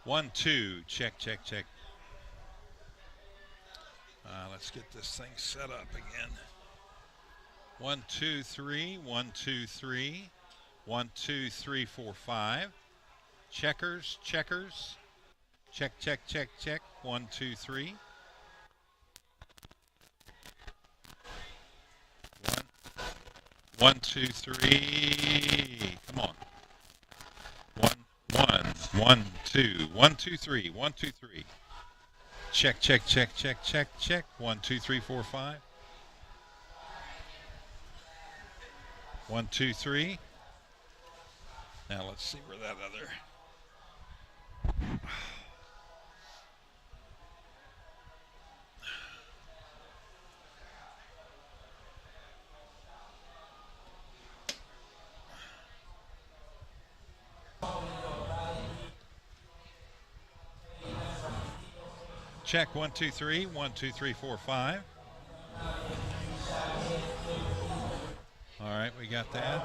1, 2. Check, check, check. Let's get this thing set up again. 1, 2, 3. 1, 2, 3. 1, 2, 3, 4, 5. Checkers, checkers. Check, check, check, check. 1, 2, 3. 1, 2, 3. Come on. 1, 2. 1, 2, 3. 1, 2, 3. Check, check, check, check, check, check. 1, 2, 3, 4, 5. 1, 2, 3. Now let's see where that other. Check 1, 2, 3. 1, 2, 3, 4, 5. All right, we got that.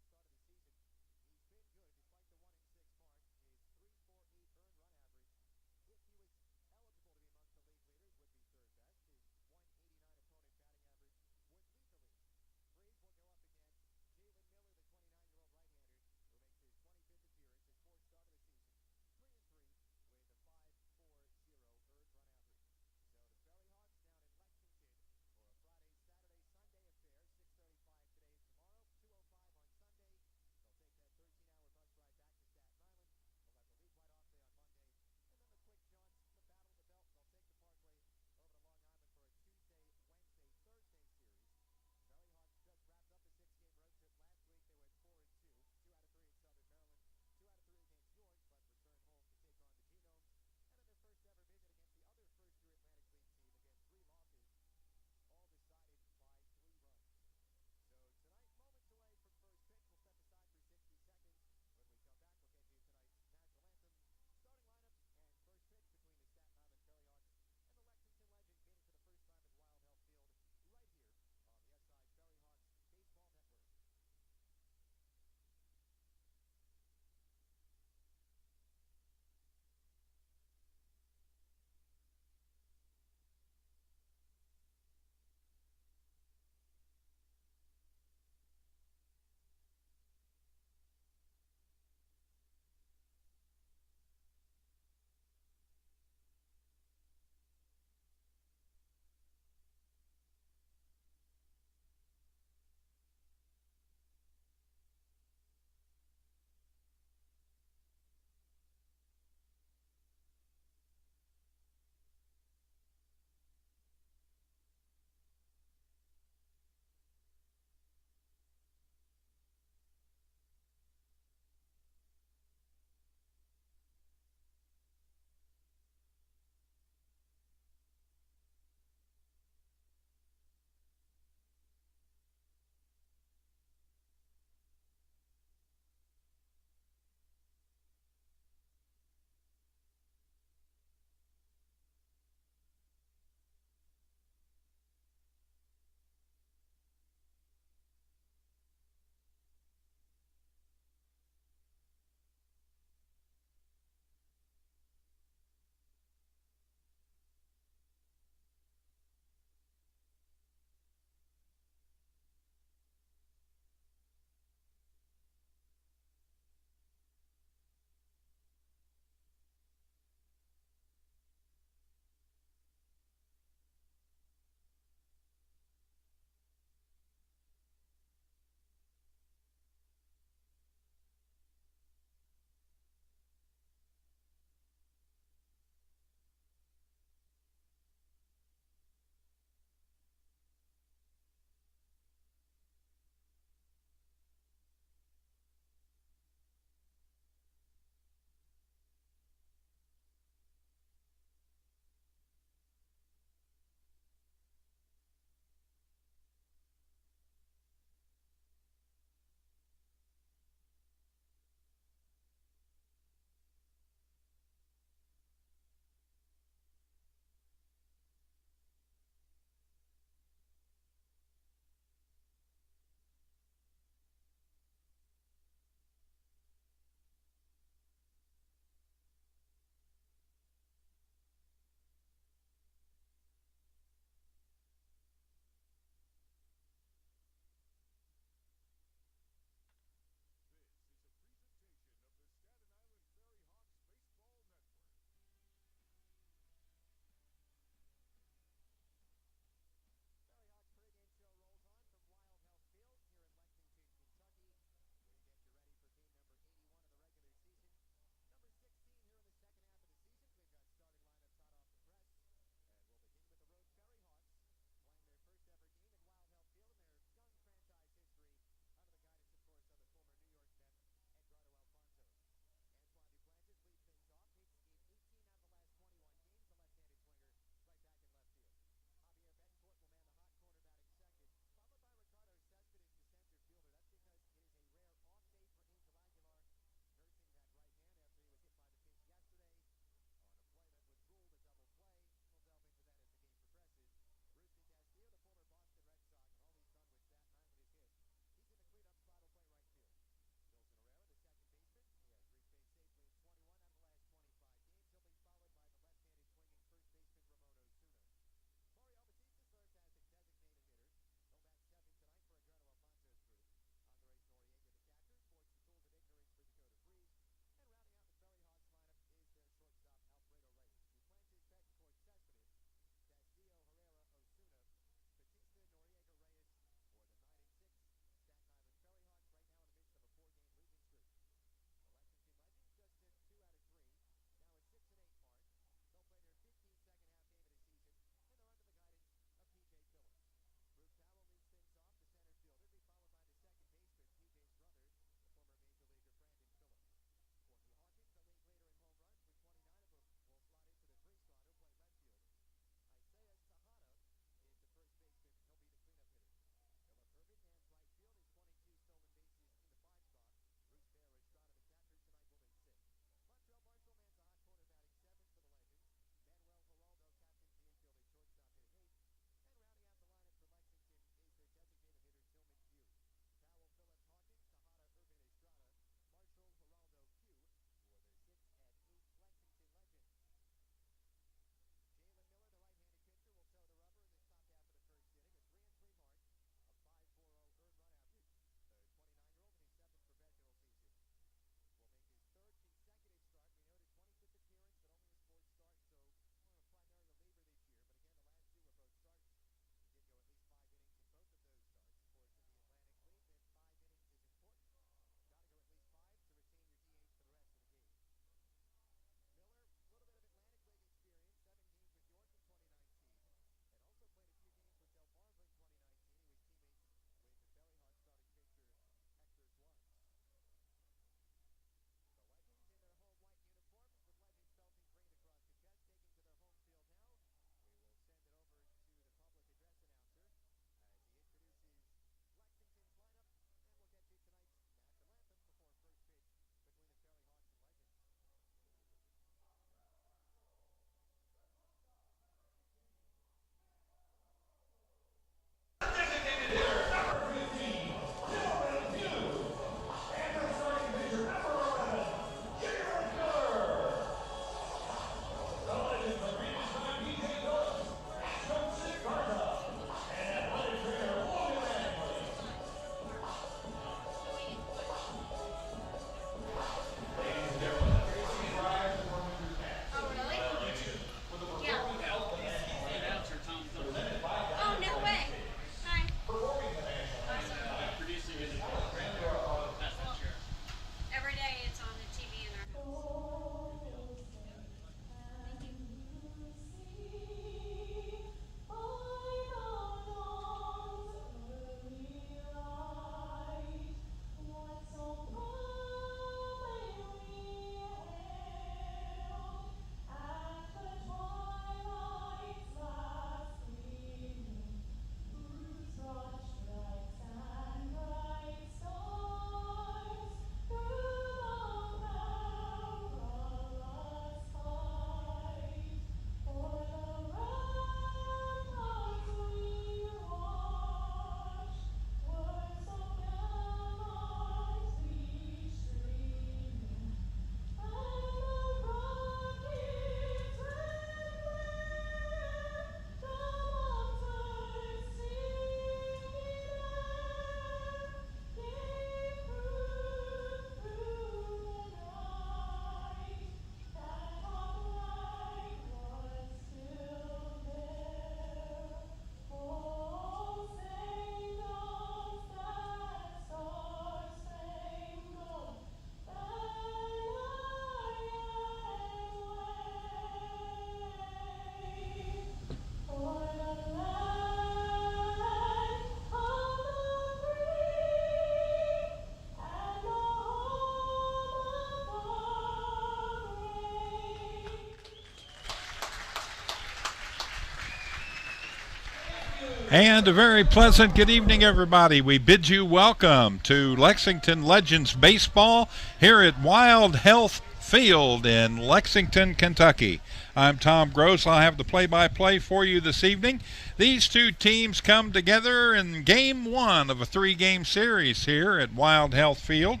And a very pleasant good evening, everybody. We bid you welcome to Lexington Legends Baseball here at Wild Health Field in Lexington, Kentucky. I'm Tom Gross. I'll have the play-by-play for you this evening. These two teams come together in Game 1 of a 3-game series here at Wild Health Field.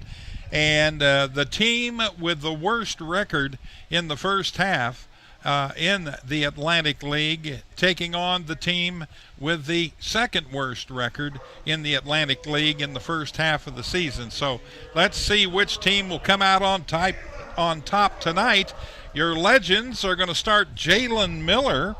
And the team with the worst record in the first half in the Atlantic League taking on the team with the second worst record in the Atlantic League in the first half of the season. So let's see which team will come out on top tonight. Your Legends are going to start Jalen Miller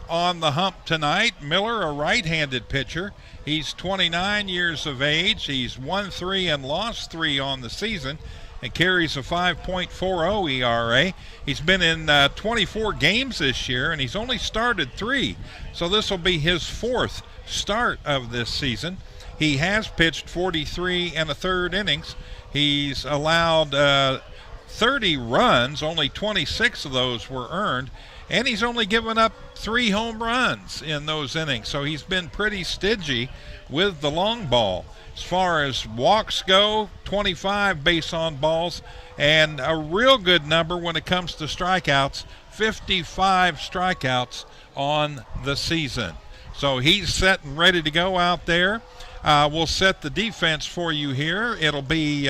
on the hump tonight. Miller, a right-handed pitcher. He's 29 years of age. He's won 3 and lost 3 on the season and carries a 5.40 ERA. He's been in 24 games this year, and he's only started 3. So this will be his 4th start of this season. He has pitched 43 1/3 innings. He's allowed 30 runs, only 26 of those were earned, and he's only given up 3 home runs in those innings. So he's been pretty stingy with the long ball. As far as walks go, 25 base on balls, and a real good number when it comes to strikeouts, 55 strikeouts on the season. So he's set and ready to go out there. We'll set the defense for you here. It'll be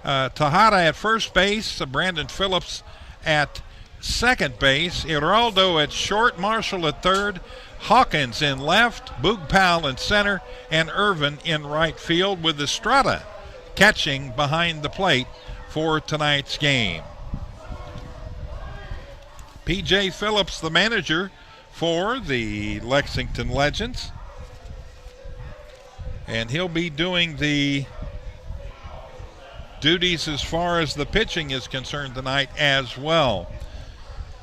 Tejada at first base, Brandon Phillips at second base, Iraldo at short, Marshall at third, Hawkins in left, Boogpal in center, and Irvin in right field, with Estrada catching behind the plate for tonight's game. P.J. Phillips, the manager for the Lexington Legends, and he'll be doing the duties as far as the pitching is concerned tonight as well.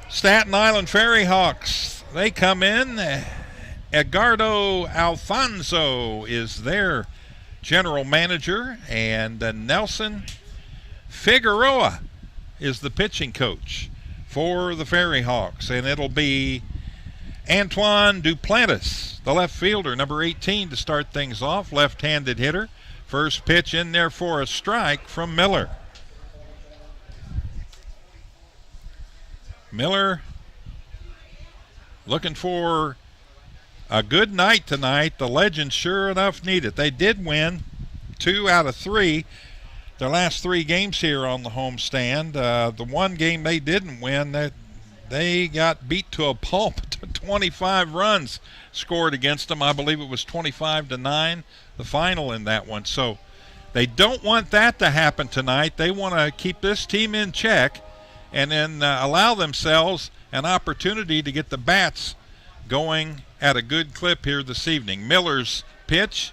Staten Island FerryHawks, they come in. Edgardo Alfonso is their general manager, and Nelson Figueroa is the pitching coach for the FerryHawks. And it'll be Antoine Duplantis, the left fielder, number 18, to start things off, left-handed hitter. First pitch in there for a strike from Miller. Miller looking for a good night tonight. The Legends sure enough need it. They did win 2 out of 3 their last 3 games here on the homestand. The one game they didn't win, they got beat to a pulp. 25 runs scored against them. I believe it was 25-9, the final in that one. So they don't want that to happen tonight. They want to keep this team in check and then allow themselves an opportunity to get the bats going at a good clip here this evening. Miller's pitch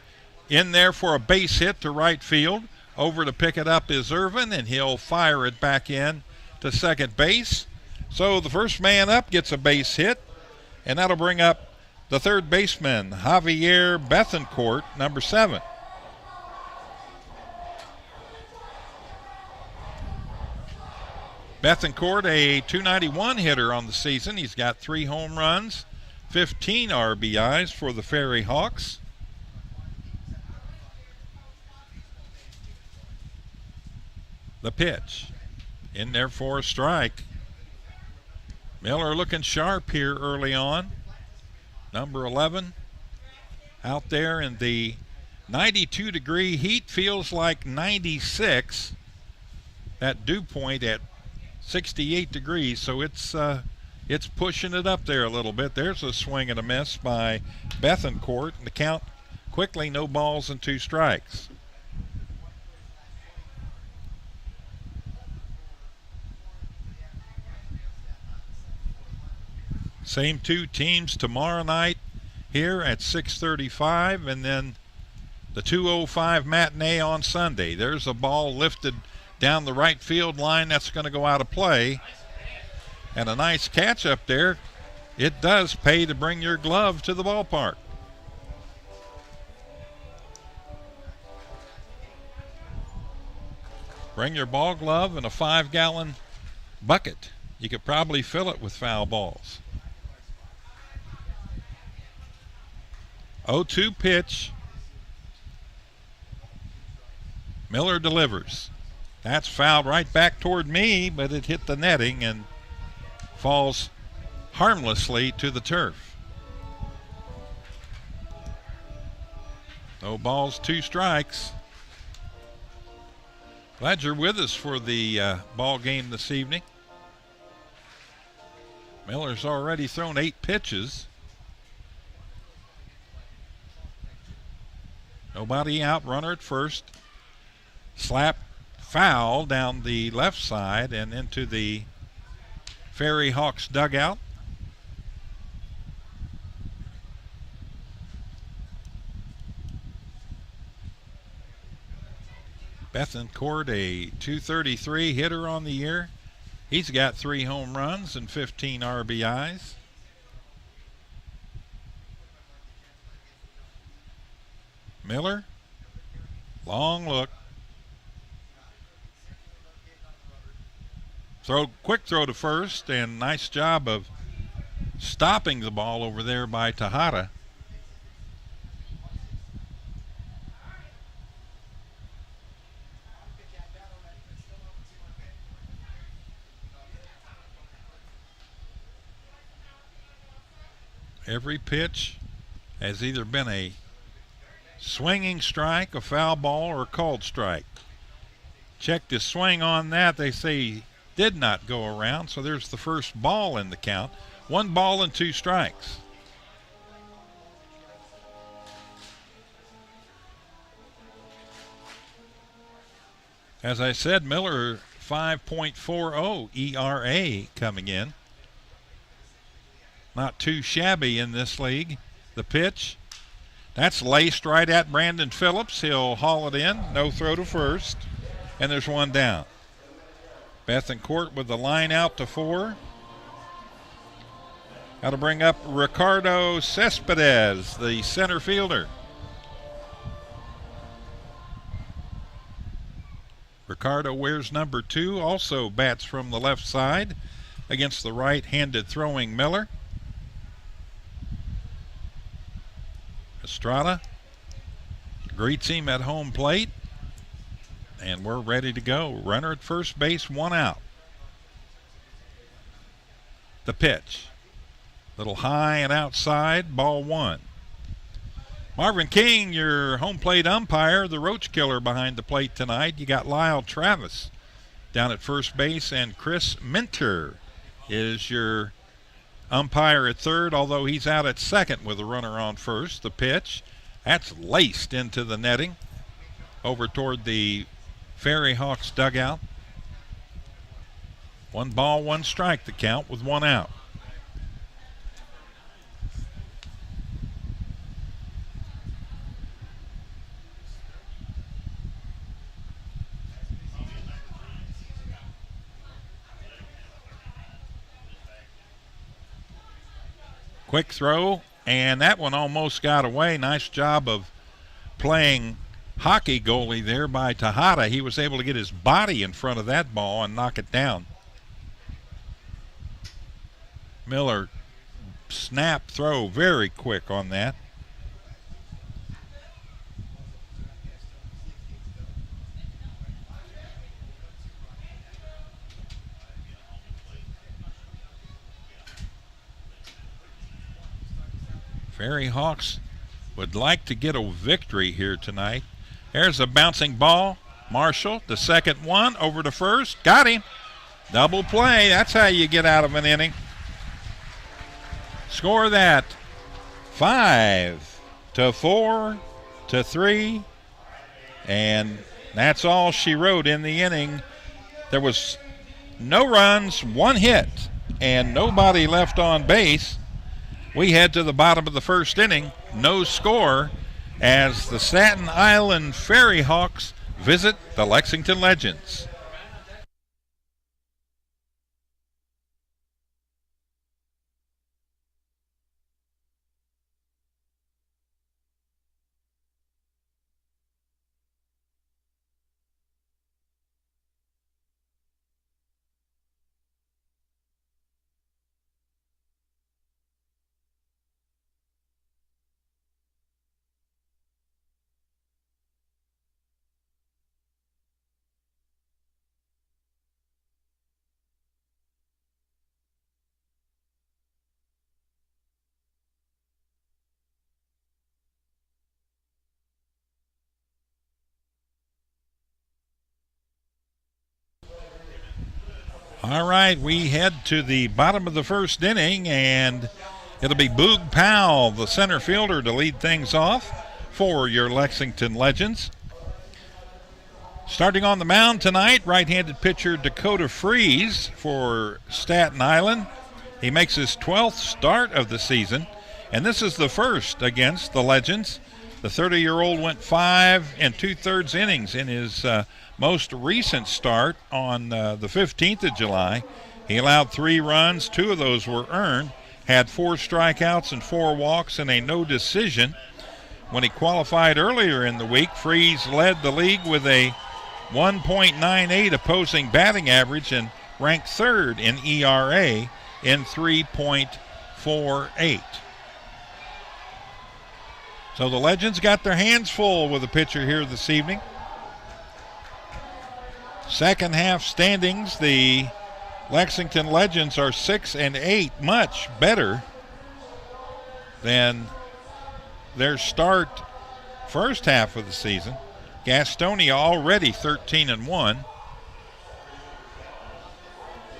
in there for a base hit to right field. Over to pick it up is Irvin, and he'll fire it back in to second base. So the first man up gets a base hit, and that'll bring up the third baseman, Javier Bethencourt, number 7. Bethencourt, a .291 hitter on the season. He's got 3 home runs, 15 RBIs for the FerryHawks. The pitch in there for a strike. Miller looking sharp here early on. Number 11 out there in the 92-degree heat, feels like 96. That dew point at 68 degrees, so it's pushing it up there a little bit. There's a swing and a miss by Bethencourt, and the count quickly, no balls and 2 strikes. Same 2 teams tomorrow night here at 6:35, and then the 2:05 matinee on Sunday. There's a ball lifted down the right field line that's going to go out of play, and a nice catch up there. It does pay to bring your glove to the ballpark. Bring your ball glove and a 5-gallon bucket. You could probably fill it with foul balls. 0-2 pitch. Miller delivers. That's fouled right back toward me, but it hit the netting and falls harmlessly to the turf. No balls, 2 strikes. Glad you're with us for the ball game this evening. Miller's already thrown 8 pitches. Nobody out, runner at first. Slap foul down the left side and into the FerryHawks dugout. Bethencourt, a .233 hitter on the year. He's got 3 home runs and 15 RBIs. Miller, long look. Quick throw to first, and nice job of stopping the ball over there by Tejada. Every pitch has either been a swinging strike, a foul ball, or a called strike. Checked his swing on that. They say he did not go around, so there's the first ball in the count. 1 ball and 2 strikes. As I said, Miller 5.40 ERA coming in. Not too shabby in this league. The pitch, that's laced right at Brandon Phillips. He'll haul it in. No throw to first. And there's 1 down. Bethencourt with the line out to 4. Got to bring up Ricardo Cespedes, the center fielder. Ricardo wears number 2, also bats from the left side against the right-handed throwing Miller. Estrada greets him at home plate, and we're ready to go. Runner at first base, 1 out. The pitch, little high and outside, ball 1. Marvin King, your home plate umpire, the roach killer behind the plate tonight. You got Lyle Travis down at first base, and Chris Minter is your umpire at third, although he's out at second with a runner on first. The pitch, that's laced into the netting over toward the FerryHawks dugout. 1 ball, 1 strike the count with 1 out. Quick throw, and that one almost got away. Nice job of playing hockey goalie there by Tejada. He was able to get his body in front of that ball and knock it down. Miller snap throw, very quick on that. FerryHawks would like to get a victory here tonight. There's a bouncing ball. Marshall, the second one, over to first. Got him. Double play. That's how you get out of an inning. Score that. 5-4-3. And that's all she wrote in the inning. There was no runs, 1 hit, and nobody left on base. We head to the bottom of the first inning, no score, as the Staten Island FerryHawks visit the Lexington Legends. All right, we head to the bottom of the first inning, and it'll be Boog Powell, the center fielder, to lead things off for your Lexington Legends. Starting on the mound tonight, right-handed pitcher Dakota Freeze for Staten Island. He makes his 12th start of the season, and this is the first against the Legends. The 30-year-old went 5 2/3 innings in his most recent start on the 15th of July. He allowed 3 runs, 2 of those were earned, had 4 strikeouts and 4 walks and a no decision. When he qualified earlier in the week, Freeze led the league with a 1.98 opposing batting average and ranked 3rd in ERA in 3.48. So the Legends got their hands full with the pitcher here this evening. Second half standings, the Lexington Legends are 6-8, much better than their start first half of the season. Gastonia already 13-1.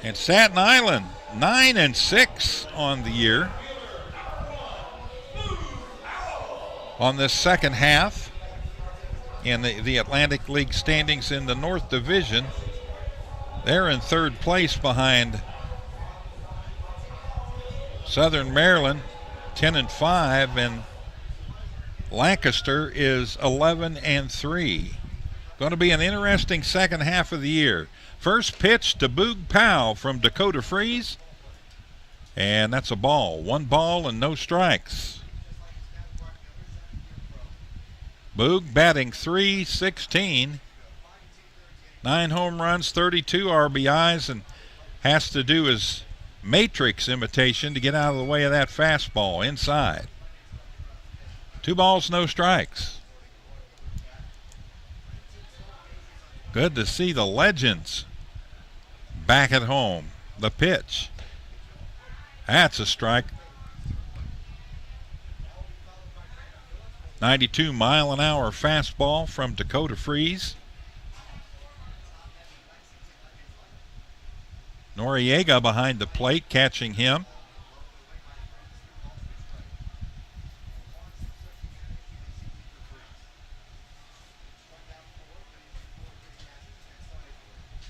And Staten Island 9-6 on the year. On this second half in the Atlantic League standings in the North Division, they're in 3rd place behind Southern Maryland 10-5, and Lancaster is 11-3. Going to be an interesting second half of the year. First pitch to Boog Powell from Dakota Freeze, and that's a ball. 1 ball and no strikes. Boog batting .316, 9 home runs, 32 RBIs, and has to do his matrix imitation to get out of the way of that fastball inside. 2 balls, no strikes. Good to see the Legends back at home. The pitch. That's a strike. 92-mile-an-hour fastball from Dakota Freeze. Noriega behind the plate, catching him.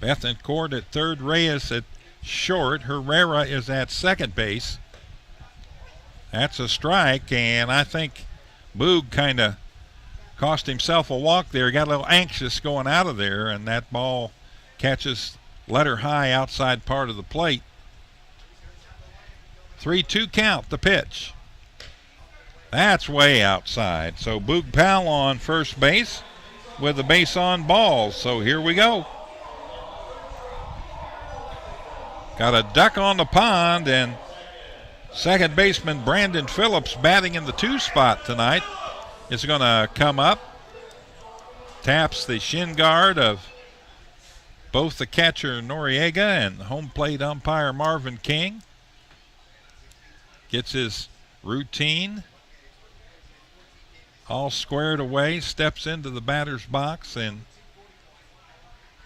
Bethencourt at third, Reyes at short. Herrera is at second base. That's a strike, and I think Boog kind of cost himself a walk there. Got a little anxious going out of there, and that ball catches letter high outside part of the plate. 3-2 count, the pitch. That's way outside. So Boog Powell on first base with the base on balls. So here we go. Got a duck on the pond, and second baseman Brandon Phillips batting in the 2 spot tonight is going to come up. Taps the shin guard of both the catcher Noriega and home plate umpire Marvin King. Gets his routine all squared away, steps into the batter's box, and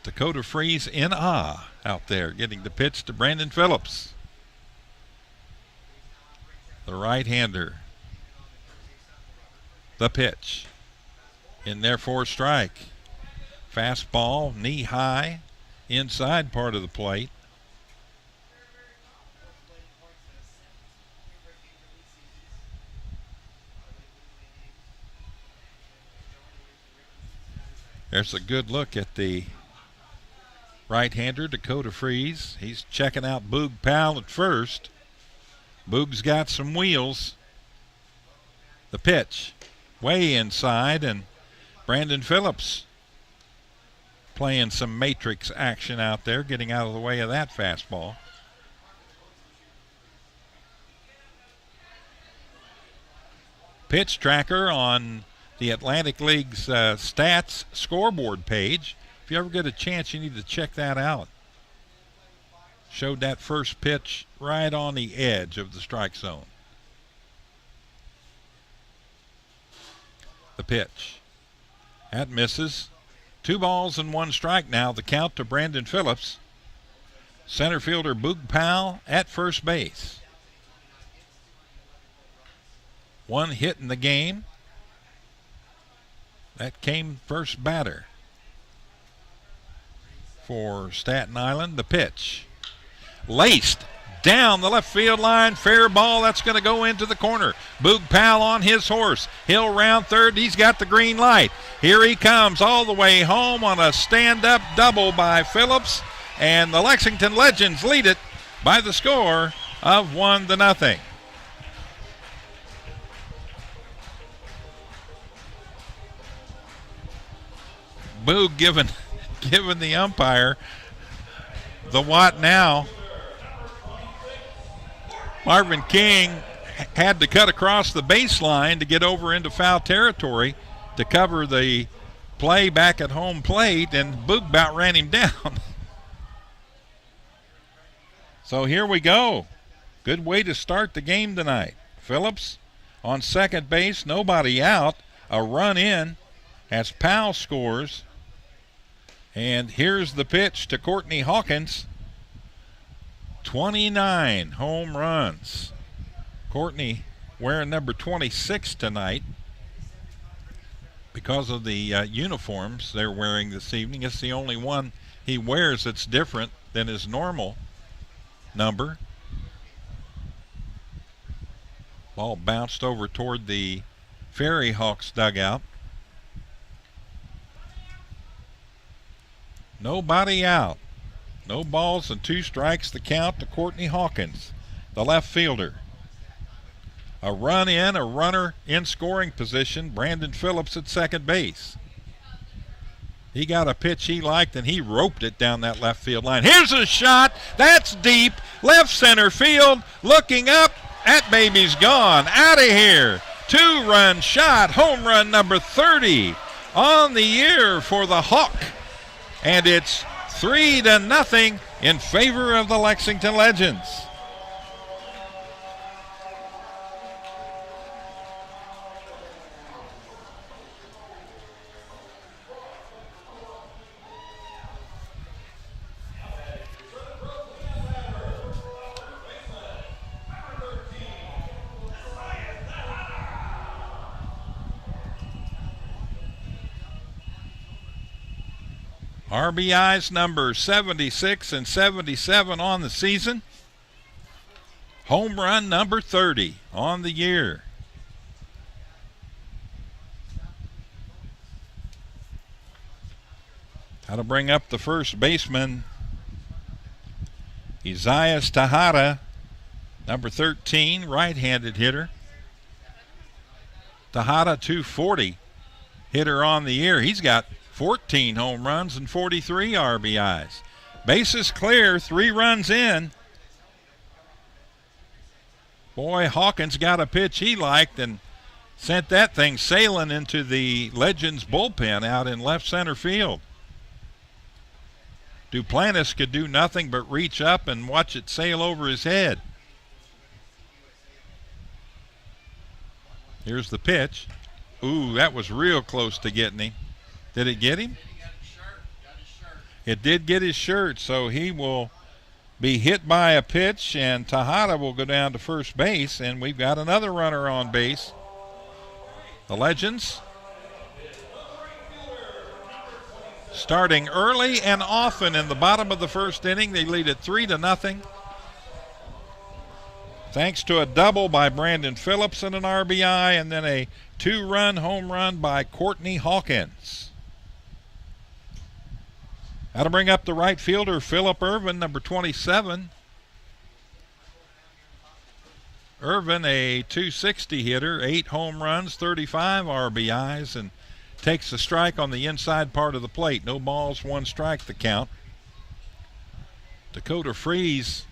Dakota Freeze in awe out there getting the pitch to Brandon Phillips. The right-hander. The pitch. In there for a strike. Fastball, knee high, inside part of the plate. There's a good look at the right-hander, Dakota Freeze. He's checking out Boog Powell at first. Boog's got some wheels. The pitch, way inside, and Brandon Phillips playing some matrix action out there, getting out of the way of that fastball. Pitch tracker on the Atlantic League's stats scoreboard page. If you ever get a chance, you need to check that out. Showed that first pitch right on the edge of the strike zone. The pitch. That misses. 2 balls and 1 strike now. The count to Brandon Phillips. Center fielder Boog Powell at first base. One hit in the game. That came first batter for Staten Island. The pitch. Laced down the left field line. Fair ball. That's going to go into the corner. Boog Powell on his horse. He'll round third. He's got the green light. Here he comes all the way home on a stand-up double by Phillips. And the Lexington Legends lead it by the score of 1-0. Boog giving the umpire the what now. Marvin King had to cut across the baseline to get over into foul territory to cover the play back at home plate, and Boog about ran him down. So here we go. Good way to start the game tonight. Phillips on second base, nobody out, a run in as Powell scores. And here's the pitch to Courtney Hawkins. 29 home runs. Courtney wearing number 26 tonight because of the uniforms they're wearing this evening. It's the only one he wears that's different than his normal number. Ball bounced over toward the FerryHawks dugout. Nobody out. No balls and 2 strikes the count to Courtney Hawkins, the left fielder. A run in, a runner in scoring position. Brandon Phillips at second base. He got a pitch he liked, and he roped it down that left field line. Here's a shot. That's deep. Left center field. Looking up. That baby's gone. Out of here. 2-run shot. Home run number 30 on the year for the Hawk. And it's 3-0 in favor of the Lexington Legends. RBIs number 76 and 77 on the season. Home run number 30 on the year. How to bring up the first baseman, Isaias Tejada, number 13, right-handed hitter. Tejada, 240 hitter on the year. He's got 14 home runs and 43 RBIs. Bases clear, 3 runs in. Boy, Hawkins got a pitch he liked and sent that thing sailing into the Legends bullpen out in left center field. Duplantis could do nothing but reach up and watch it sail over his head. Here's the pitch. Ooh, that was real close to getting him. Did it get him? It did get his shirt, so he will be hit by a pitch, and Tejada will go down to first base, and we've got another runner on base. The Legends starting early and often in the bottom of the first inning. They lead it 3-0. Thanks to a double by Brandon Phillips and an RBI, and then a 2-run home run by Courtney Hawkins. How to bring up the right fielder, Phillip Irvin, number 27. Irvin, a 260 hitter, 8 home runs, 35 RBIs, and takes the strike on the inside part of the plate. No balls, 1 strike the count. Dakota Freeze,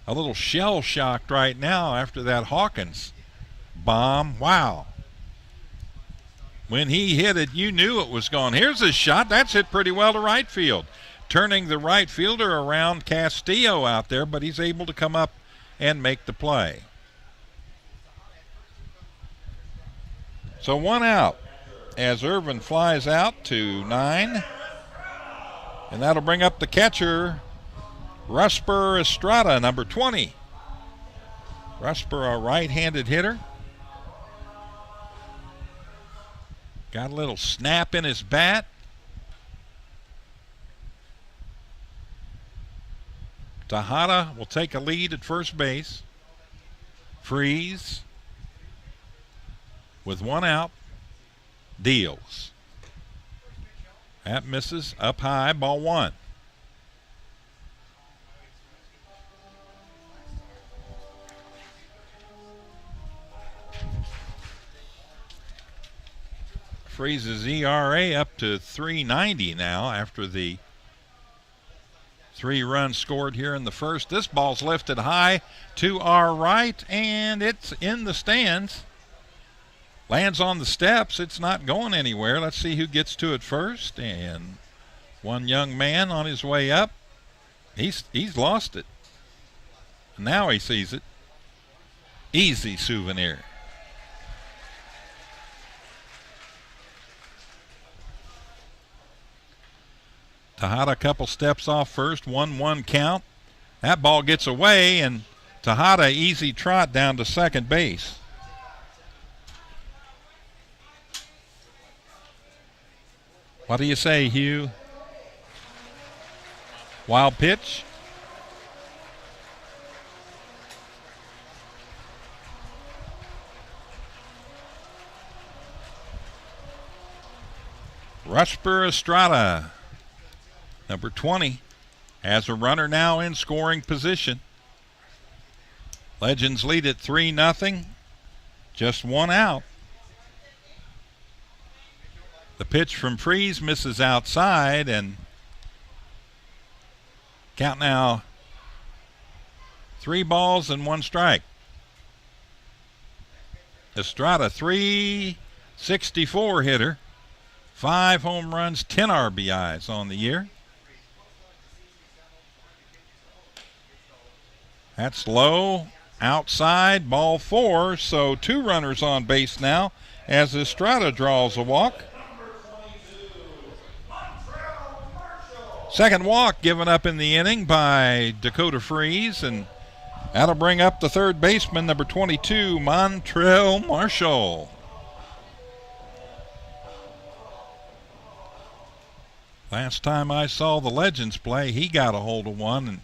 a little shell-shocked right now after that Hawkins bomb. Wow. When he hit it, you knew it was gone. Here's a shot. That's hit pretty well to right field. Turning the right fielder around, Castillo out there, but he's able to come up and make the play. So 1 out as Irvin flies out to 9. And that'll bring up the catcher, Rusper Estrada, number 20. Rusper, a right-handed hitter. Got a little snap in his bat. Tejada will take a lead at first base. Freeze with one out. Deals. That misses up high, ball one. Freeze's ERA up to 3.90 now after the 3 runs scored here in the first. This ball's lifted high to our right, and it's in the stands. Lands on the steps. It's not going anywhere. Let's see who gets to it first. And one young man on his way up. He's lost it. Now he sees it. Easy souvenir. Tejada a couple steps off first, 1-1 count. That ball gets away, and Tejada easy trot down to second base. What do you say, Hugh? Wild pitch? Rusper Estrada, number 20, has a runner now in scoring position. Legends lead at 3-0. Just one out. The pitch from Freeze misses outside, and count now 3 balls and 1 strike. Estrada, 364 hitter, 5 home runs, 10 RBIs on the year. That's low, outside, ball 4, so 2 runners on base now as Estrada draws a walk. Second walk given up in the inning by Dakota Freeze, and that'll bring up the third baseman, number 22, Montrell Marshall. Last time I saw the Legends play, he got a hold of one and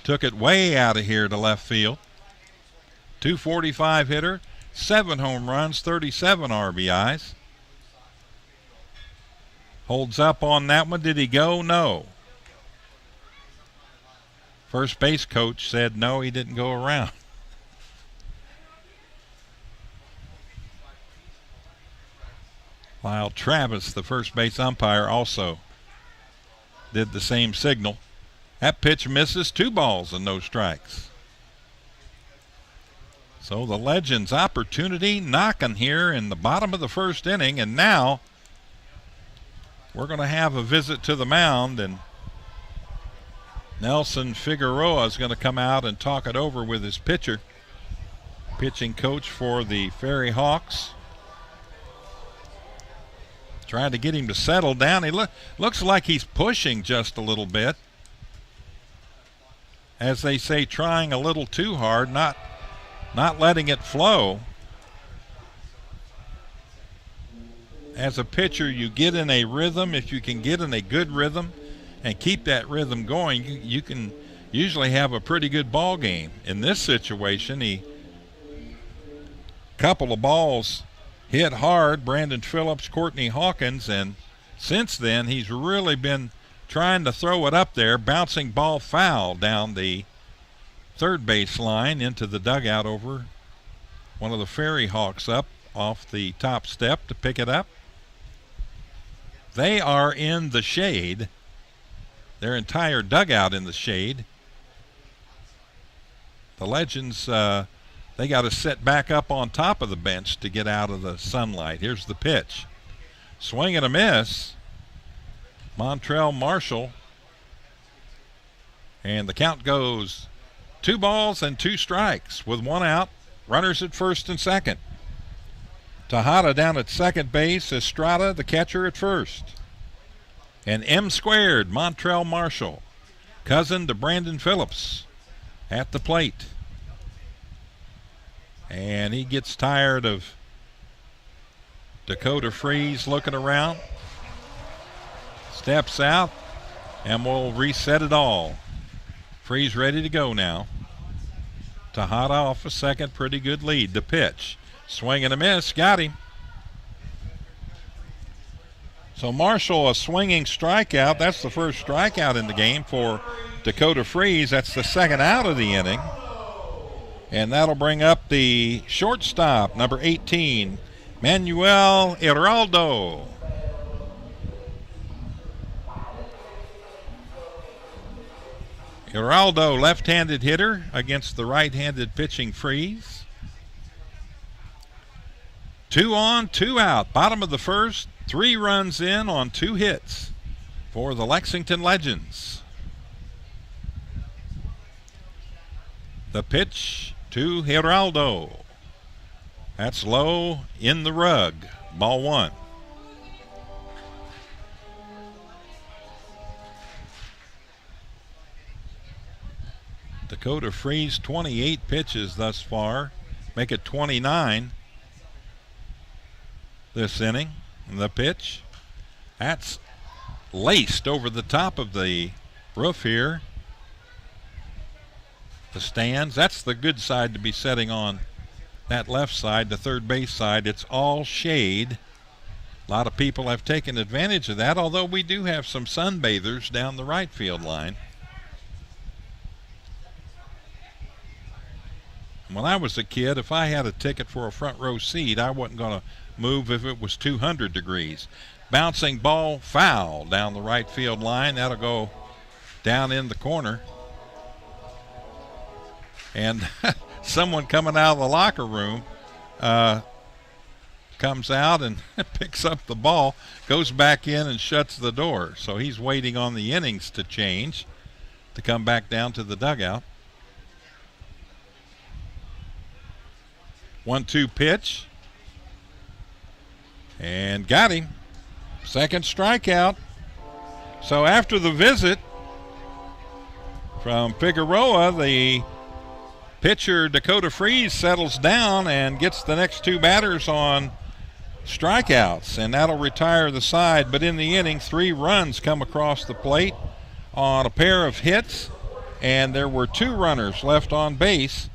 took it way out of here to left field. 245 hitter, 7 home runs, 37 RBIs. Holds up on that one. Did he go? No. First base coach said no, he didn't go around. Lyle Travis, the first base umpire, also did the same signal. That pitch misses, 2 balls and no strikes. So the Legends' opportunity knocking here in the bottom of the first inning, and now we're going to have a visit to the mound, and Nelson Figueroa is going to come out and talk it over with his pitcher, pitching coach for the FerryHawks. Trying to get him to settle down. He looks like he's pushing just a little bit. As they say, trying a little too hard, not letting it flow. As a pitcher, you get in a rhythm. If you can get in a good rhythm and keep that rhythm going, you can usually have a pretty good ball game. In this situation, a couple of balls hit hard, Brandon Phillips, Courtney Hawkins, and since then he's really been trying to throw it up there, bouncing ball foul down the third base line into the dugout over one of the FerryHawks up off the top step to pick it up. They are in the shade. Their entire dugout in the shade. The Legends, they got to sit back up on top of the bench to get out of the sunlight. Here's the pitch. Swing and a miss. Montrell Marshall. And the count goes 2 balls and 2 strikes with 1 out. Runners at first and second. Tejada down at second base. Estrada, the catcher, at first. And M squared, Montrell Marshall. cousin to Brandon Phillips at the plate. And he gets tired of Dakota Freeze looking around. Steps out, and we'll reset it all. Freeze ready to go now. Tejada off a second, pretty good lead. The pitch, swing and a miss, got him. So Marshall, a swinging strikeout. That's the first strikeout in the game for Dakota Freeze. That's the second out of the inning. And that'll bring up the shortstop, number 18, Manuel Hiraldo. Hiraldo, left-handed hitter against the right-handed pitching Freeze. 2 on, 2 out. Bottom of the first, 3 runs in on 2 hits for the Lexington Legends. The pitch to Hiraldo. That's low in the rug. Ball 1. Dakota Freeze, 28 pitches thus far. Make it 29 this inning. And the pitch, that's laced over the top of the roof here. The stands, that's the good side to be setting on. That left side, the third base side, it's all shade. A lot of people have taken advantage of that, although we do have some sunbathers down the right field line. When I was a kid, if I had a ticket for a front row seat, I wasn't going to move if it was 200 degrees. Bouncing ball, foul down the right field line. That'll go down in the corner. And someone coming out of the locker room comes out and picks up the ball, goes back in and shuts the door. So he's waiting on the innings to change to come back down to the dugout. 1-2 pitch. And got him. Second strikeout. So after the visit from Figueroa, the pitcher Dakota Freeze settles down and gets the next 2 batters on strikeouts, and that'll retire the side. But in the inning, 3 runs come across the plate on a pair of hits, and there were 2 runners left on base.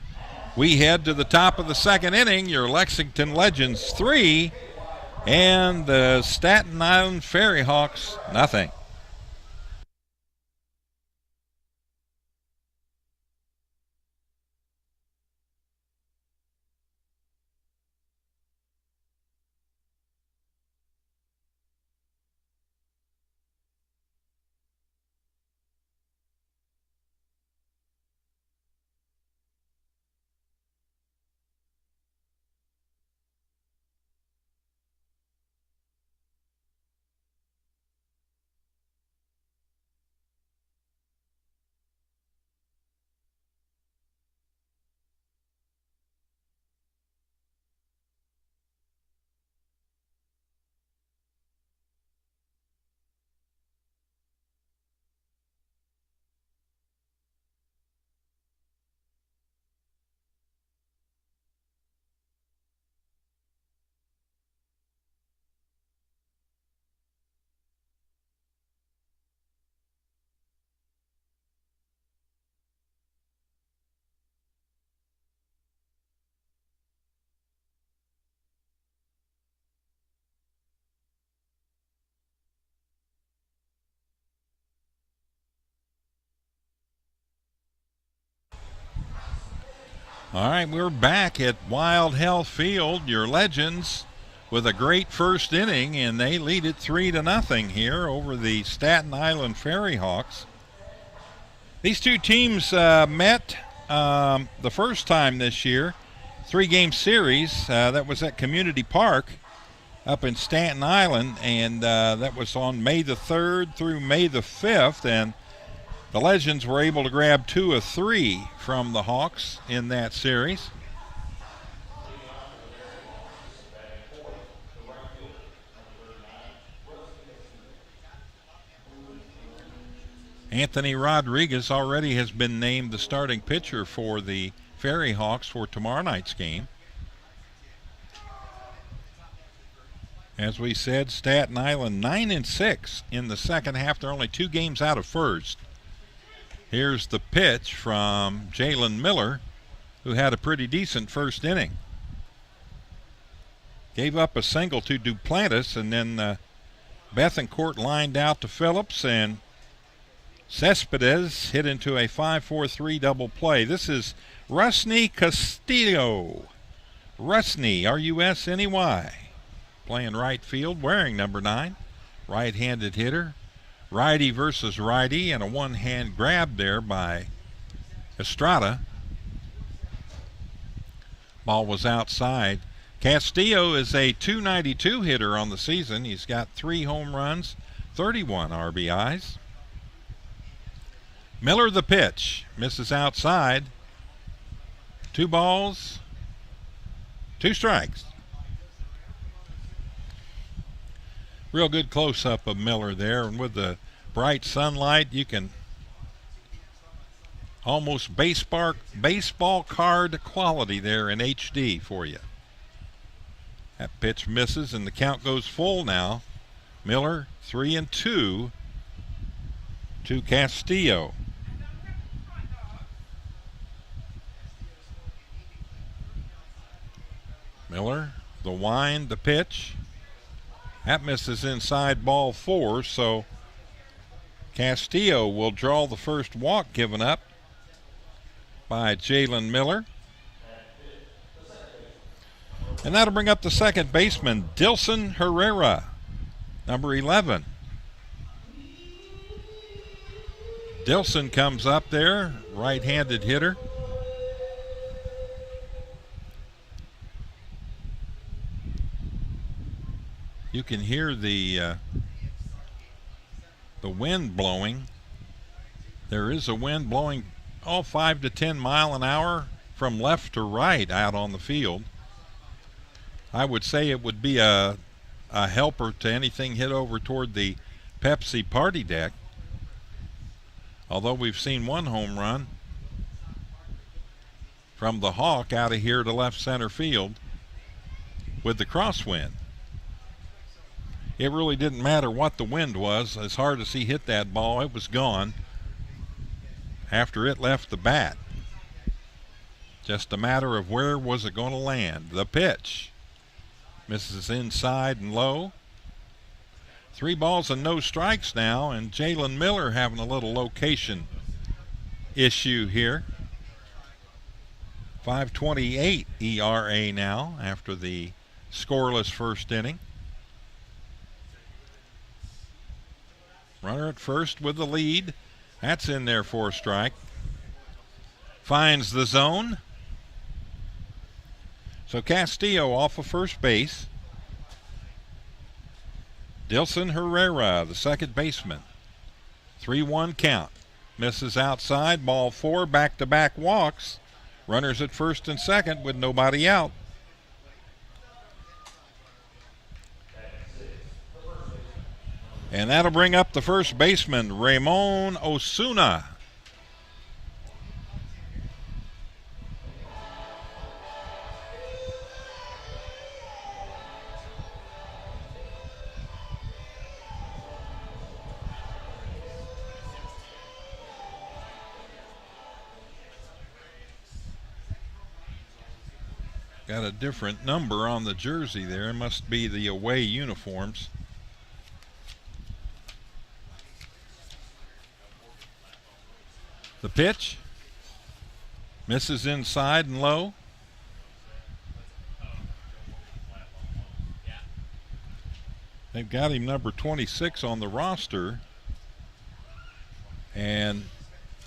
We head to the top of the second inning. Your Lexington Legends 3 and the Staten Island FerryHawks nothing. All right, we're back at Wild Health Field. Your Legends with a great first inning, and they lead it 3-0 here over the Staten Island FerryHawks. These two teams met the first time this year, 3-game series. That was at Community Park up in Staten Island, and that was on May the 3rd through May the 5th, and the Legends were able to grab 2 of 3 from the Hawks in that series. Anthony Rodriguez already has been named the starting pitcher for the FerryHawks for tomorrow night's game. As we said, Staten Island 9-6 in the second half. They're only 2 games out of first. Here's the pitch from Jalen Miller, who had a pretty decent first inning. Gave up a single to Duplantis, and then Bethencourt lined out to Phillips, and Cespedes hit into a 5-4-3 double play. This is Rusney Castillo. Rusney, R-U-S-N-E-Y. Playing right field, wearing number 9. Right-handed hitter. Righty versus righty, and a one-hand grab there by Estrada. Ball was outside. Castillo is a .292 hitter on the season. He's got 3 home runs, 31 RBIs. Miller the pitch. Misses outside. 2 balls, 2 strikes. Real good close-up of Miller there, and with the bright sunlight, you can almost baseball card quality there in HD for you. That pitch misses, and the count goes full now. Miller 3-2 to Castillo. Miller, the wind, the pitch. That misses inside, ball 4, so Castillo will draw the first walk given up by Jalen Miller. And that'll bring up the second baseman, Dilson Herrera, number 11. Dilson comes up there, right-handed hitter. You can hear the wind blowing. There is a wind blowing 5 to 10 mile an hour from left to right out on the field. I would say it would be a helper to anything hit over toward the Pepsi party deck. Although we've seen 1 home run from the Hawk out of here to left center field with the crosswind. It really didn't matter what the wind was. As hard as he hit that ball, it was gone after it left the bat. Just a matter of where was it going to land. The pitch misses inside and low. 3 balls and no strikes now, and Jalen Miller having a little location issue here. 5.28 ERA now after the scoreless first inning. Runner at first with the lead. That's in there for a strike. Finds the zone. So Castillo off of first base. Dilson Herrera, the second baseman. 3-1 count. Misses outside, ball 4, back-to-back walks. Runners at first and second with nobody out. And that'll bring up the first baseman, Ramon Osuna. Got a different number on the jersey there. It must be the away uniforms. The pitch misses inside and low. They've got him number 26 on the roster, and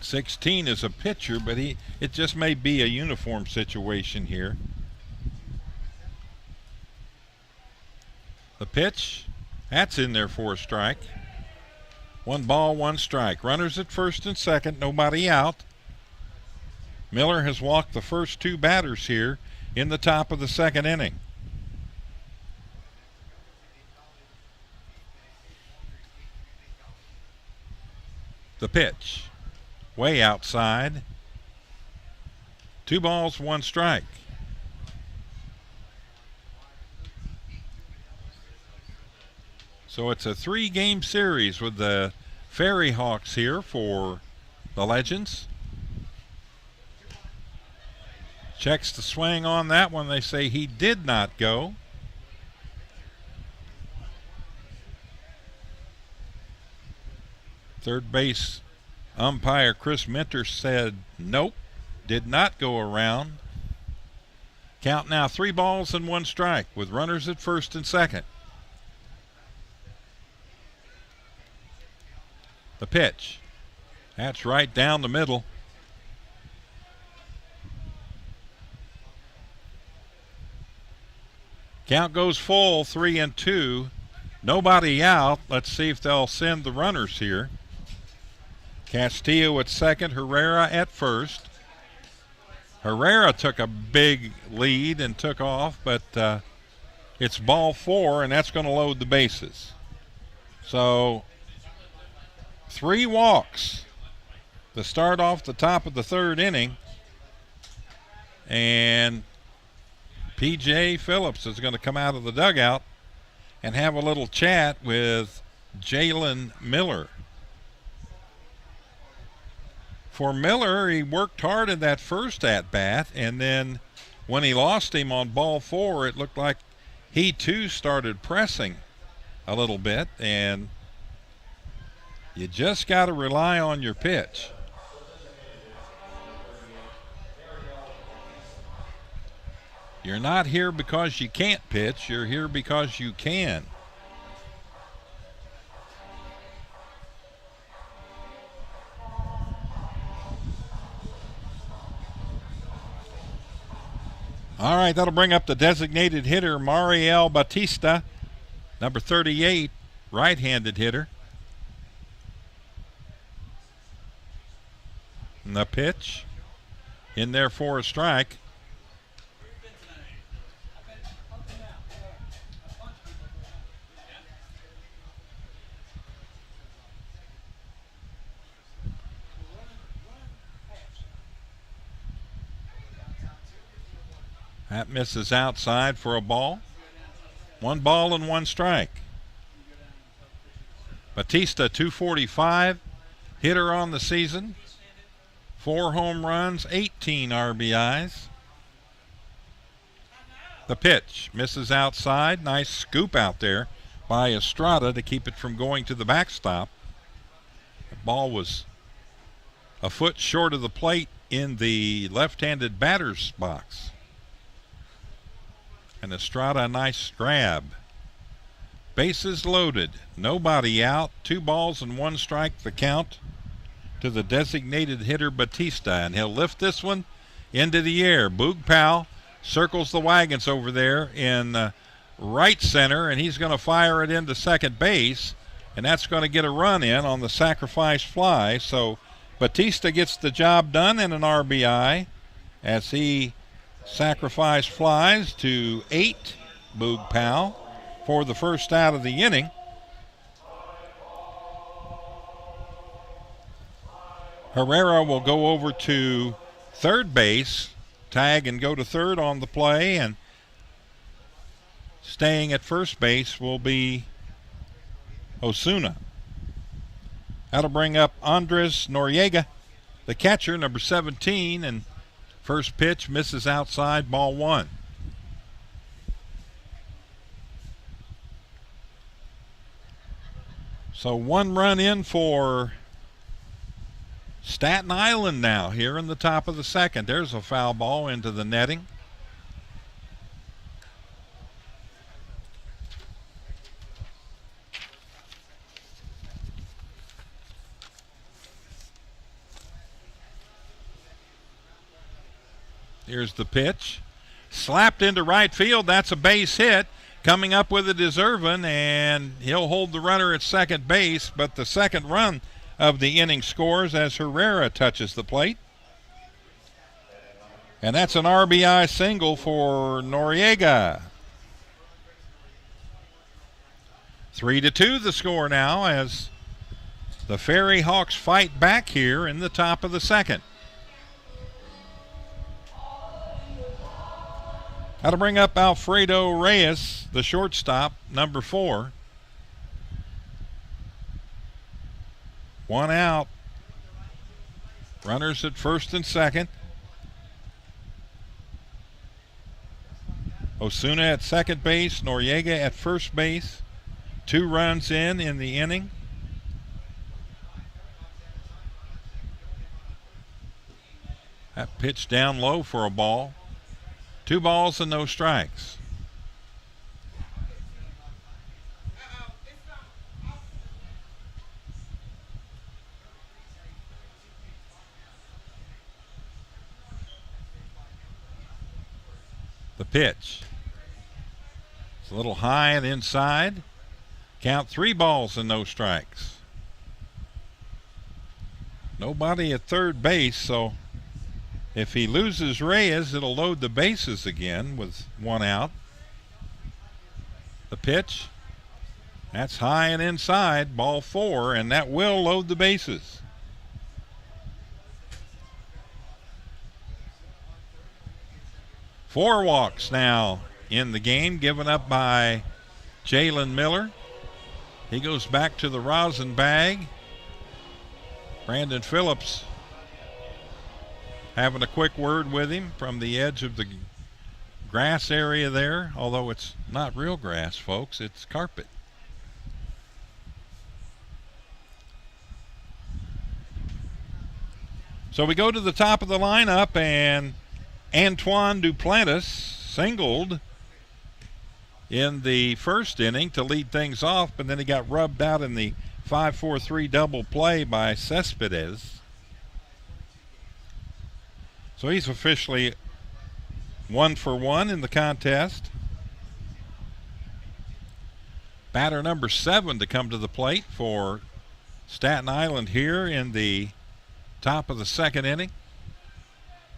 16 is a pitcher, but it just may be a uniform situation here. The pitch, that's in there for a strike. 1 ball, 1 strike. Runners at first and second, nobody out. Miller has walked the first 2 batters here in the top of the second inning. The pitch. Way outside. 2 balls, 1 strike. So it's a 3-game series with the FerryHawks here for the Legends. Checks the swing on that one. They say he did not go. Third base umpire Chris Minter said nope, did not go around. Count now 3 balls and 1 strike with runners at first and second. The pitch. That's right down the middle. Count goes full, 3-2. Nobody out. Let's see if they'll send the runners here. Castillo at second, Herrera at first. Herrera took a big lead and took off, but it's ball 4, and that's going to load the bases. So 3 walks to start off the top of the 3rd inning. And P.J. Phillips is going to come out of the dugout and have a little chat with Jalen Miller. For Miller, he worked hard in that first at-bat, and then when he lost him on ball 4, it looked like he too started pressing a little bit, and you just got to rely on your pitch. You're not here because you can't pitch. You're here because you can. All right, that'll bring up the designated hitter, Mariel Batista, number 38, right-handed hitter. And the pitch in there for a strike. That misses outside for a ball. 1 ball and 1 strike. Batista, 245, hitter on the season. 4 home runs, 18 RBIs. The pitch misses outside. Nice scoop out there by Estrada to keep it from going to the backstop. The ball was a foot short of the plate in the left-handed batter's box. And Estrada, a nice grab. Bases loaded. Nobody out. 2 balls and 1 strike the count to the designated hitter Batista. And he'll lift this one into the air. Boog Powell circles the wagons over there in right center, and he's going to fire it into second base. And that's going to get a run in on the sacrifice fly. So Batista gets the job done in an RBI as he sacrifice flies to 8, Boog Powell, for the first out of the inning. Herrera will go over to third base, tag and go to third on the play, and staying at first base will be Osuna. That'll bring up Andres Noriega, the catcher, number 17, and first pitch misses outside, ball 1. So 1 run in for Staten Island now here in the top of the 2nd. There's a foul ball into the netting. Here's the pitch. Slapped into right field. That's a base hit. Coming up with it is Irvin, and he'll hold the runner at second base, but the second run of the inning scores as Herrera touches the plate. And that's an RBI single for Noriega. 3-2 the score now as The FerryHawks fight back here in the top of the second. Got to bring up Alfredo Reyes, the shortstop, number 4. 1 out. Runners at first and second. Osuna at second base, Noriega at first base. 2 runs in the inning. That pitch down low for a ball. 2 balls and no strikes. The pitch. It's a little high and inside. Count 3 balls and no strikes. Nobody at third base, so if he loses Reyes, it'll load the bases again with 1 out. The pitch. That's high and inside, ball 4, and that will load the bases. Four walks now in the game, given up by Jalen Miller. He goes back to the rosin bag. Brandon Phillips having a quick word with him from the edge of the grass area there, although it's not real grass, folks, it's carpet. So we go to the top of the lineup, and Antoine Duplantis singled in the first inning to lead things off, but then he got rubbed out in the 5-4-3 double play by Cespedes. So he's officially 1 for 1 in the contest. Batter number 7 to come to the plate for Staten Island here in the top of the second inning.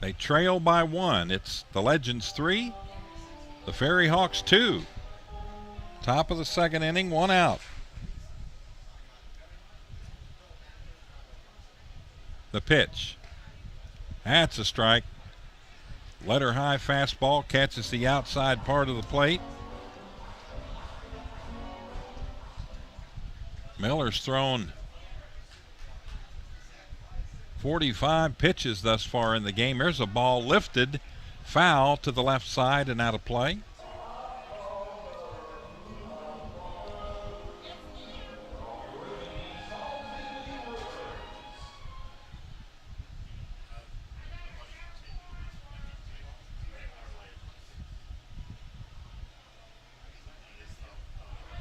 They trail by 1. It's the Legends 3, the FerryHawks 2. Top of the second inning, 1 out. The pitch. That's a strike. Letter high fastball catches the outside part of the plate. Miller's thrown 45 pitches thus far in the game. There's a ball lifted, foul to the left side and out of play.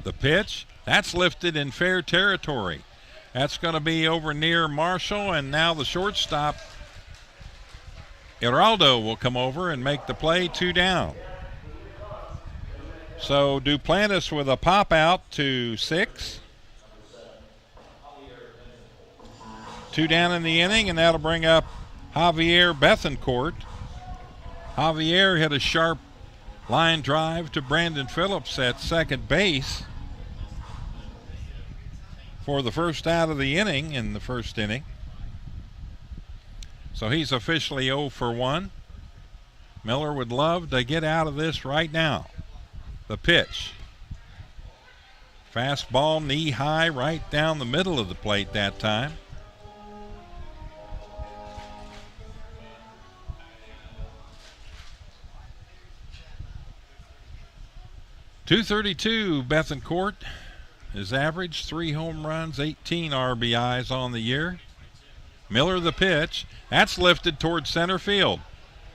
The pitch, that's lifted in fair territory. That's going to be over near Marshall, and now the shortstop, Geraldo, will come over and make the play. 2 down. So Duplantis with a pop out to 6. 2 down in the inning, and that'll bring up Javier Bethencourt. Javier hit a sharp line drive to Brandon Phillips at second base for the first out of the inning in the first inning. So he's officially 0 for 1. Miller would love to get out of this right now. The pitch. Fastball knee high right down the middle of the plate that time. .232 Bethencourt. His average, 3 home runs, 18 RBIs on the year. Miller the pitch. That's lifted towards center field.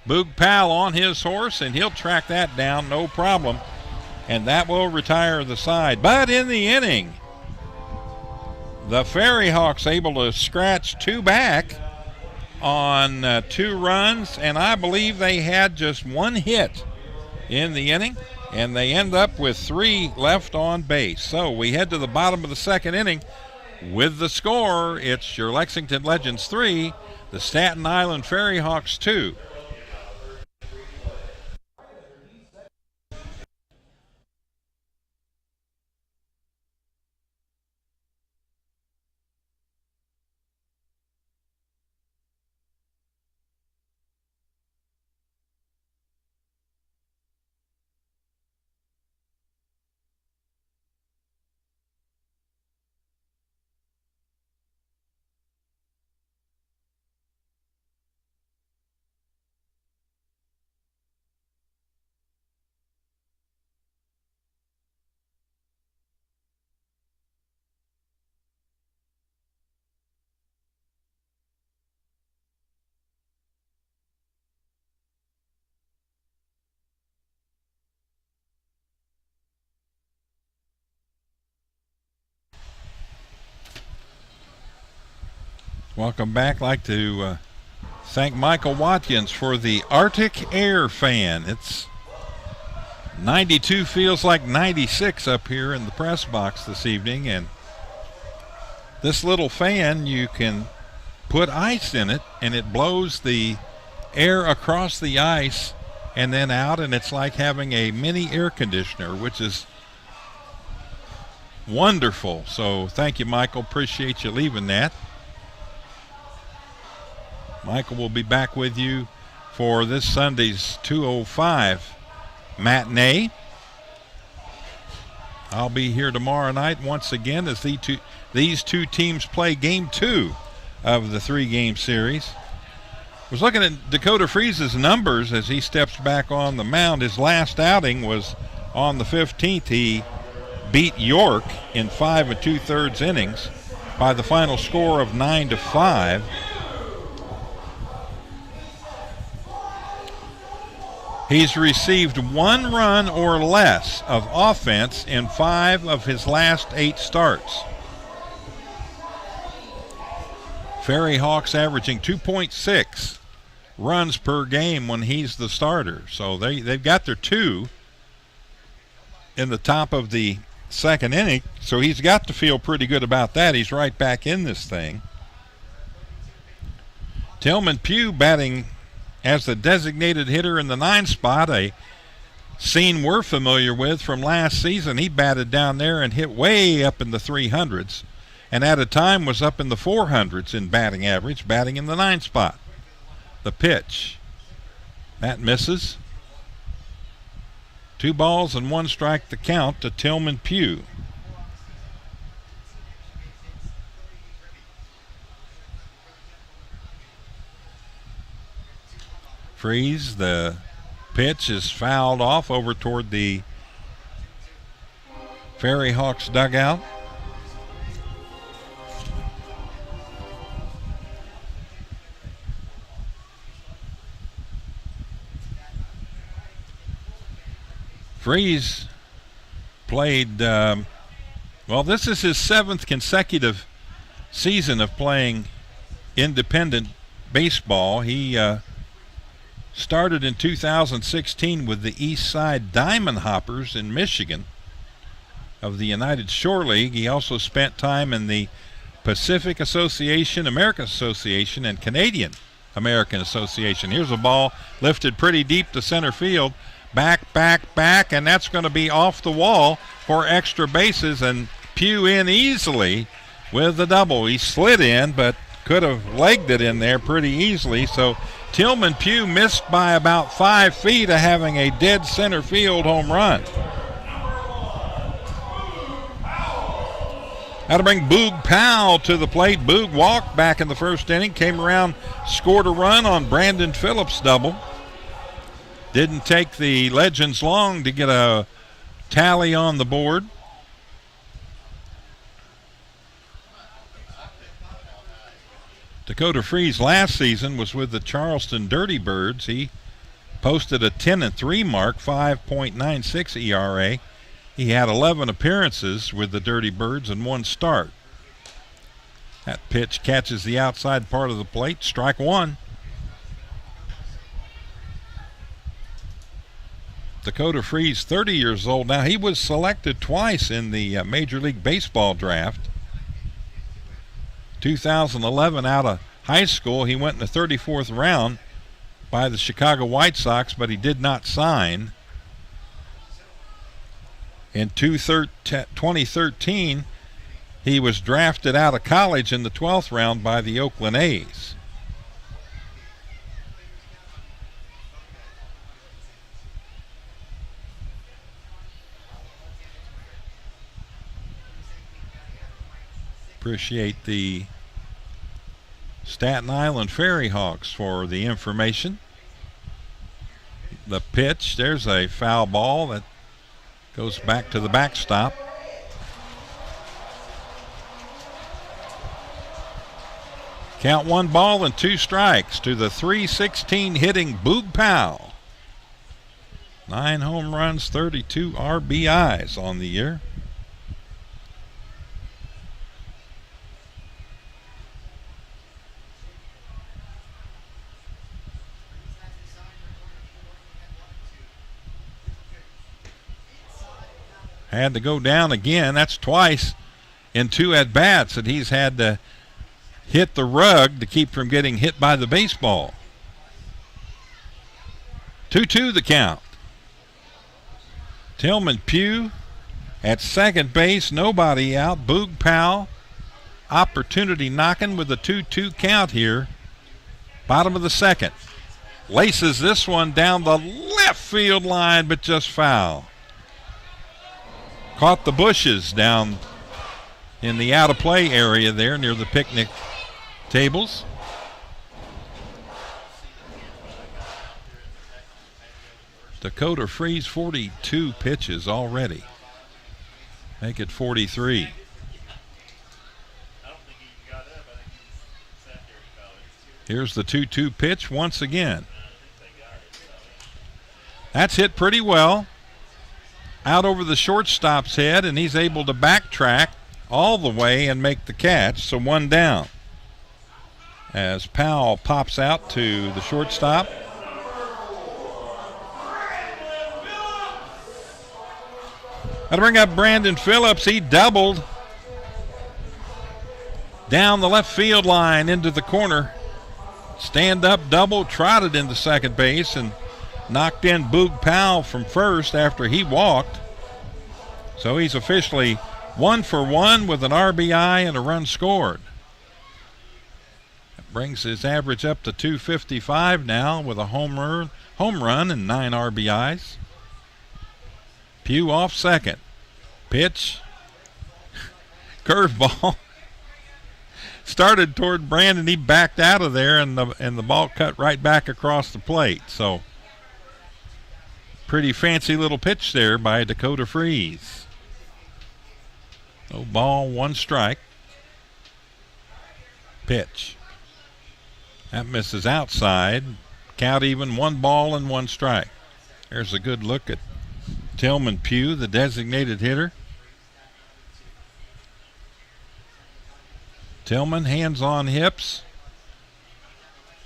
Boog Powell on his horse, and he'll track that down, no problem. And that will retire the side. But in the inning, the FerryHawks able to scratch 2 back on 2 runs, and I believe they had just 1 hit in the inning. And they end up with 3 left on base. So we head to the bottom of the second inning with the score. It's your Lexington Legends 3, the Staten Island FerryHawks 2. Welcome back. I'd like to thank Michael Watkins for the Arctic Air fan. It's 92, feels like 96 up here in the press box this evening, and this little fan, you can put ice in it and it blows the air across the ice and then out, and it's like having a mini air conditioner, which is wonderful. So thank you, Michael. Appreciate you leaving that. Michael will be back with you for this Sunday's 2:05 matinee. I'll be here tomorrow night once again as these two teams play game 2 of the 3-game series. I was looking at Dakota Freese's numbers as he steps back on the mound. His last outing was on the 15th. He beat York in 5 2/3 innings by the final score of 9-5. He's received 1 run or less of offense in 5 of his last 8 starts. FerryHawks averaging 2.6 runs per game when he's the starter. So they've got their 2 in the top of the 2nd inning. So he's got to feel pretty good about that. He's right back in this thing. Tillman Pugh batting as the designated hitter in the 9 spot, a scene we're familiar with from last season. He batted down there and hit way up in the 300s, and at a time was up in the 400s in batting average, batting in the 9 spot. The pitch. That misses. 2 balls and 1 strike the count to Tillman Pugh. Freeze, the pitch is fouled off over toward the FerryHawks dugout. Freeze played, this is his 7th consecutive season of playing independent baseball. He started in 2016 with the East Side Diamond Hoppers in Michigan of the United Shore League. He also spent time in the Pacific Association, American Association, and Canadian American Association. Here's a ball lifted pretty deep to center field. Back, and that's going to be off the wall for extra bases, and Pugh in easily with the double. He slid in, but could have legged it in there pretty easily. So Tillman Pugh missed by about 5 feet of having a dead center field home run. Had to bring Boog Powell to the plate. Boog walked back in the 1st inning, came around, scored a run on Brandon Phillips' double. Didn't take the Legends long to get a tally on the board. Dakota Freese last season was with the Charleston Dirty Birds. He posted a 10-3 mark, 5.96 ERA. He had 11 appearances with the Dirty Birds and 1 start. That pitch catches the outside part of the plate. Strike 1. Dakota Freese, 30 years old now. He was selected twice in the Major League Baseball draft. 2011 out of high school, he went in the 34th round by the Chicago White Sox, but he did not sign. In 2013, he was drafted out of college in the 12th round by the Oakland A's. Appreciate the Staten Island FerryHawks for the information. The pitch, there's a foul ball that goes back to the backstop. Count 1 ball and 2 strikes to the .316 hitting Boog Powell. 9 home runs, 32 RBIs on the year. had to go down again. That's twice in 2 at-bats that he's had to hit the rug to keep from getting hit by the baseball. 2-2 the count. Tillman Pugh at second base, nobody out. Boog Powell, opportunity knocking with a 2-2 count here. Bottom of the second. Laces this one down the left field line, but just foul. Caught the bushes down in the out-of-play area there near the picnic tables. Dakota Freeze, 42 pitches already. Make it 43. Here's the 2-2 pitch once again. That's hit pretty well. Out over the shortstop's head, and he's able to backtrack all the way and make the catch, so 1 down. As Powell pops out to the shortstop. That'll bring up Brandon Phillips. He doubled down the left field line into the corner. Stand up double, trotted into second base, and knocked in Boog Powell from first after he walked. So he's officially 1 for 1 with an RBI and a run scored. That brings his average up to 255 now with a home run and 9 RBIs. Pugh off second. Pitch. Curveball. Started toward Brandon. He backed out of there, and the ball cut right back across the plate. So pretty fancy little pitch there by Dakota Freeze. No ball, 1 strike. Pitch. That misses outside. Count even, 1 ball and 1 strike. There's a good look at Tillman Pugh, the designated hitter. Tillman, hands on hips.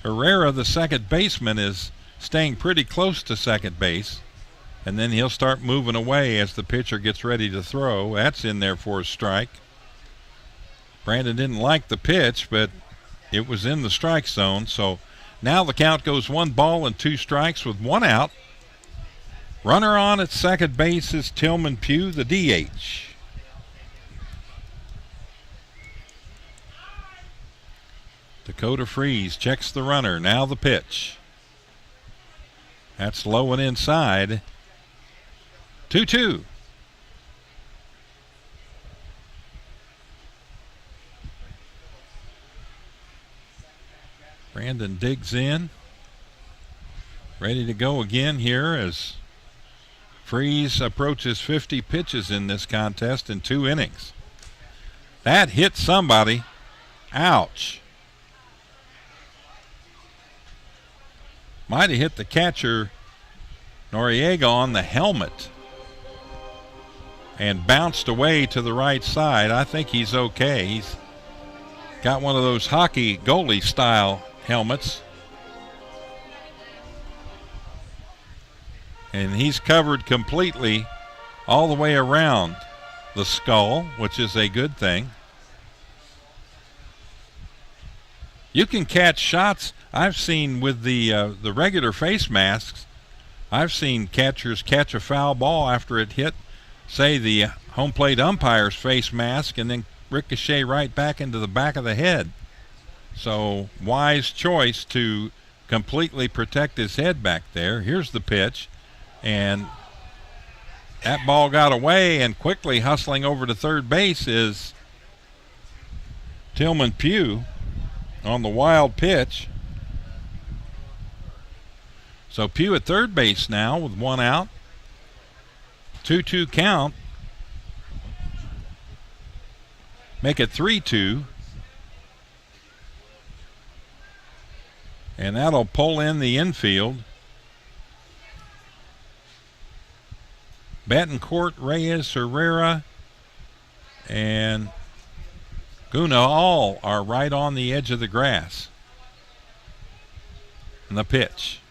Herrera, the second baseman, is staying pretty close to second base. And then he'll start moving away as the pitcher gets ready to throw. That's in there for a strike. Brandon didn't like the pitch, but it was in the strike zone. So now the count goes 1 ball and 2 strikes with 1 out. Runner on at second base is Tillman Pugh, the DH. Dakota Freeze checks the runner. Now the pitch. That's low and inside. 2-2. Brandon digs in. Ready to go again here as Freeze approaches 50 pitches in this contest in 2 innings. That hit somebody. Ouch. Might have hit the catcher, Noriega, on the helmet and bounced away to the right side. I think he's okay. He's got one of those hockey goalie style helmets. And he's covered completely all the way around the skull, which is a good thing. You can catch shots. I've seen with the regular face masks, I've seen catchers catch a foul ball after it hit, say, the home plate umpire's face mask and then ricochet right back into the back of the head. So wise choice to completely protect his head back there. Here's the pitch, and that ball got away, and quickly hustling over to third base is Tillman Pugh on the wild pitch. So Pugh at third base now with 1 out. 2-2 count. Make it 3-2. And that'll pull in the infield. Betancourt, Reyes, Herrera, and Guna all are right on the edge of the grass. And the pitch.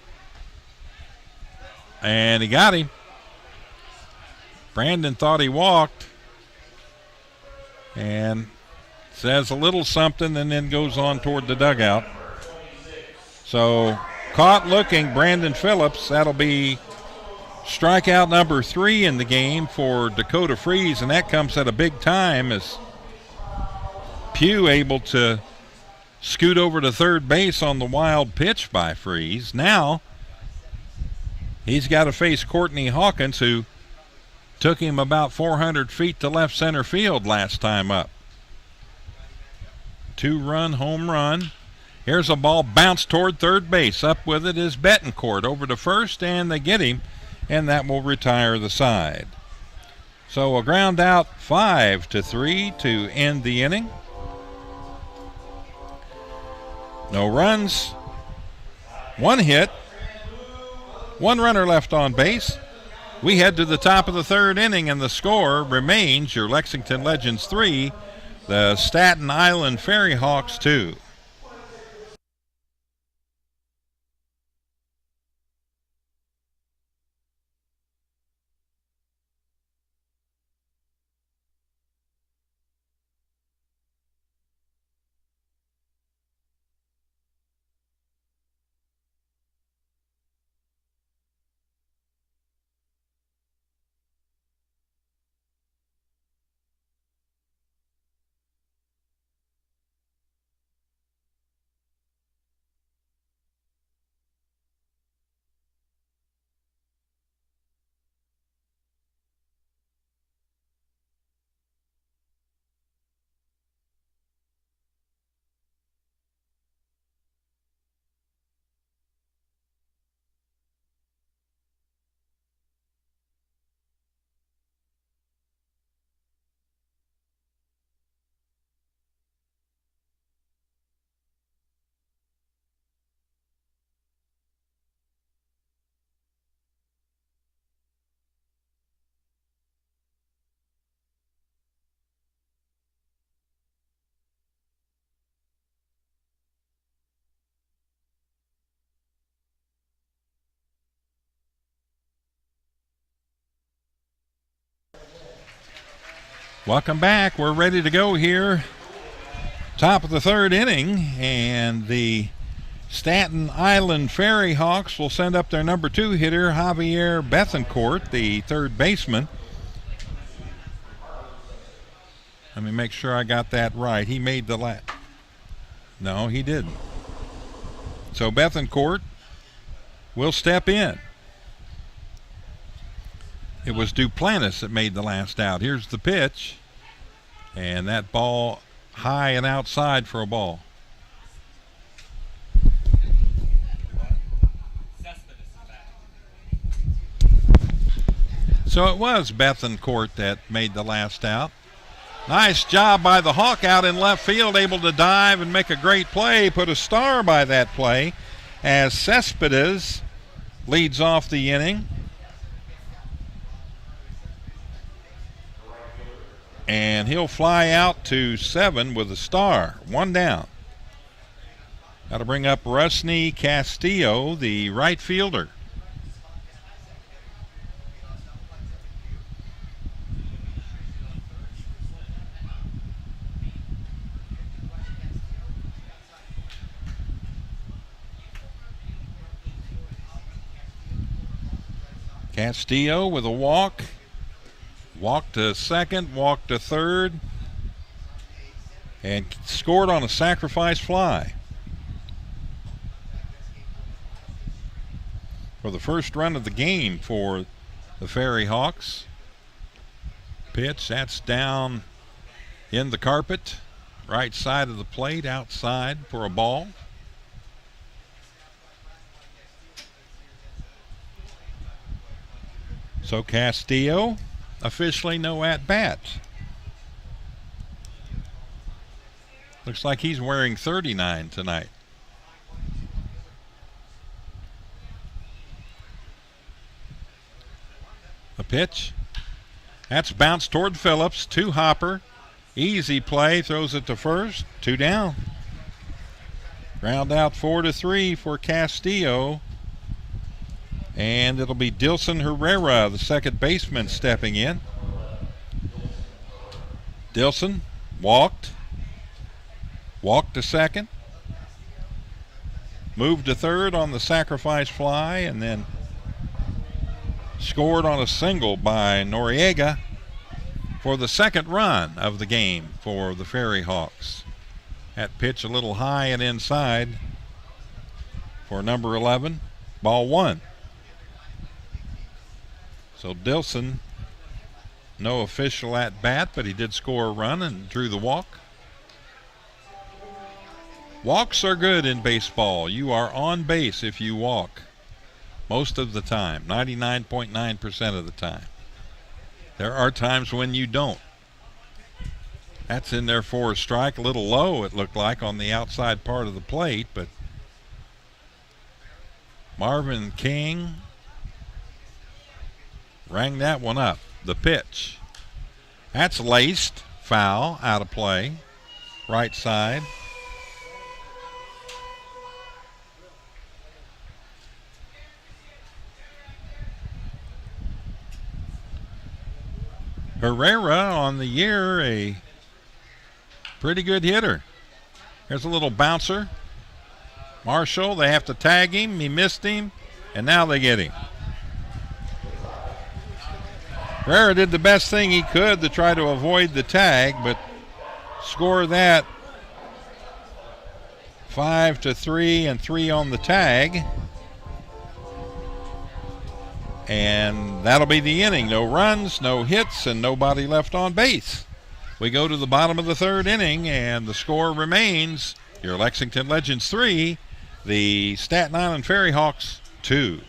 And he got him. Brandon thought he walked and says a little something and then goes on toward the dugout. So caught looking, Brandon Phillips. That'll be strikeout number 3 in the game for Dakota Freeze, and that comes at a big time as Pugh able to scoot over to third base on the wild pitch by Freeze. Now he's got to face Courtney Hawkins, who took him about 400 feet to left center field last time up. 2-run home run. Here's a ball bounced toward third base. Up with it is Betancourt over to first, and they get him, and that will retire the side. So a ground out, 5-3 to end the inning. No runs, 1 hit, 1 runner left on base. We head to the top of the 3rd inning, and the score remains your Lexington Legends 3, the Staten Island FerryHawks 2. Welcome back. We're ready to go here. Top of the 3rd inning, and the Staten Island FerryHawks will send up their number 2 hitter, Javier Betancourt, the 3rd baseman. Let me make sure I got that right. He made the last. No, he didn't. So Betancourt will step in. It was Duplantis that made the last out. Here's the pitch. And that ball high and outside for a ball. So it was Betancourt that made the last out. Nice job by the Hawk out in left field, able to dive and make a great play. Put a star by that play as Cespedes leads off the inning. And he'll fly out to 7 with a star. 1 down. Got to bring up Rusney Castillo, the right fielder. Castillo with a walk. Walked to second, walked to third, and scored on a sacrifice fly for the first run of the game for the FerryHawks. Pitch, that's down in the carpet, right side of the plate, outside for a ball. So Castillo, officially no at-bat. Looks like he's wearing 39 tonight. The pitch. That's bounced toward Phillips. 2 hopper. Easy play. Throws it to first. 2 down. Ground out 4-3 for Castillo. And it'll be Dilson Herrera, the second baseman, stepping in. Dilson walked to second, moved to third on the sacrifice fly, and then scored on a single by Noriega for the second run of the game for the FerryHawks. That pitch a little high and inside for number 11, ball one. So Dilson, no official at bat, but he did score a run and drew the walk. Walks are good in baseball. You are on base if you walk most of the time, 99.9% of the time. There are times when you don't. That's in there for a strike, a little low it looked like on the outside part of the plate, but Marvin King rang that one up. The pitch. That's laced, foul, out of play, right side. Herrera on the year, a pretty good hitter. Here's a little bouncer. Marshall, they have to tag him. He missed him, and now they get him. Herrera did the best thing he could to try to avoid the tag, but score that 5-3 and 3 on the tag. And that'll be the inning. No runs, no hits, and nobody left on base. We go to the bottom of the third inning, and the score remains your Lexington Legends 3, the Staten Island FerryHawks 2.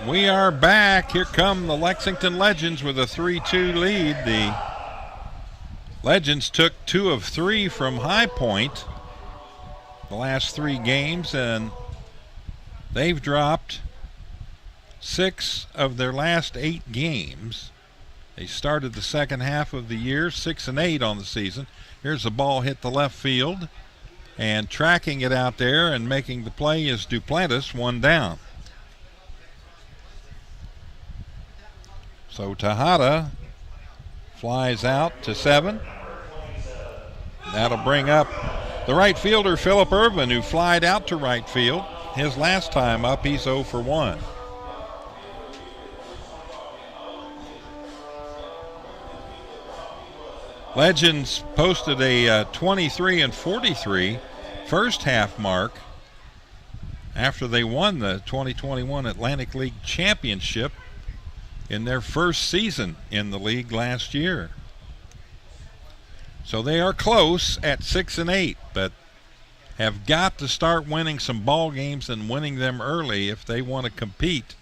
We are back. Here come the Lexington Legends with a 3-2 lead. The Legends took 2 of 3 from High Point the last 3 games, and they've dropped 6 of their last 8 games. They started the second half of the year 6-8 on the season. Here's the ball hit the left field, and tracking it out there and making the play is Duplantis, 1 down. So Tejada flies out to 7. That'll bring up the right fielder, Philip Irvin, who flied out to right field. His last time up, he's 0 for 1. Legends posted a 23-43 first half mark after they won the 2021 Atlantic League Championship in their first season in the league last year. So they are close at 6-8, but have got to start winning some ball games and winning them early if they want to compete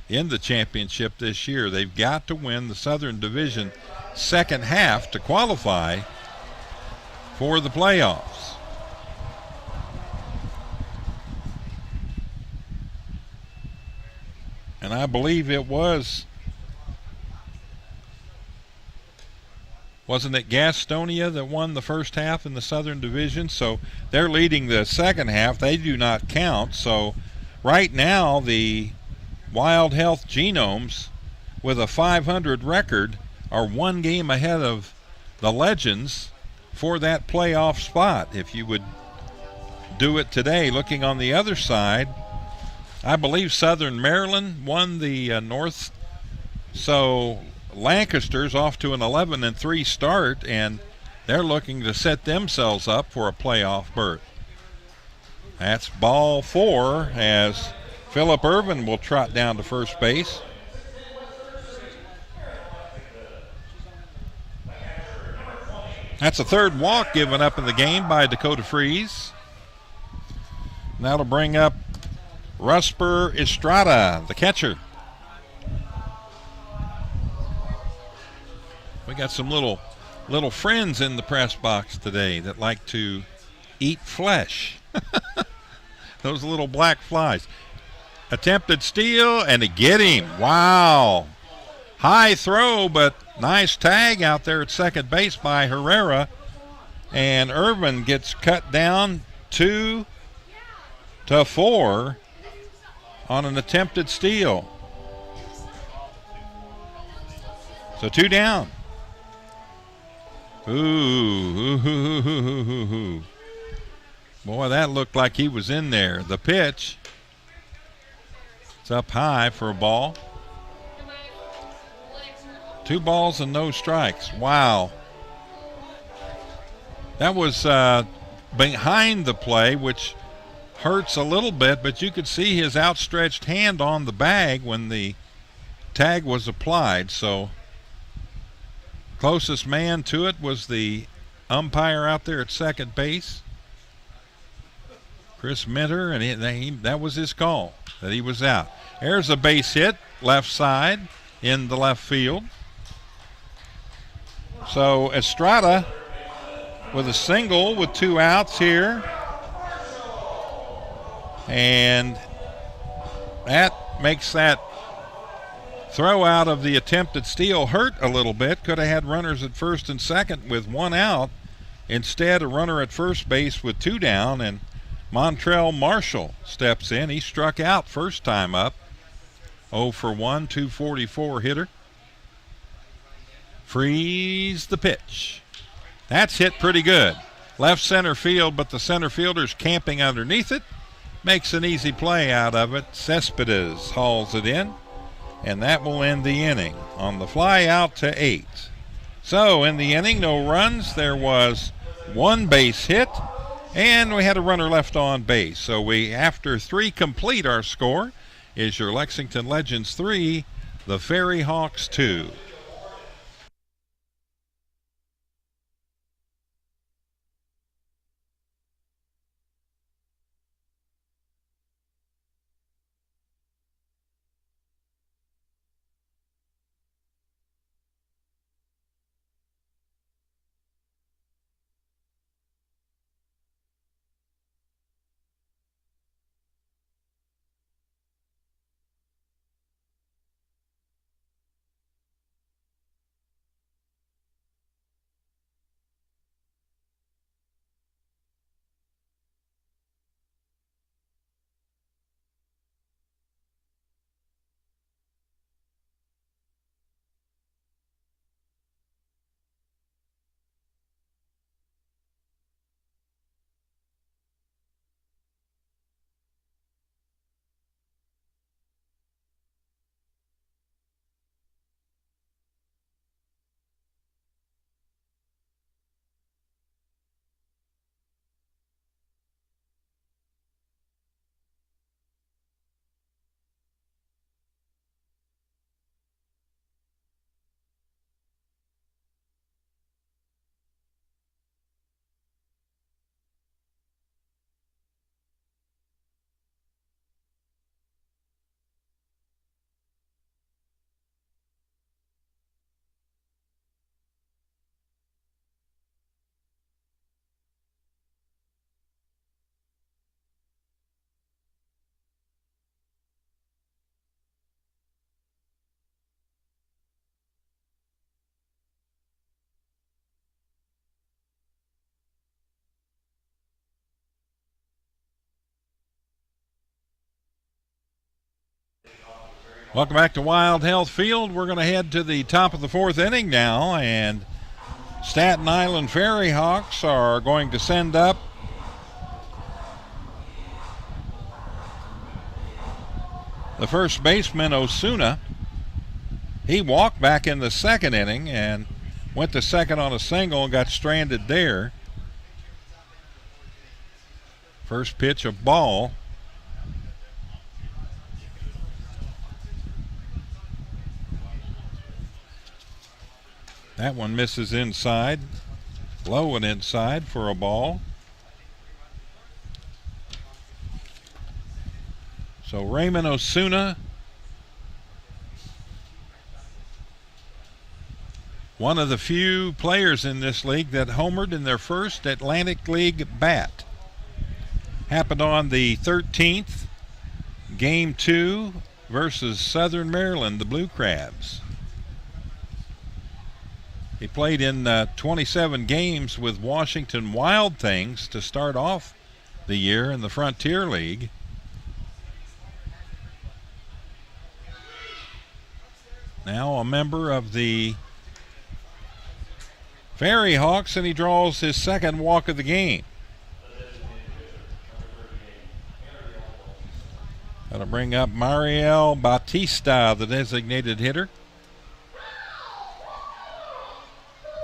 in the championship this year. They've got to win the Southern Division second half to qualify for the playoffs. And I believe it wasn't it Gastonia that won the first half in the Southern Division? So they're leading the second half. They do not count. So right now the Wild Health Genomes with a 500 record are one game ahead of the Legends for that playoff spot. If you would do it today, looking on the other side, I believe Southern Maryland won the North. So Lancaster's off to an 11-3 start, and they're looking to set themselves up for a playoff berth. That's ball 4 as Philip Irvin will trot down to first base. That's a third walk given up in the game by Dakota Freeze. And that'll bring up Rusper Estrada, the catcher. We got some little friends in the press box today that like to eat flesh. Those little black flies. Attempted steal, and to get him. Wow. High throw, but nice tag out there at second base by Herrera. And Irvin gets cut down 2-4 on an attempted steal. So 2 down. Ooh. Boy, that looked like he was in there. The pitch. It's up high for a ball. 2 balls and no strikes. Wow. That was behind the play, which hurts a little bit, but you could see his outstretched hand on the bag when the tag was applied. So closest man to it was the umpire out there at second base, Chris Minter, and that was his call, that he was out. There's a base hit, left side, in the left field. So Estrada with a single with 2 outs here. And that makes that throw out of the attempted steal hurt a little bit. Could have had runners at first and second with 1 out. Instead, a runner at first base with 2 down, and Montrell Marshall steps in. He struck out first time up. 0 for 1, 244 hitter. Freeze the pitch. That's hit pretty good. Left center field, but the center fielder's camping underneath it. Makes an easy play out of it. Cespedes hauls it in, and that will end the inning on the fly out to 8. So in the inning, no runs. There was 1 base hit, and we had a runner left on base. So we, after 3 complete, our score is your Lexington Legends 3, the FerryHawks 2. Welcome back to Wild Health Field. We're going to head to the top of the fourth inning now, and Staten Island FerryHawks are going to send up the first baseman, Osuna. He walked back in the second inning and went to second on a single and got stranded there. First pitch, a ball. That one misses inside. Low and inside for a ball. So Raymond Osuna, one of the few players in this league that homered in their first Atlantic League bat. Happened on the 13th, Game 2 versus Southern Maryland, the Blue Crabs. He played in 27 games with Washington Wild Things to start off the year in the Frontier League. Now a member of the FerryHawks, and he draws his second walk of the game. Got to bring up Mariel Batista, the designated hitter.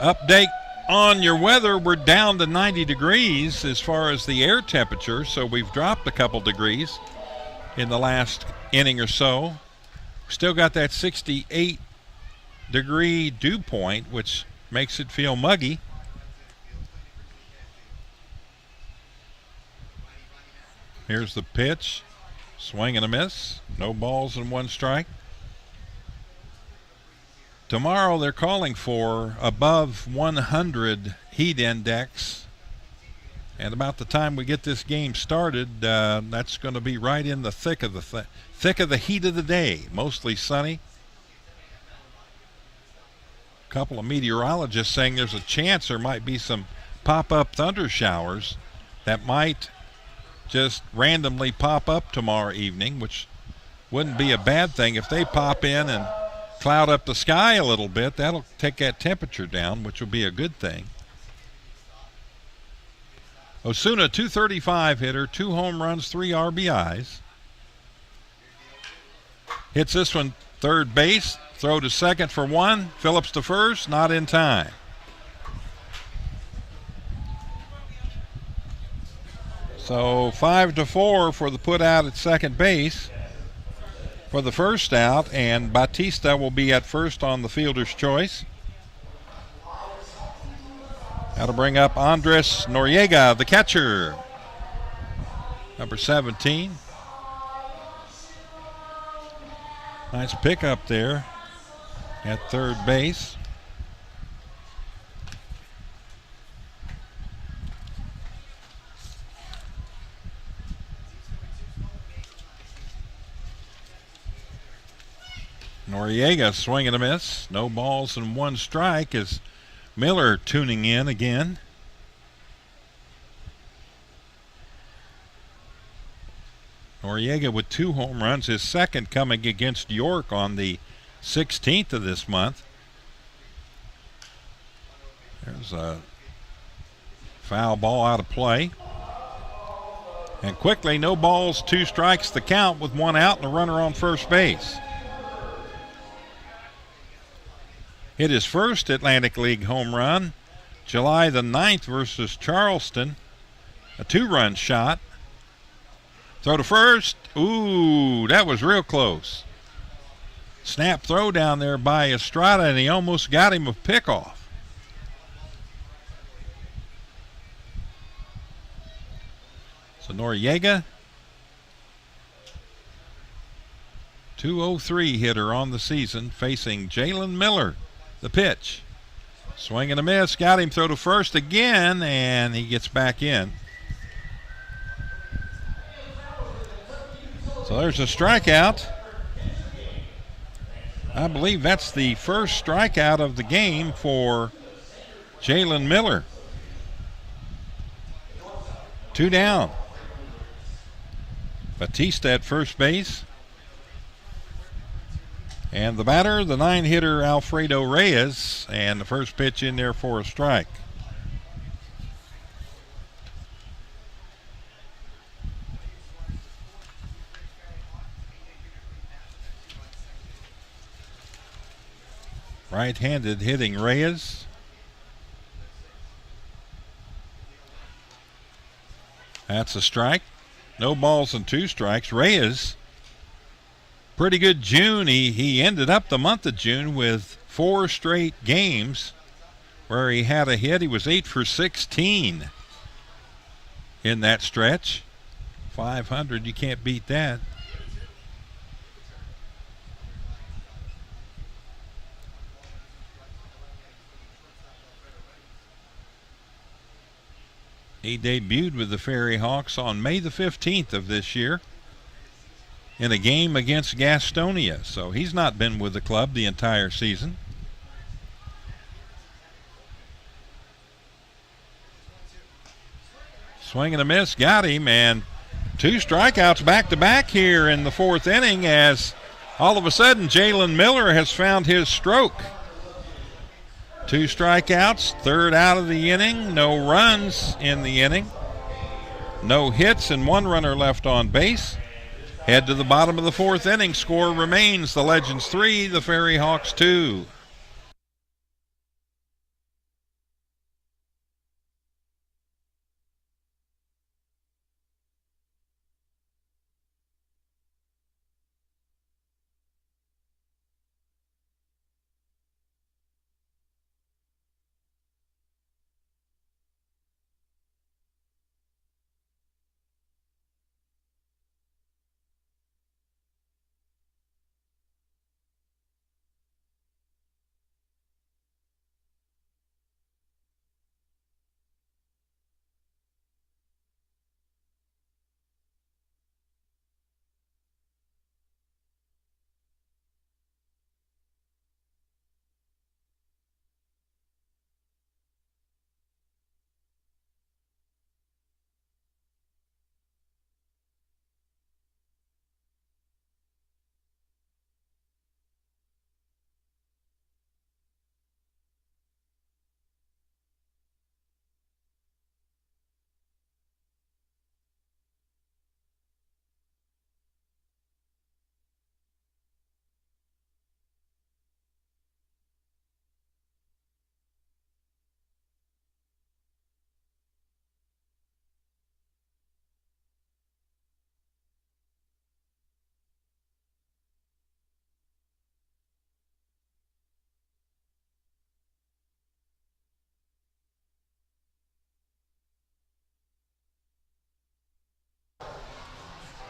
Update on your weather, we're down to 90 degrees as far as the air temperature, so we've dropped a couple degrees in the last inning or so. Still got that 68 degree dew point, which makes it feel muggy. Here's the pitch. Swing and a miss. No balls and one strike. Tomorrow they're calling for above 100 heat index. And about the time we get this game started, that's going to be right in the thick of the heat of the day. Mostly sunny. A couple of meteorologists saying there's a chance there might be some pop-up thunder showers that might just randomly pop up tomorrow evening, which wouldn't be a bad thing. If they pop in and cloud up the sky a little bit, that'll take that temperature down, which will be a good thing. Osuna, 235 hitter, 2 home runs, 3 RBIs. Hits this one third base, throw to second for 1. Phillips to first, not in time. So 5-4 for the put out at second base for the first out, and Batista will be at first on the fielder's choice. Got to bring up Andres Noriega, the catcher, number 17. Nice pickup there at third base. Noriega swing and a miss. No balls and 1 strike as Miller tuning in again. Noriega with 2 home runs, his second coming against York on the 16th of this month. There's a foul ball out of play. And quickly, no balls, 2 strikes the count with 1 out and a runner on first base. Hit his first Atlantic League home run July the 9th versus Charleston. A 2-run shot. Throw to first. Ooh, that was real close. Snap throw down there by Estrada, and he almost got him a pickoff. So Noriega, 203 hitter on the season, facing Jalen Miller. The pitch. Swing and a miss. Got him. Throw to first again, and he gets back in. So there's a strikeout. I believe that's the first strikeout of the game for Jalen Miller. 2 down. Batista at first base. And the batter, the 9-hitter Alfredo Reyes, and the first pitch in there for a strike. Right-handed hitting Reyes. That's a strike. No balls and 2 strikes. Reyes, pretty good June. He ended up the month of June with 4 straight games where he had a hit. He was 8 for 16 in that stretch. 500, you can't beat that. He debuted with the FerryHawks on May the 15th of this year in a game against Gastonia. So he's not been with the club the entire season. Swing and a miss, got him, and 2 strikeouts back-to-back here in the 4th inning as all of a sudden Jalen Miller has found his stroke. 2 strikeouts, 3rd out of the inning, no runs in the inning, no hits, and 1 runner left on base. Head to the bottom of the 4th inning. Score remains the Legends 3, the FerryHawks 2.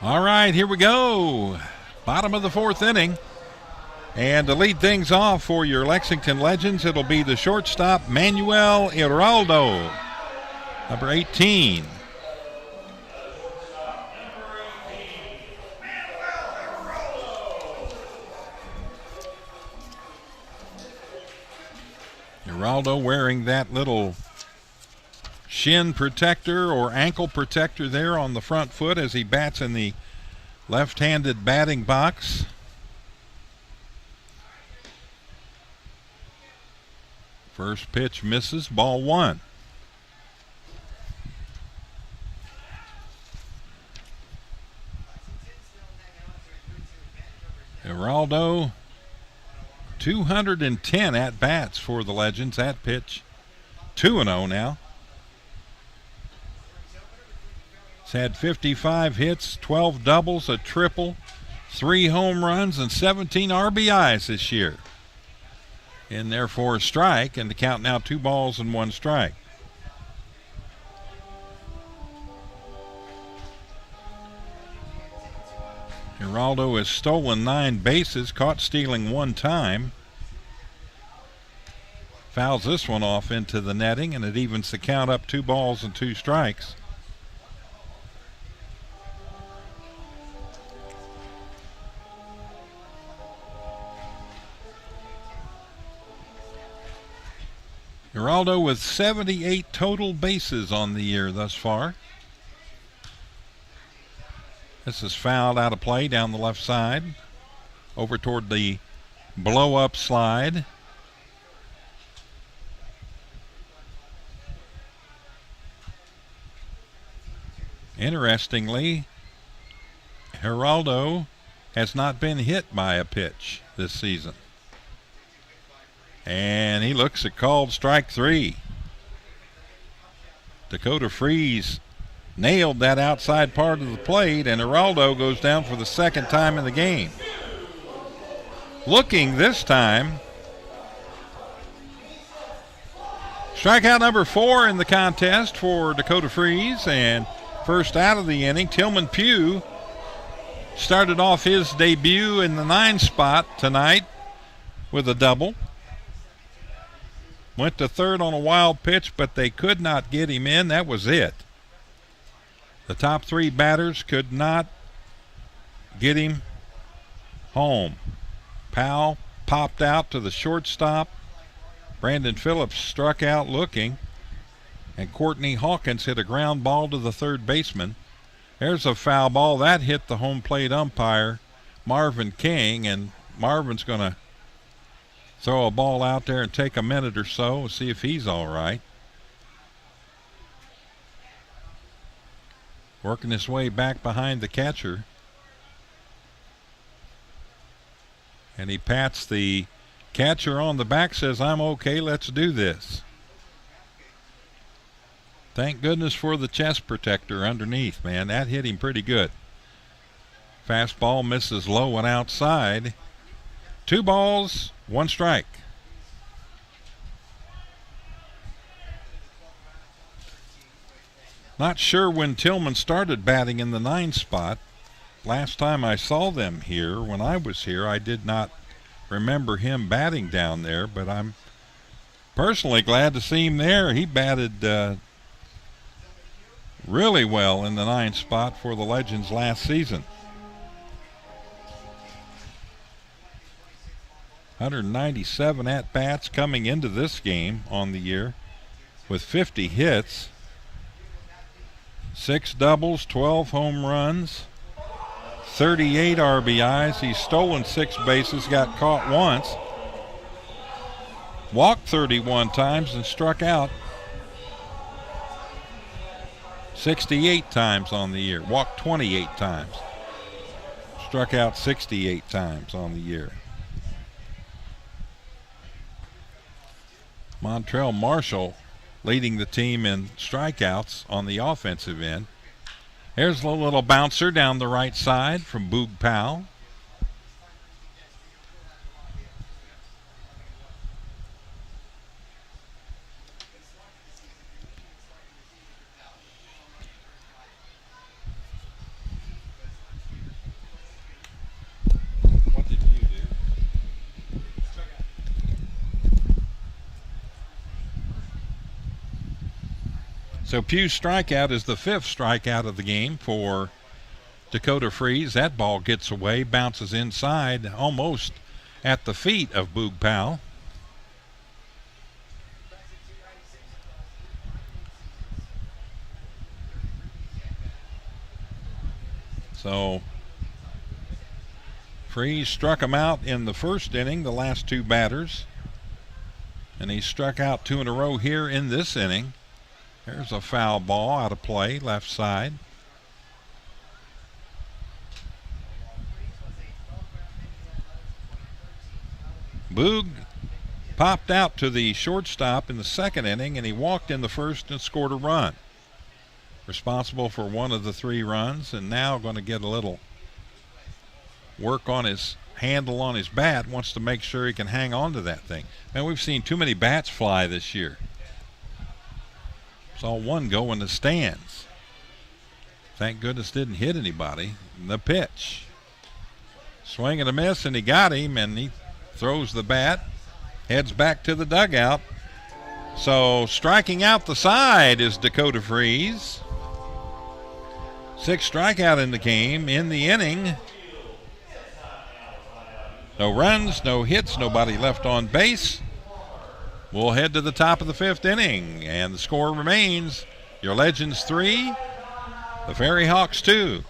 All right, here we go. Bottom of the 4th inning. And to lead things off for your Lexington Legends, it'll be the shortstop, Manuel Iraldo, number 18. Iraldo wearing that little shin protector or ankle protector there on the front foot as he bats in the left-handed batting box. First pitch misses, ball 1. Iraldo, 210 at-bats for the Legends. That pitch, 2-0 now. He's had 55 hits, 12 doubles, a triple, 3 home runs, and 17 RBIs this year. In there for a strike, and the count now 2 balls and 1 strike. Iraldo has stolen 9 bases, caught stealing 1 time. Fouls this one off into the netting, and it evens the count up 2 balls and 2 strikes. Iraldo with 78 total bases on the year thus far. This is fouled out of play down the left side, over toward the blow-up slide. Interestingly, Geraldo has not been hit by a pitch this season. And he looks at called strike 3. Dakota Freeze nailed that outside part of the plate, and Geraldo goes down for the second time in the game. Looking this time. Strikeout number 4 in the contest for Dakota Freeze, and first out of the inning. Tillman Pugh started off his debut in the 9 spot tonight with a double. Went to third on a wild pitch, but they could not get him in. That was it. The top 3 batters could not get him home. Powell popped out to the shortstop. Brandon Phillips struck out looking. And Courtney Hawkins hit a ground ball to the third baseman. There's a foul ball. That hit the home plate umpire, Marvin King, and Marvin's going to throw a ball out there and take a minute or so and see if he's all right. Working his way back behind the catcher. And he pats the catcher on the back, says, "I'm okay, let's do this." Thank goodness for the chest protector underneath, man. That hit him pretty good. Fastball misses low and outside. 2 balls, 1 strike. Not sure when Tillman started batting in the 9 spot. Last time I saw them here, when I was here, I did not remember him batting down there, but I'm personally glad to see him there. He batted really well in the 9 spot for the Legends last season. 197 at-bats coming into this game on the year with 50 hits, 6 doubles, 12 home runs, 38 RBIs. He's stolen 6 bases, got caught once, walked 31 times, and struck out 68 times on the year. Walked 28 times. Struck out 68 times on the year. Montrell Marshall leading the team in strikeouts on the offensive end. There's a little bouncer down the right side from Boog Powell. What did you do? So Pugh's strikeout is the 5th strikeout of the game for Dakota Freeze. That ball gets away, bounces inside, almost at the feet of Boog Powell. So Freeze struck him out in the first inning, the last 2 batters. And he struck out 2 in a row here in this inning. There's a foul ball out of play, left side. Boog popped out to the shortstop in the second inning, and he walked in the first and scored a run. Responsible for 1 of the 3 runs, and now going to get a little work on his handle on his bat. Wants to make sure he can hang on to that thing. Man, we've seen too many bats fly this year. Saw 1 go in the stands. Thank goodness didn't hit anybody. The pitch. Swing and a miss, and he got him, and he throws the bat, heads back to the dugout. So striking out the side is Dakota Freeze. 6th strikeout in the game, in the inning. No runs, no hits, nobody left on base. We'll head to the top of the 5th inning, and the score remains your Legends 3, the FerryHawks 2. . . . . . . . . . . . . . . . . . . . . . . . . . . . . . . . . . . . . . . . . . . . . . . . . . . . . . . . .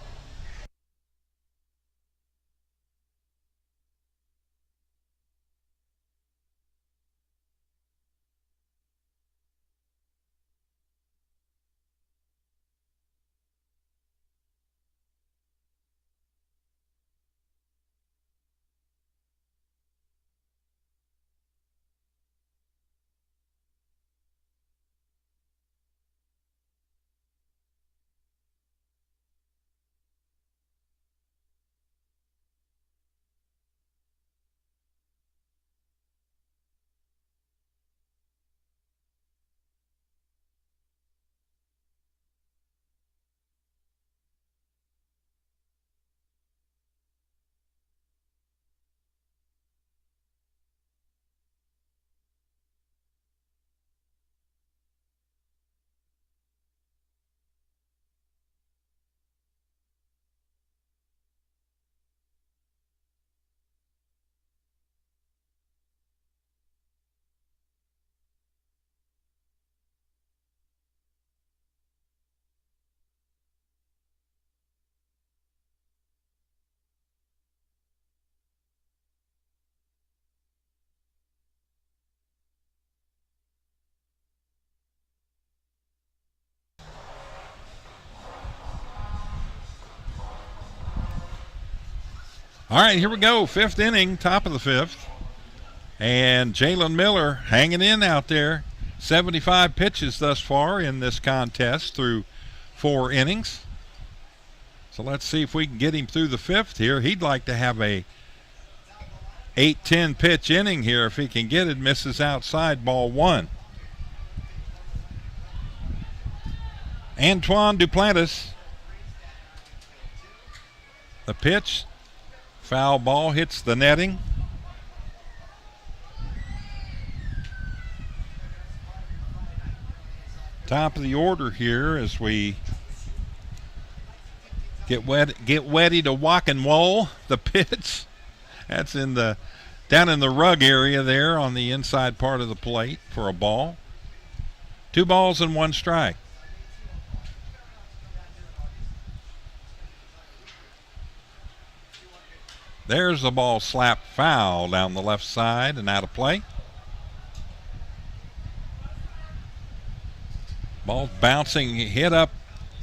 All right, here we go. 5th inning, top of the 5th. And Jalen Miller hanging in out there. 75 pitches thus far in this contest through 4 innings. So let's see if we can get him through the 5th here. He'd like to have a 8-10 pitch inning here if he can get it. Misses outside, ball 1. Antoine Duplantis. The pitch. Foul ball hits the netting. Top of the order here as we get ready to walk and roll the pitch. That's down in the rug area there on the inside part of the plate for a ball. 2 balls and 1 strike. There's the ball slapped foul down the left side and out of play. Ball bouncing, hit up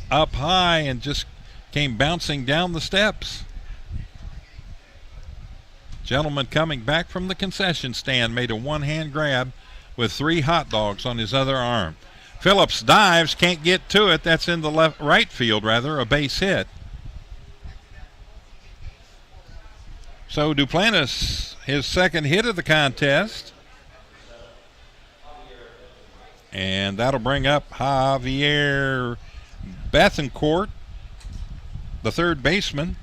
high and just came bouncing down the steps. Gentleman coming back from the concession stand made a one-hand grab with 3 hot dogs on his other arm. Phillips dives, can't get to it. That's in the right field, a base hit. So Duplantis, his 2nd hit of the contest. And that'll bring up Javier Bethencourt, the 3rd baseman.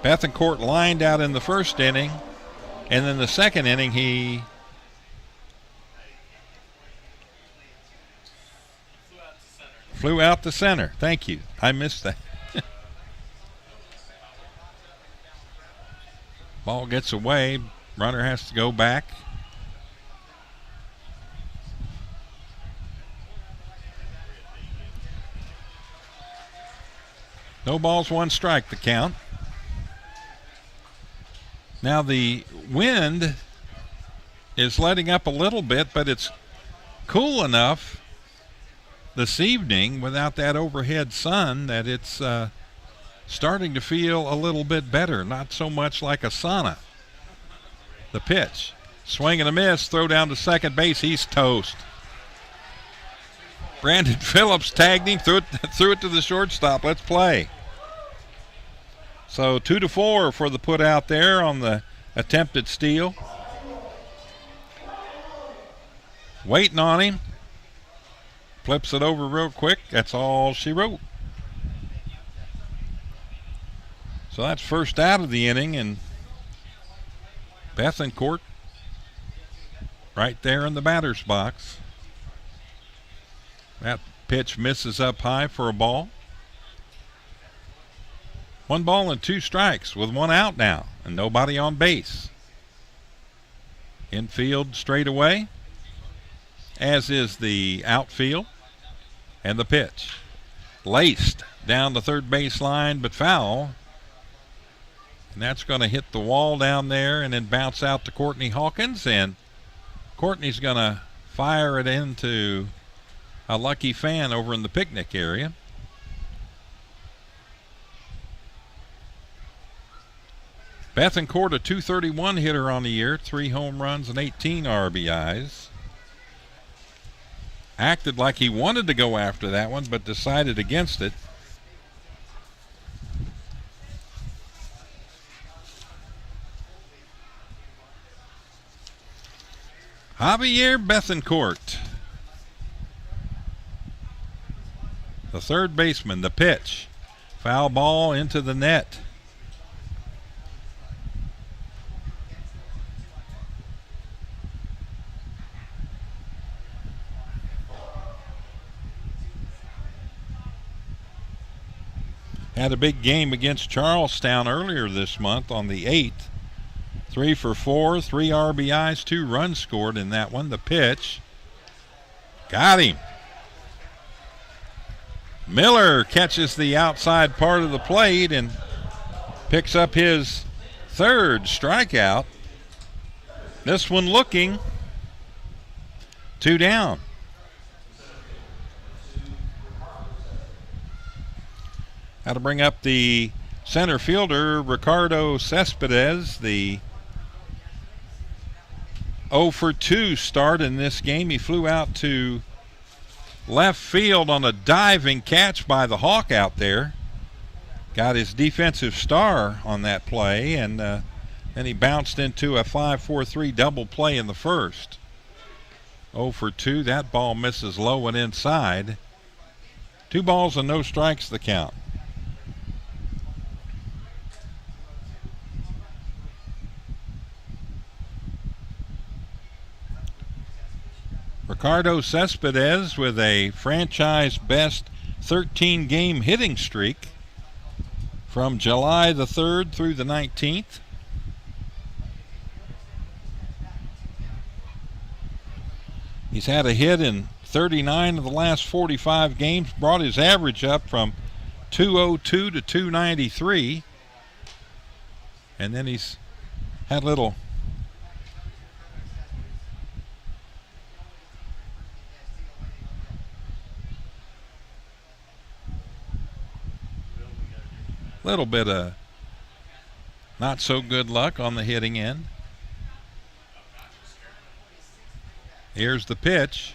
Bethencourt lined out in the 1st inning, and then the 2nd inning he flew out to center. Thank you. I missed that. Ball gets away. Runner has to go back. No balls, 1 strike, the count. Now the wind is letting up a little bit, but it's cool enough this evening without that overhead sun that it's starting to feel a little bit better, not so much like a sauna. The pitch, swing and a miss, throw down to second base, he's toast. Brandon Phillips tagged him, threw it to the shortstop. Let's play. So 2-4 for the put out there on the attempted steal. Waiting on him. Flips it over real quick. That's all she wrote. So that's first out of the inning, and Bethencourt right there in the batter's box. That pitch misses up high for a ball. 1 ball and 2 strikes with 1 out now and nobody on base. Infield straight away, as is the outfield, and the pitch. Laced down the third base line, but foul. And that's going to hit the wall down there and then bounce out to Courtney Hawkins. And Courtney's going to fire it into a lucky fan over in the picnic area. Bethencourt, a .231 hitter on the year, 3 home runs and 18 RBIs. Acted like he wanted to go after that one, but decided against it. Javier Bethencourt, the third baseman. The pitch, foul ball into the net. Had a big game against Charlestown earlier this month on the 8th. 3 for 4, 3 RBIs, 2 runs scored in that one. The pitch, got him. Miller catches the outside part of the plate and picks up his 3rd strikeout. This one looking. 2 down. How to bring up the Center fielder Ricardo Cespedes, the 0 for 2 start in this game. He flew out to left field on a diving catch by the Hawk out there. Got his defensive star on that play, and then he bounced into a 5-4-3 double play in the first. 0 for 2. That ball misses low and inside. 2 balls and no strikes the count. Ricardo Cespedes with a franchise best 13-game hitting streak from July the 3rd through the 19th. He's had a hit in 39 of the last 45 games, brought his average up from 202 to 293. And then he's had a little bit of not so good luck on the hitting end. Here's the pitch.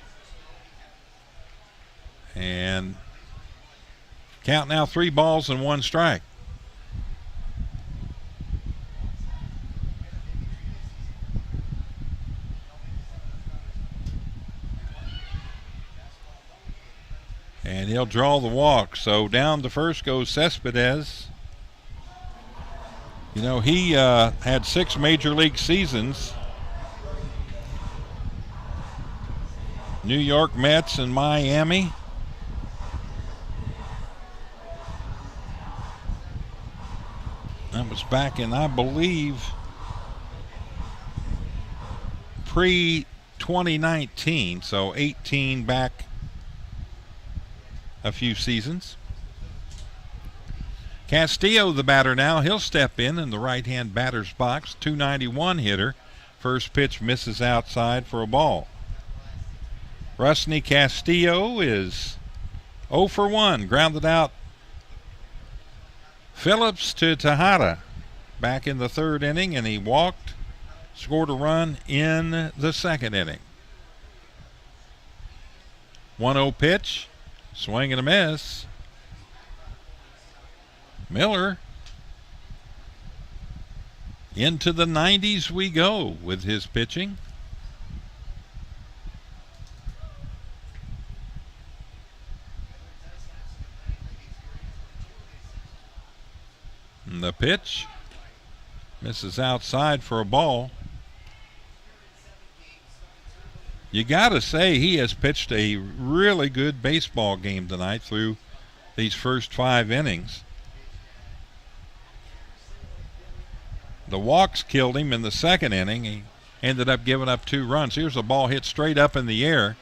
And count now 3 balls and 1 strike. And he'll draw the walk. So down to first goes Cespedes. You know, he had 6 major league seasons. New York Mets and Miami. That was back in, I believe, pre-2019, so 18 back a few seasons. Castillo, the batter now. He'll step in the right-hand batter's box. 291 hitter. First pitch misses outside for a ball. Rusney Castillo is 0 for 1. Grounded out Phillips to Tejada back in the 3rd inning, and he walked, scored a run in the 2nd inning. 1-0 pitch. Swing and a miss. Miller, into the 90s we go with his pitching. And the pitch misses outside for a ball. You got to say he has pitched a really good baseball game tonight through these first 5 innings. The walks killed him in the 2nd inning. He ended up giving up 2 runs. Here's a ball hit straight up in the air.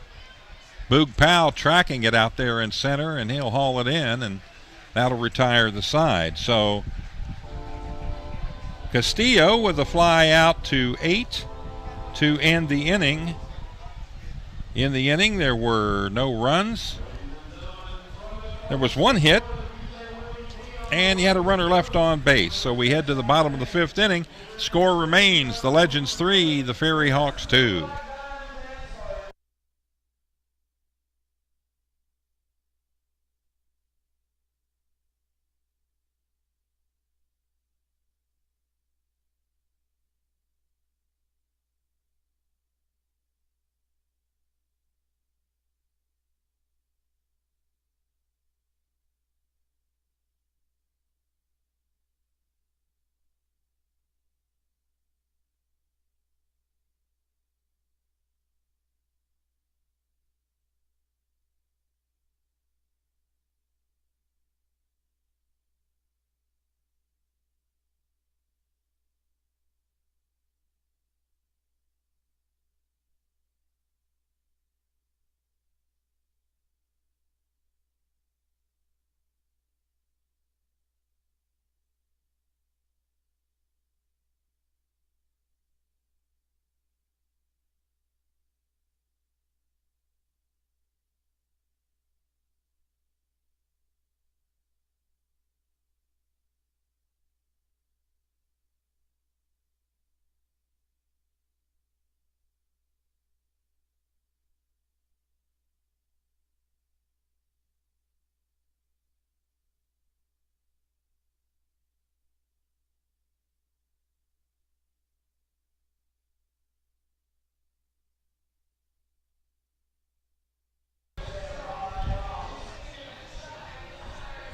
Boog Powell tracking it out there in center, and he'll haul it in, and that'll retire the side. So Castillo with a fly out to 8 to end the inning. In the inning, there were no runs. There was 1 hit, and he had a runner left on base. So we head to the bottom of the 5th inning. Score remains the Legends 3, the FerryHawks 2.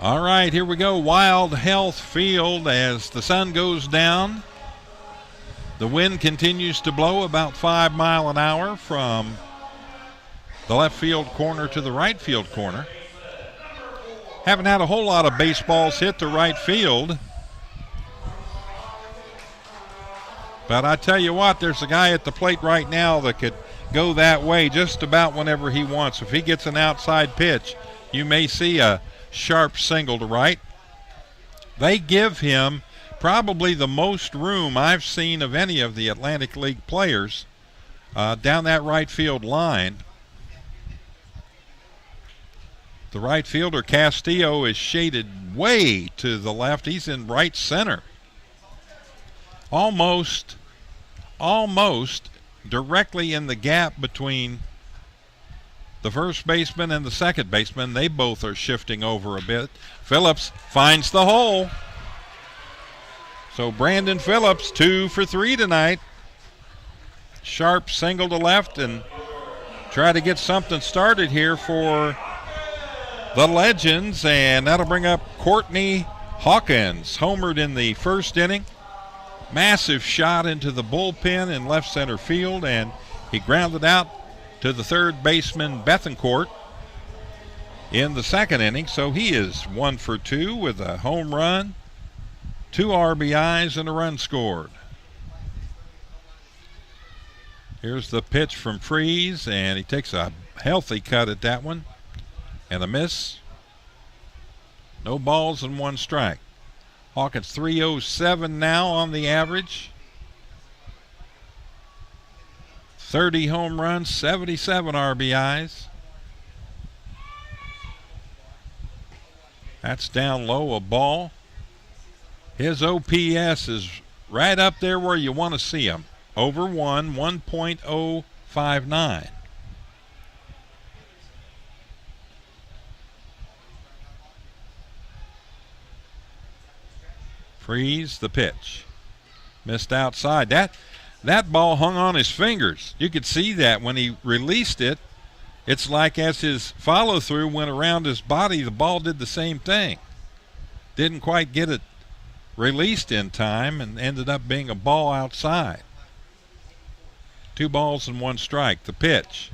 All right, here we go. Wild Health Field as the sun goes down. The wind continues to blow about 5 miles an hour from the left field corner to the right field corner. Haven't had a whole lot of baseballs hit to right field. But I tell you what, there's a guy at the plate right now that could go that way just about whenever he wants. If he gets an outside pitch, you may see a sharp single to right. They give him probably the most room I've seen of any of the Atlantic League players down that right field line. The right fielder, Castillo, is shaded way to the left. He's in right center. Almost directly in the gap between the first baseman and the second baseman. They both are shifting over a bit. Phillips finds the hole. So Brandon Phillips, 2 for 3 tonight. Sharp single to left, and try to get something started here for the Legends, and that'll bring up Courtney Hawkins. Homered in the first inning. Massive shot into the bullpen in left center field, and he grounded out to the third baseman Bethencourt in the second inning. So he is 1 for 2 with a home run, 2 RBIs, and a run scored. Here's the pitch from Freeze, and he takes a healthy cut at that one, and a miss. No balls and 1 strike. Hawkins 307 now on the average. 30 home runs, 77 RBIs. That's down low, a ball. His OPS is right up there where you want to see him. Over 1.059. Freeze the pitch. Missed outside. That ball hung on his fingers. You could see that when he released it. It's like as his follow-through went around his body, the ball did the same thing. Didn't quite get it released in time and ended up being a ball outside. 2 balls and 1 strike. The pitch.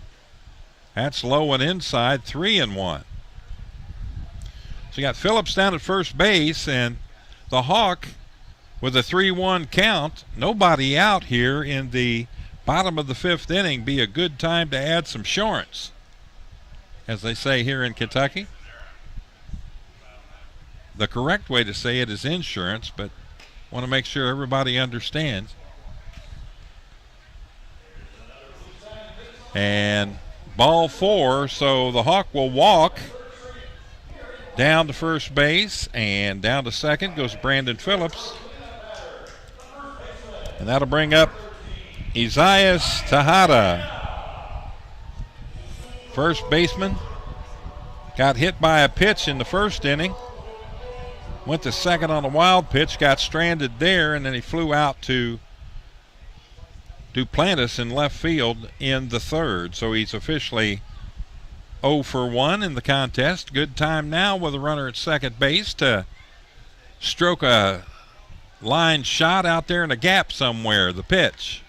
That's low and inside, 3-1. So you got Phillips down at first base, and the Hawk with a 3-1 count. Nobody out here in the bottom of the 5th inning. Be a good time to add some shorts, as they say here in Kentucky. The correct way to say it is insurance, but want to make sure everybody understands. And ball 4, so the Hawk will walk down to first base, and down to second goes Brandon Phillips. And that'll bring up Isaias Tejada. First baseman got hit by a pitch in the first inning. Went to second on a wild pitch, got stranded there, and then he flew out to Duplantis in left field in the third. So he's officially 0 for 1 in the contest. Good time now with a runner at second base to stroke a line shot out there in a gap somewhere. The pitch.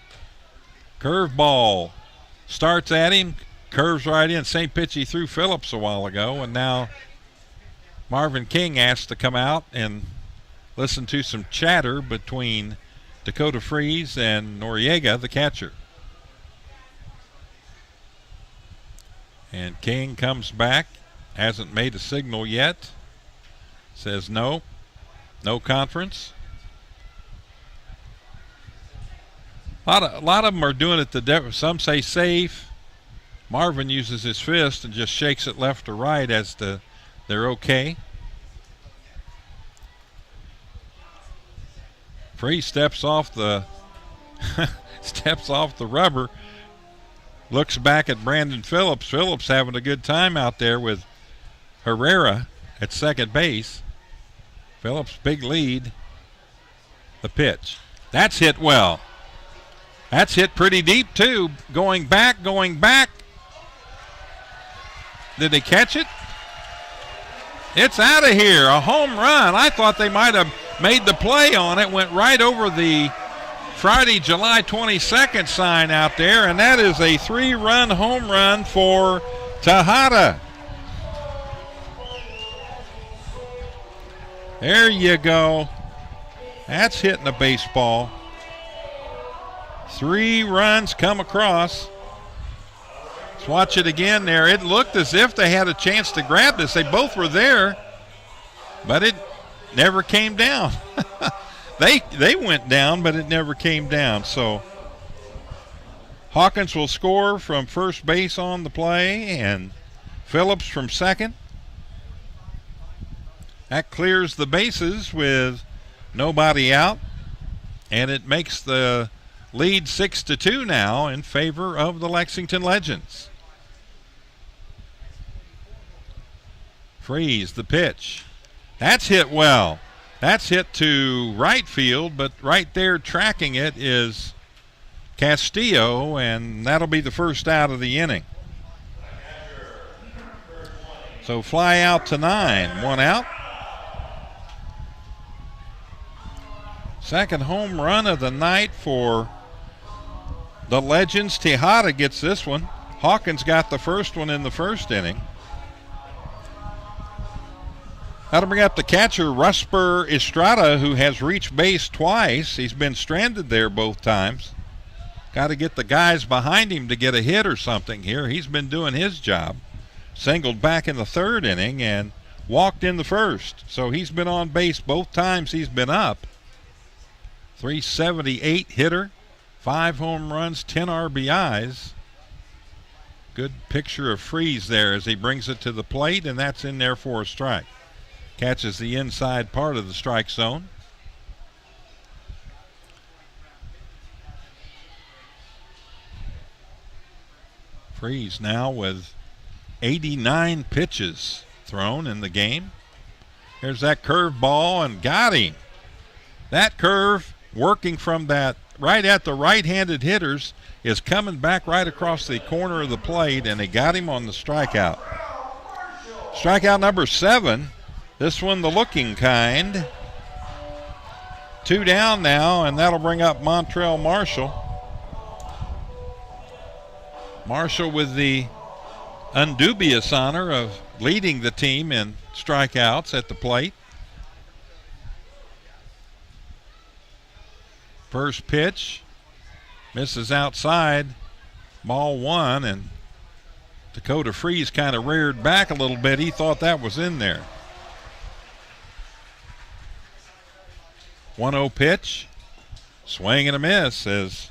Curveball starts at him, curves right in. Same pitch he threw Phillips a while ago, and now Marvin King asked to come out and listen to some chatter between Dakota Freeze and Noriega, the catcher. And King comes back, hasn't made a signal yet. Says no conference. A lot of them are doing it some say safe. Marvin uses his fist and just shakes it left or right as they're okay. Free steps off the rubber. Looks back at Brandon Phillips. Phillips having a good time out there with Herrera at second base. Phillips big lead. The pitch. That's hit well. That's hit pretty deep too. Going back. Did they catch it? It's out of here. A home run. I thought they might have made the play on it. Went right over the Friday, July 22nd sign out there, and that is a 3-run home run for Tejada. There you go. That's hitting a baseball. 3 runs come across. Let's watch it again there. It looked as if they had a chance to grab this. They both were there, but it never came down. They went down, but it never came down. So Hawkins will score from first base on the play, and Phillips from second. That clears the bases with nobody out, and it makes the lead 6-2 now in favor of the Lexington Legends. Freeze the pitch. That's hit well. That's hit to right field, but right there tracking it is Castillo, and that'll be the first out of the inning. So fly out to 9, 1 out. Second home run of the night for the Legends. Tejada gets this one. Hawkins got the first one in the first inning. That'll bring up the catcher, Rusper Estrada, who has reached base twice. He's been stranded there both times. Got to get the guys behind him to get a hit or something here. He's been doing his job. Singled back in the third inning and walked in the first. So he's been on base both times he's been up. 378 hitter, 5 home runs, 10 RBIs. Good picture of Freeze there as he brings it to the plate, and that's in there for a strike. Catches the inside part of the strike zone. Freeze now with 89 pitches thrown in the game. Here's that curve ball, and got him. That curve working from that right at the right-handed hitters is coming back right across the corner of the plate, and they got him on the strikeout. Strikeout number 7. This one the looking kind. 2 down now, and that'll bring up Montrell Marshall. Marshall with the undubious honor of leading the team in strikeouts at the plate. First pitch misses outside, ball 1, and Dakota Freeze kind of reared back a little bit. He thought that was in there. 1-0 pitch, swing and a miss as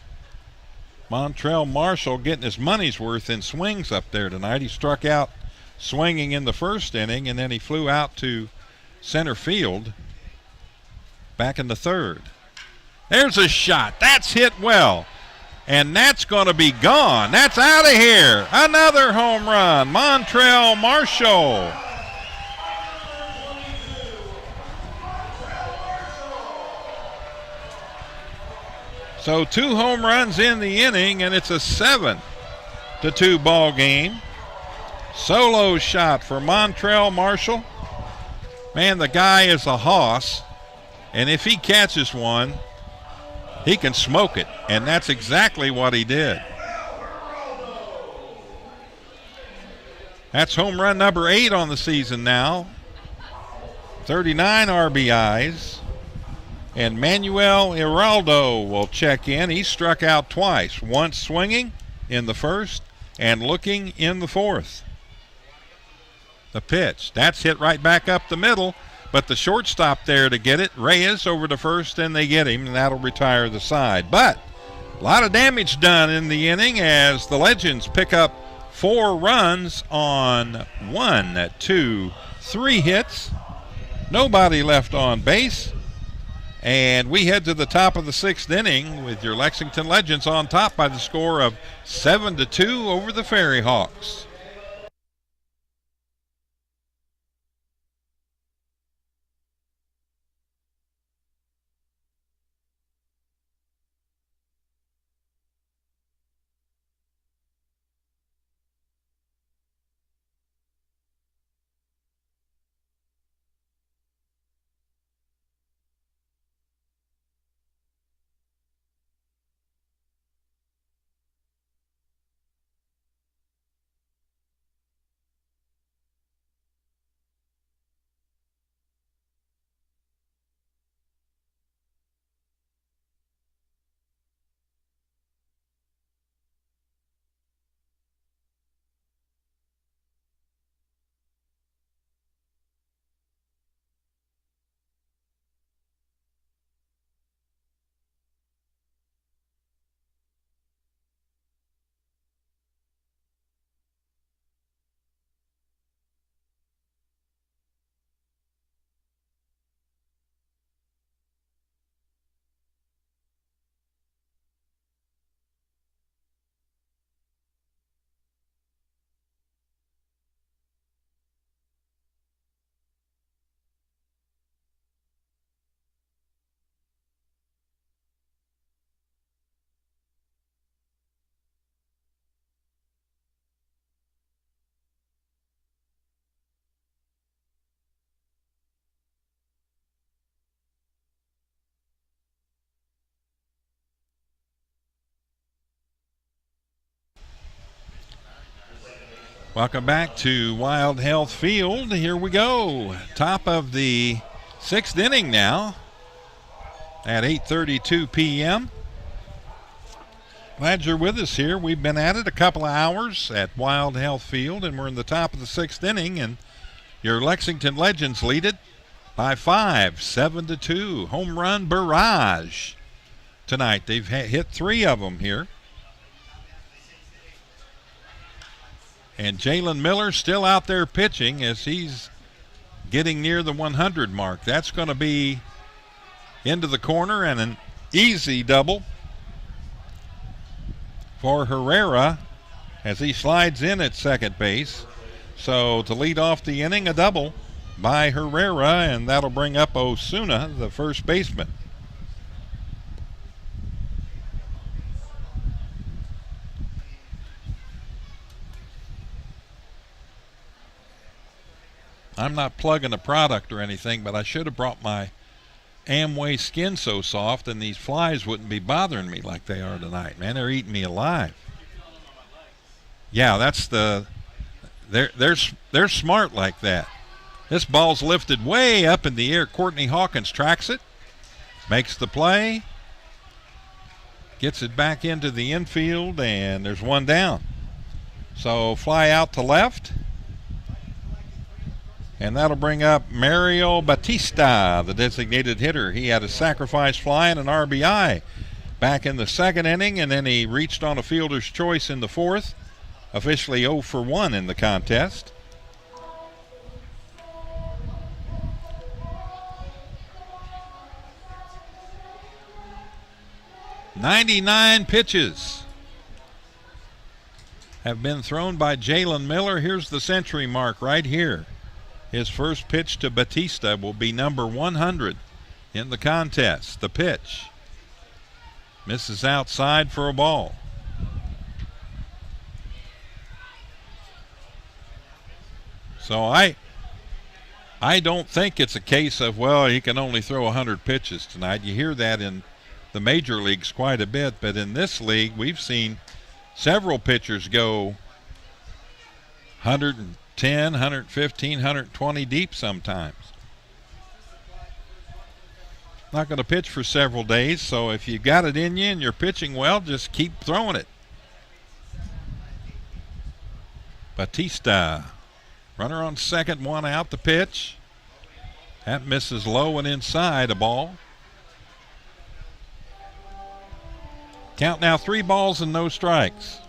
Montrell Marshall getting his money's worth in swings up there tonight. He struck out swinging in the first inning, and then he flew out to center field back in the third. There's a shot. That's hit well. And that's going to be gone. That's out of here. Another home run. Montrell Marshall. So 2 home runs in the inning, and it's a 7-2 ball game. Solo shot for Montrell Marshall. Man, the guy is a hoss. And if he catches one, he can smoke it, and that's exactly what he did. That's home run number 8 on the season now. 39 RBIs. And Manuel Heraldo will check in. He struck out twice, once swinging in the first and looking in the fourth. The pitch, that's hit right back up the middle. But the shortstop there to get it. Reyes over to first, and they get him, and that'll retire the side. But a lot of damage done in the inning as the Legends pick up 4 runs on 1, 2, 3 hits. Nobody left on base. And we head to the top of the 6th inning with your Lexington Legends on top by the score of 7-2 over the FerryHawks. Welcome back to Wild Health Field. Here we go. Top of the 6th inning now at 8:32 p.m. Glad you're with us here. We've been at it a couple of hours at Wild Health Field, and we're in the top of the 6th inning, and your Lexington Legends lead it by 5, 7-2. Home run barrage tonight. They've hit 3 of them here. And Jalen Miller still out there pitching as he's getting near the 100 mark. That's going to be into the corner and an easy double for Herrera as he slides in at second base. So to lead off the inning, a double by Herrera, and that'll bring up Osuna, the first baseman. I'm not plugging a product or anything, but I should have brought my Amway Skin So Soft, and these flies wouldn't be bothering me like they are tonight. Man, they're eating me alive. Yeah, that's they're smart like that. This ball's lifted way up in the air. Courtney Hawkins tracks it, makes the play, gets it back into the infield, and there's one down. So fly out to left. And that'll bring up Mario Batista, the designated hitter. He had a sacrifice fly and an RBI back in the 2nd inning, and then he reached on a fielder's choice in the 4th. Officially 0 for 1 in the contest. "99 pitches have been thrown by Jalen Miller. Here's the century mark right here. His first pitch to Batista will be number 100 in the contest. The pitch misses outside for a ball. So I don't think it's a case of, well, he can only throw 100 pitches tonight. You hear that in the major leagues quite a bit, but in this league we've seen several pitchers go 110, 115, 120 deep sometimes. Not going to pitch for several days, so if you got it in you and you're pitching well, just keep throwing it. Batista, runner on second, one out, the pitch. That misses low and inside, a ball. Count now, 3 balls and no strikes.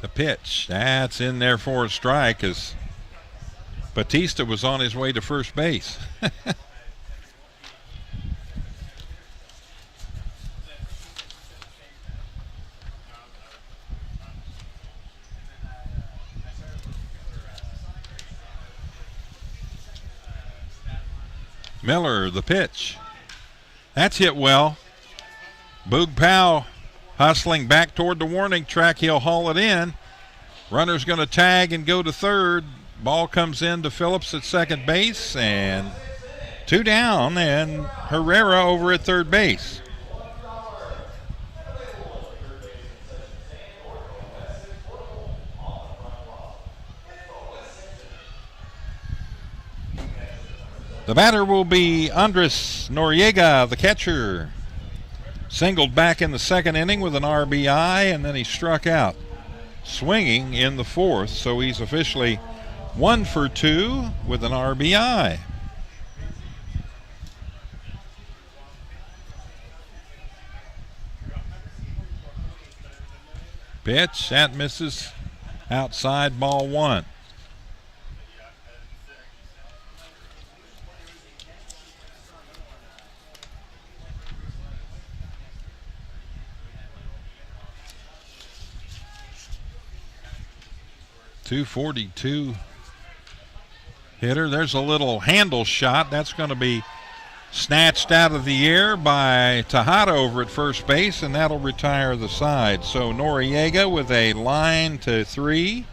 The pitch, that's in there for a strike as Batista was on his way to first base. Miller, the pitch. That's hit well. Boog Powell hustling back toward the warning track. He'll haul it in. Runner's going to tag and go to third. Ball comes in to Phillips at second base, and 2 down, and Herrera over at third base. The batter will be Andres Noriega, the catcher. Singled back in the 2nd inning with an RBI, and then he struck out swinging in the 4th, so he's officially 1 for 2 with an RBI. Pitch, that misses outside, ball 1. .242 hitter. There's a little handle shot. That's going to be snatched out of the air by Tejada over at first base, and that'll retire the side. So Noriega with a line to 3.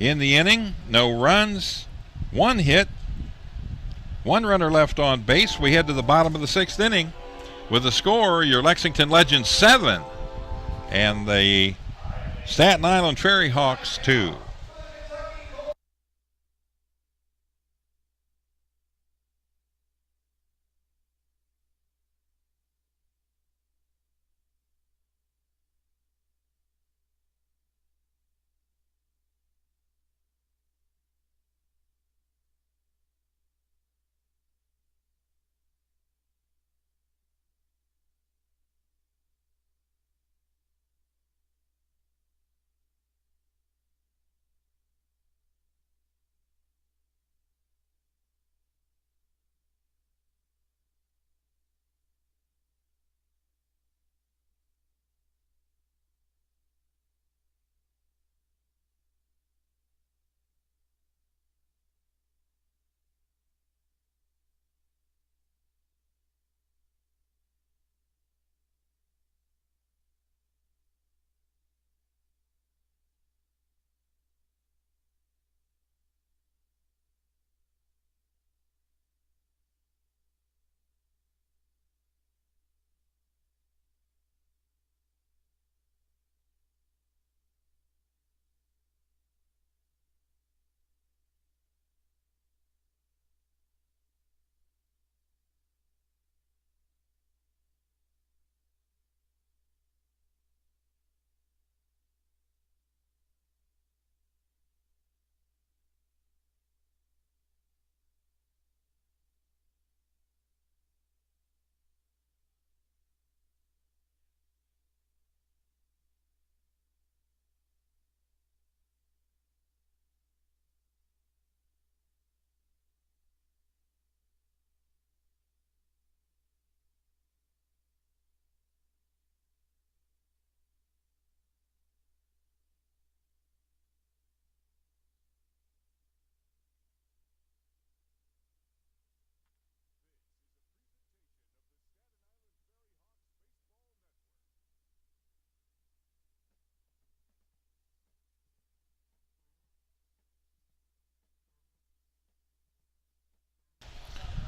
in the inning. No runs, 1 hit, 1 runner left on base. We head to the bottom of the 6th inning with the score, your Lexington Legends 7 and the Staten Island FerryHawks 2.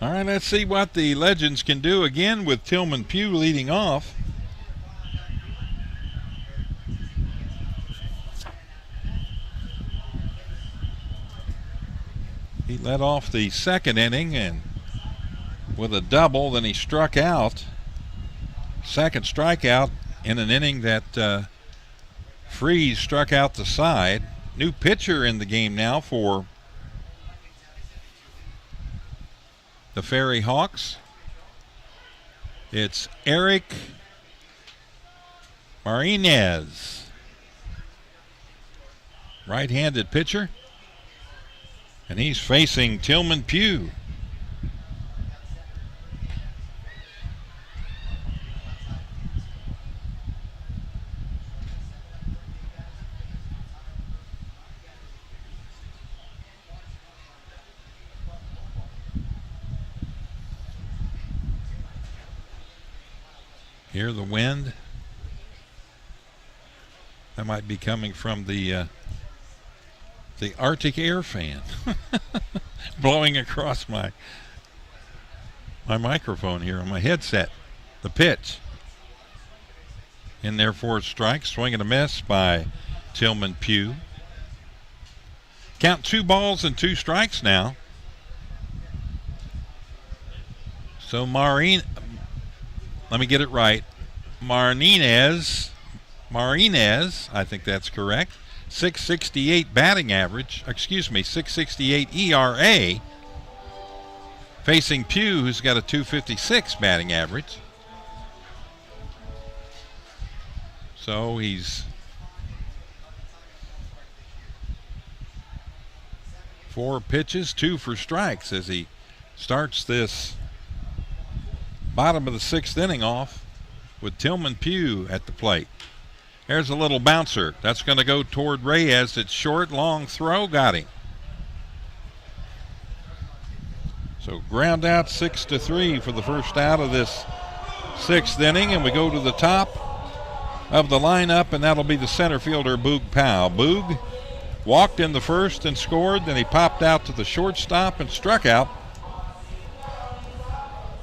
All right, let's see what the Legends can do again with Tillman Pugh leading off. He led off the 2nd inning and with a double, then he struck out. 2nd strikeout in an inning that Freeze struck out the side. New pitcher in the game now for the FerryHawks. It's Eric Marinez, right-handed pitcher, and he's facing Tillman Pugh. Hear the wind. That might be coming from the Arctic air fan blowing across my microphone here on my headset. The pitch. In there for a strike. Swing and a miss by Tillman Pugh. Count 2 balls and 2 strikes now. So let me get it right. Marinez, I think that's correct. 668 batting average, 668 ERA. Facing Pugh, who's got a 256 batting average. So he's 4 pitches, 2 for strikes as he starts this bottom of the 6th inning off with Tillman Pugh at the plate. There's a little bouncer. That's going to go toward Reyes. It's short, long throw. Got him. So ground out 6-3 for the first out of this 6th inning. And we go to the top of the lineup, and that'll be the center fielder, Boog Powell. Boog walked in the first and scored. Then he popped out to the shortstop and struck out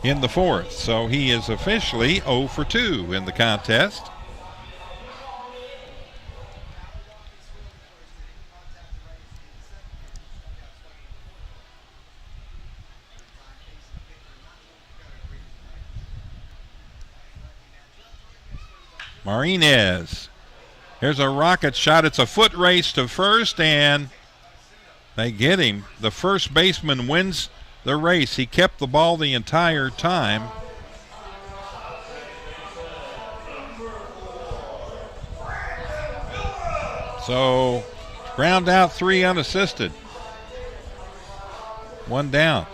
in the fourth. So he is officially 0 for 2 in the contest. Marinez. Here's a rocket shot. It's a foot race to first, and they get him. The first baseman wins the race. He kept the ball the entire time. So, ground out, 3 unassisted. 1 down.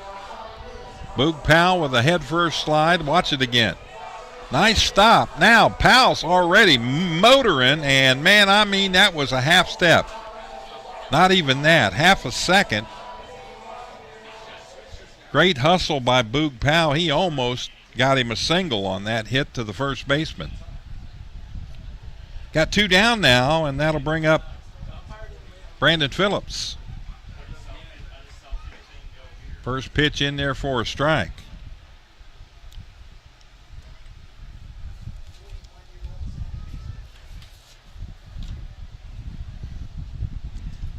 Boog Powell with a head-first slide. Watch it again. Nice stop. Now, Powell's already motoring, and, man, I mean, that was a half step. Not even that. Half a second. Great hustle by Boog Powell. He almost got him a single on that hit to the first baseman. Got 2 down now, and that'll bring up Brandon Phillips. First pitch in there for a strike.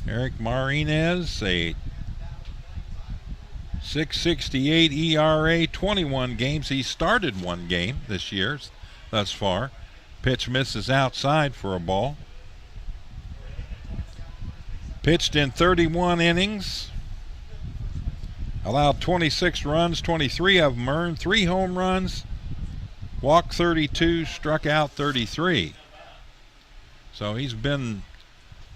Eric Marinez, a 6.68 ERA, 21 games. He started 1 game this year thus far. Pitch misses outside for a ball. Pitched in 31 innings. Allowed 26 runs, 23 of them earned, 3 home runs, walked 32, struck out 33. So he's been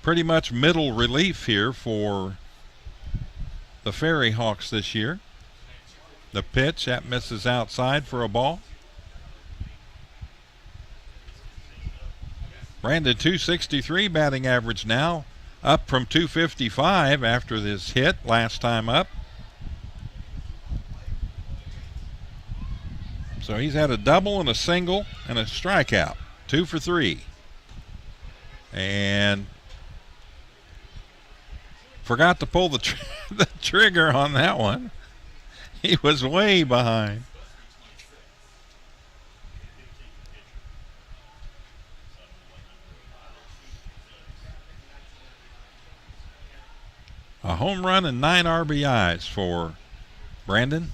pretty much middle relief here for the FerryHawks this year. The pitch, that misses outside for a ball. Brandon, 263 batting average now, up from 255 after this hit last time up. So he's had a double and a single and a strikeout. 2 for 3. And forgot to pull the trigger on that one. He was way behind. A home run and 9 RBIs for Brandon.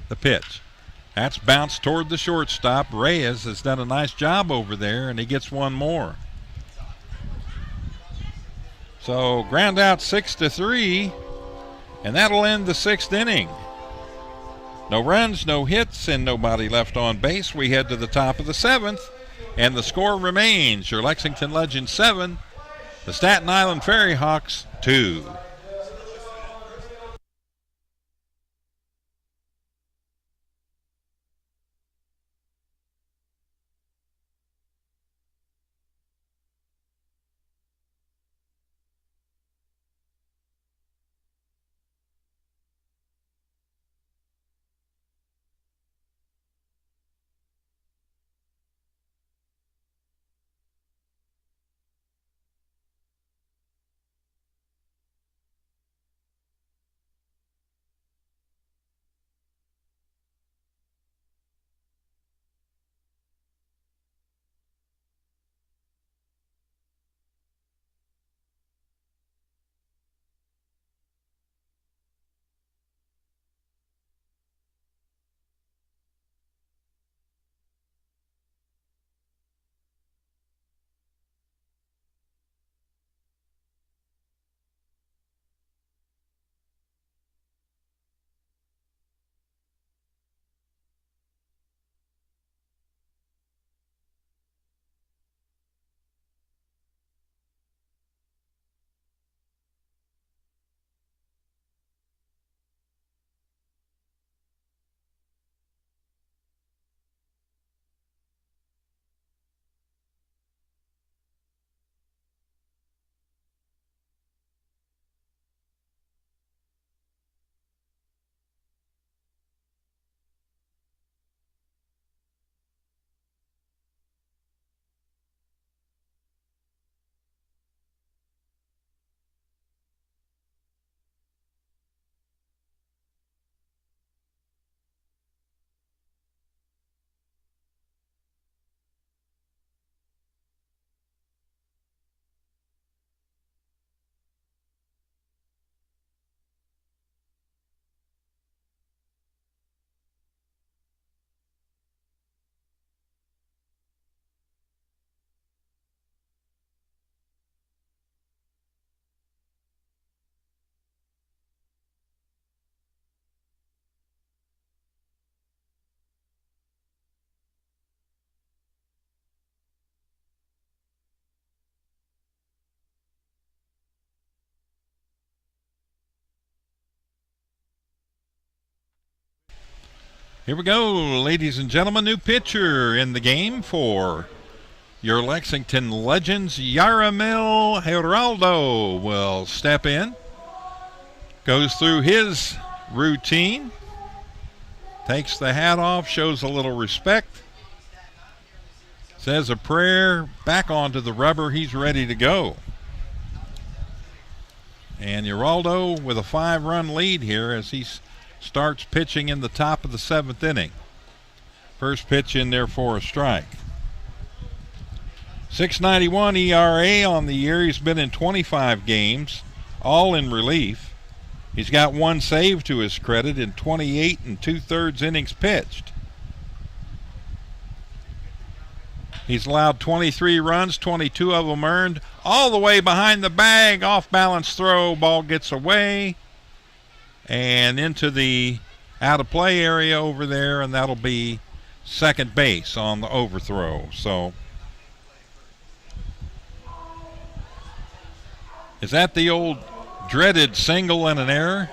The pitch. That's bounced toward the shortstop. Reyes has done a nice job over there, and he gets 1 more. So ground out 6-3, and that'll end the 6th inning. No runs, no hits, and nobody left on base. We head to the top of the 7th, and the score remains your Lexington Legends 7, the Staten Island FerryHawks 2. Here we go, ladies and gentlemen. New pitcher in the game for your Lexington Legends. Yaramil Geraldo will step in. Goes through his routine. Takes the hat off, shows a little respect. Says a prayer, back onto the rubber. He's ready to go. And Geraldo with a 5-run lead here as he starts pitching in the top of the 7th inning. First pitch in there for a strike. 6.91 ERA on the year. He's been in 25 games, all in relief. He's got 1 save to his credit in 28 2/3 innings pitched. He's allowed 23 runs, 22 of them earned. All the way behind the bag, off balance throw, ball gets away and into the out of play area over there, and that'll be second base on the overthrow. So is that the old dreaded single and an error?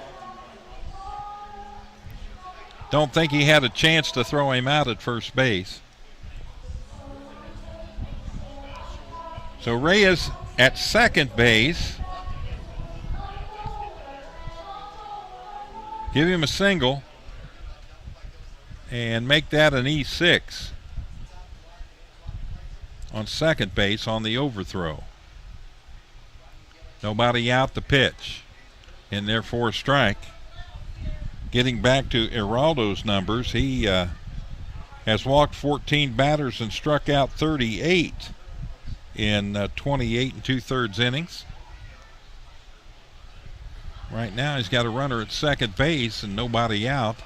Don't think he had a chance to throw him out at first base. So Reyes at second base. Give him a single and make that an E6 on second base on the overthrow. Nobody out, the pitch. And therefore a strike. Getting back to Geraldo's numbers, he has walked 14 batters and struck out 38 in 28 2/3 innings. Right now he's got a runner at second base and nobody out.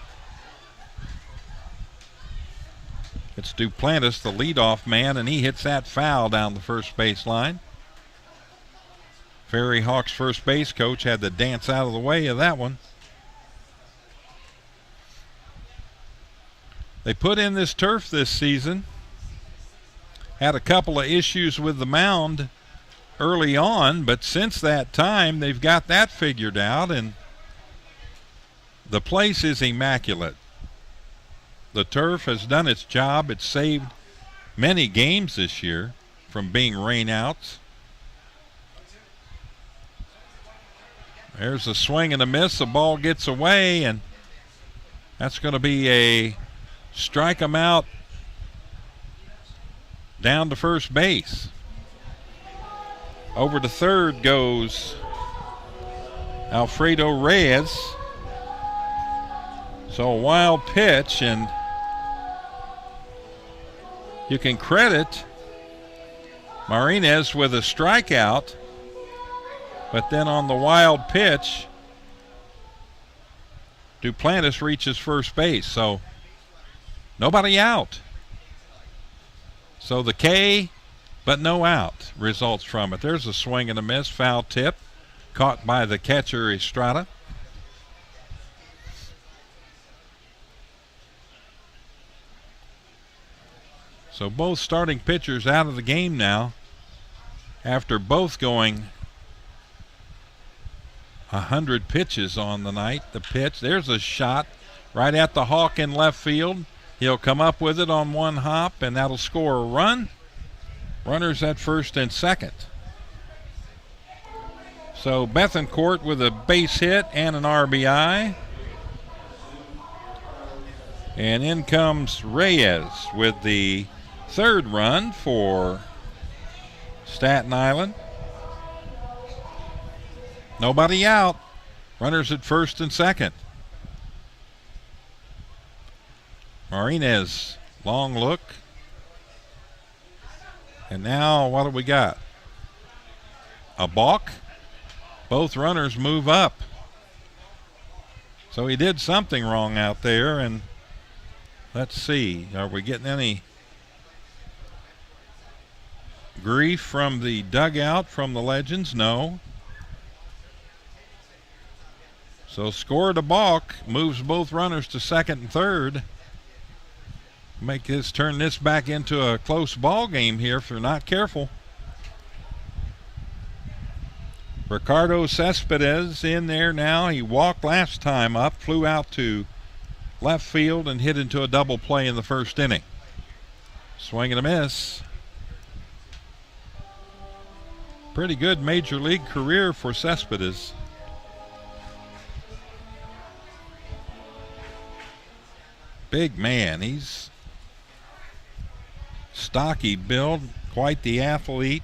It's Duplantis, the leadoff man, and he hits that foul down the first base line. FerryHawks first base coach had to dance out of the way of that one. They put in this turf this season. Had a couple of issues with the mound early on, but since that time they've got that figured out, and the place is immaculate. The turf has done its job. It's saved many games this year from being rainouts. There's a swing and a miss. The ball gets away, and that's going to be a strike 'em out down to first base. Over to third goes Alfredo Reyes. So a wild pitch, and you can credit Marinez with a strikeout, but then on the wild pitch, Duplantis reaches first base. So nobody out. So the K, but no out, results from it. There's a swing and a miss, foul tip, caught by the catcher Estrada. So both starting pitchers out of the game now after both going 100 pitches on the night. The pitch, there's a shot right at the Hawk in left field. He'll come up with it on one hop, and that'll score a run. Runners at first and second. So Bethencourt with a base hit and an RBI. And in comes Reyes with the third run for Staten Island. Nobody out. Runners at first and second. Marinez, long look. And now what do we got? A balk. Both runners move up. So he did something wrong out there, and let's see. Are we getting any grief from the dugout from the Legends? No. So scored a balk, moves both runners to second and third. Turn this back into a close ball game here if they're not careful. Ricardo Cespedes in there now. He walked last time up, flew out to left field and hit into a double play in the first inning. Swing and a miss. Pretty good major league career for Cespedes. Big man. He's stocky build, quite the athlete.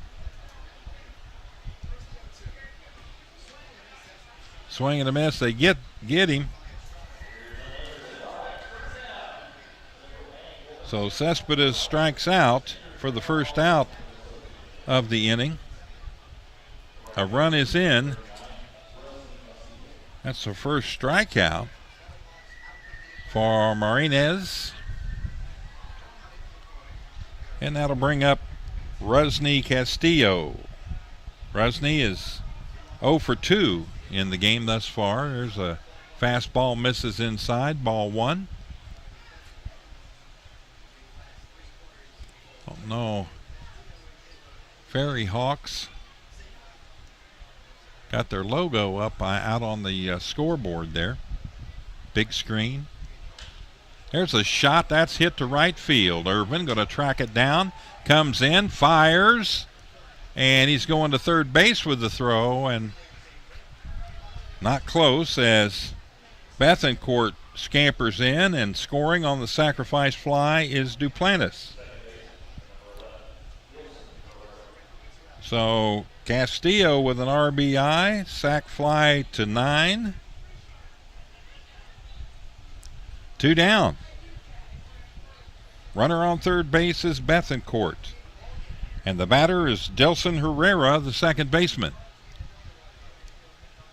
Swing and a miss. They get him. So Cespedes strikes out for the first out of the inning. A run is in. That's the first strikeout for Marinez. And that'll bring up Rusney Castillo. Rusney is 0 for 2 in the game thus far. There's a fastball, misses inside, ball 1. Oh no. FerryHawks got their logo up out on the scoreboard there. Big screen. There's a shot that's hit to right field. Irvin going to track it down. Comes in, fires, and he's going to third base with the throw, and not close as Bethencourt scampers in, and scoring on the sacrifice fly is Duplantis. So Castillo with an RBI, sac fly to 9. 2 down. Runner on third base is Bethencourt. And the batter is Delson Herrera, the second baseman.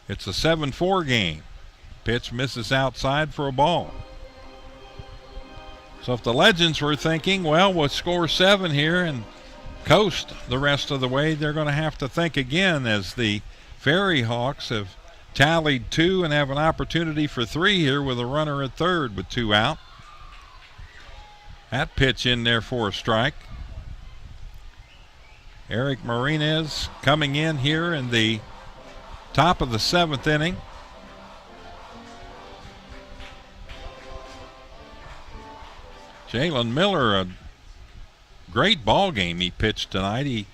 It's a 7-4 game. Pitch misses outside for a ball. So if the Legends were thinking, well, we'll score 7 here and coast the rest of the way, they're going to have to think again, as the FerryHawks have tallied 2 and have an opportunity for 3 here with a runner at third with 2 out. That pitch in there for a strike. Eric Marinez coming in here in the top of the 7th inning. Jalen Miller, a great ball game he pitched tonight. He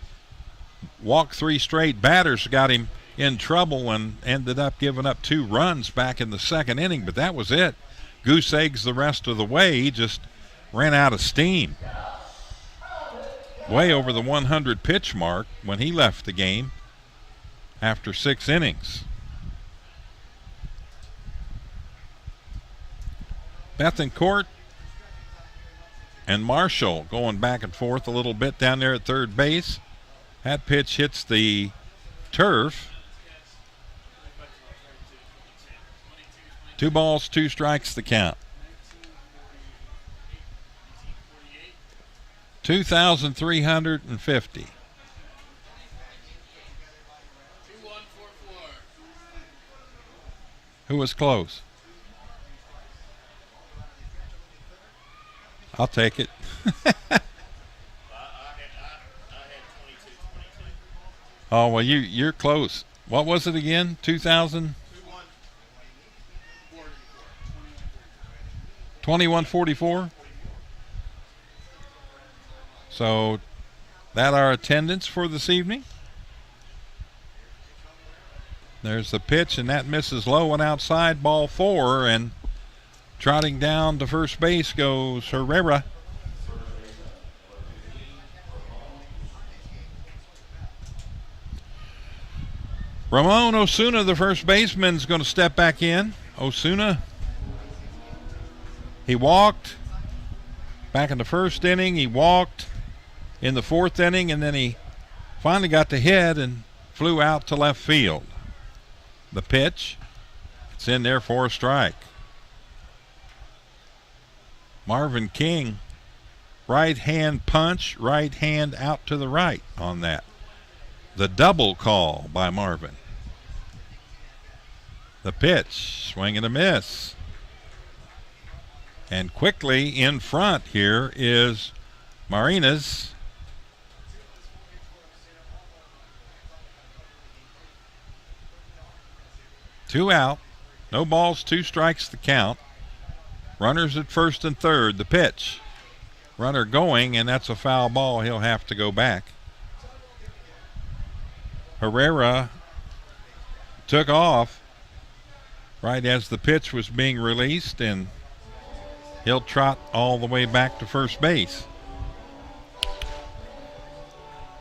walked 3 straight batters, got him in trouble, and ended up giving up 2 runs back in the 2nd inning, but that was it. Goose eggs the rest of the way. He just ran out of steam. Way over the 100 pitch mark when he left the game after 6 innings. Bethencourt and Marshall going back and forth a little bit down there at third base. That pitch hits the turf. 2 balls, 2 strikes the count. 2,350. Who was close? I'll take it. Oh, well, you're close. What was it again? 2,000? 2144. So that our attendance for this evening. There's the pitch, and that misses low and outside, ball 4, and trotting down to first base goes Herrera. Ramon Osuna, the first baseman, is going to step back in. Osuna, he walked back in the first inning. He walked in the 4th inning, and then he finally got the hit and flew out to left field. The pitch, it's in there for a strike. Marvin King, right hand punch, right hand out to the right on that. The double call by Marvin. The pitch, swing and a miss. And quickly in front here is Marinez. Two out, no balls, 2 strikes the count. Runners at first and third. The pitch. Runner going, and that's a foul ball. He'll have to go back. Herrera took off right as the pitch was being released, and he'll trot all the way back to first base.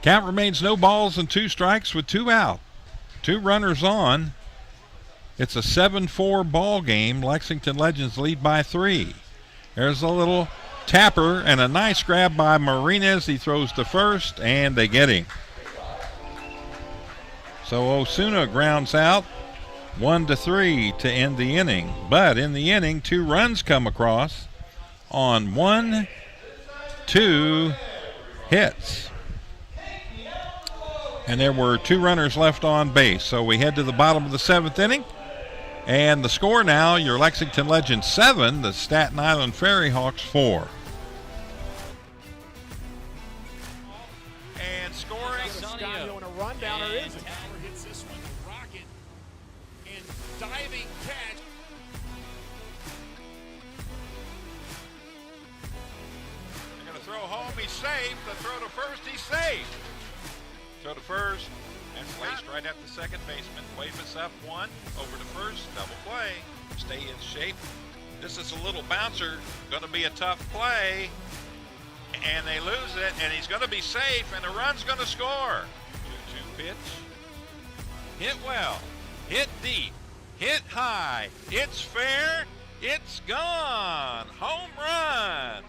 Count remains no balls and 2 strikes with 2 out. 2 runners on. It's a 7-4 ball game. Lexington Legends lead by 3. There's a little tapper and a nice grab by Marinez. He throws to first, and they get him. So Osuna grounds out 1-3 to end the inning. But in the inning, 2 runs come across on 1, 2 hits. And there were 2 runners left on base. So we head to the bottom of the 7th inning. And the score now, your Lexington Legends 7, the Staten Island FerryHawks 4. And scoring. Scotty on a rundown, or is it? Tower hits this one, rocket, and diving catch. They're going to throw home, he's safe. The throw to first, he's safe. Throw to first, and placed right at the second baseman. Wave us up 1, over to first, double play. Stay in shape. This is a little bouncer, going to be a tough play. And they lose it, and he's going to be safe, and the run's going to score. 2-2 pitch. Hit well, hit deep, hit high. It's fair, it's gone. Home run.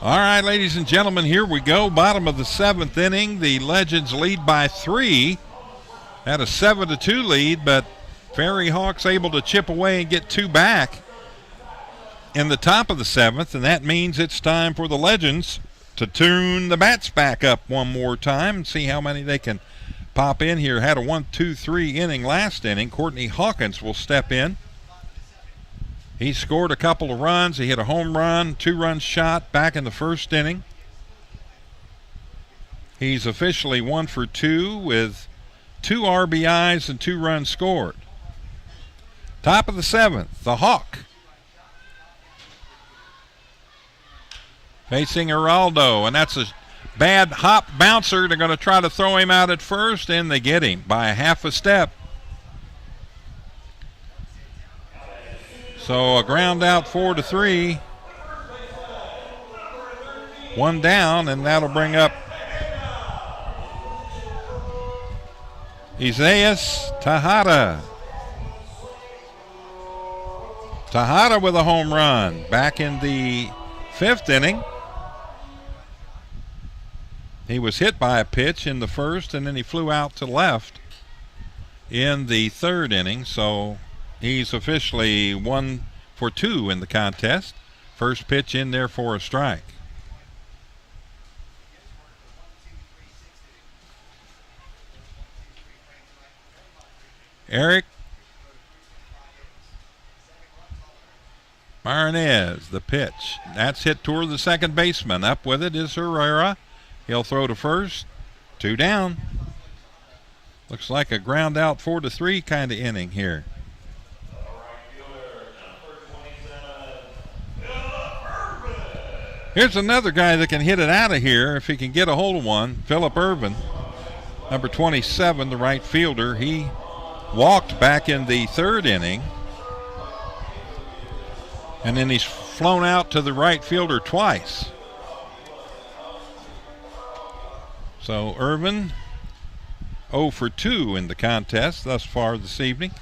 All right, ladies and gentlemen, here we go. Bottom of the 7th inning. The Legends lead by 3. Had a 7-2 lead, but FerryHawks able to chip away and get 2 back in the top of the 7th, and that means it's time for the Legends to tune the bats back up one more time and see how many they can pop in here. Had a 1-2-3 inning last inning. Courtney Hawkins will step in. He scored a couple of runs. He hit a home run, 2-run shot back in the first inning. He's officially 1 for 2 with 2 RBIs and 2 runs scored. Top of the 7th, the Hawk. Facing Geraldo, and that's a bad hop bouncer. They're going to try to throw him out at first, and they get him by a half a step. So a ground out 4-3. 1 down, and that'll bring up Isaias Tejada. Tejada with a home run back in the 5th inning. He was hit by a pitch in the first, and then he flew out to left in the 3rd inning. So he's officially 1 for 2 in the contest. First pitch in there for a strike. Eric Marinez, the pitch. That's hit toward the second baseman. Up with it is Herrera. He'll throw to first. 2 down. Looks like a ground out 4-3 kind of inning here. Here's another guy that can hit it out of here if he can get a hold of one. Phillip Irvin, number 27, the right fielder. He walked back in the third inning. And then he's flown out to the right fielder twice. So Irvin 0 for 2 in the contest thus far this evening.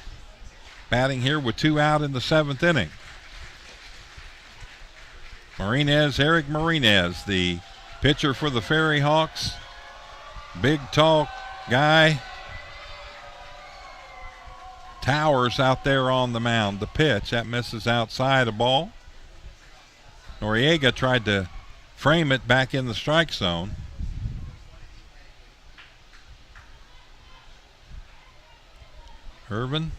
Batting here with 2 out in the 7th inning. Eric Marinez, the pitcher for the FerryHawks. Big, tall guy. Towers out there on the mound. The pitch, that misses outside a ball. Noriega tried to frame it back in the strike zone. Irvin,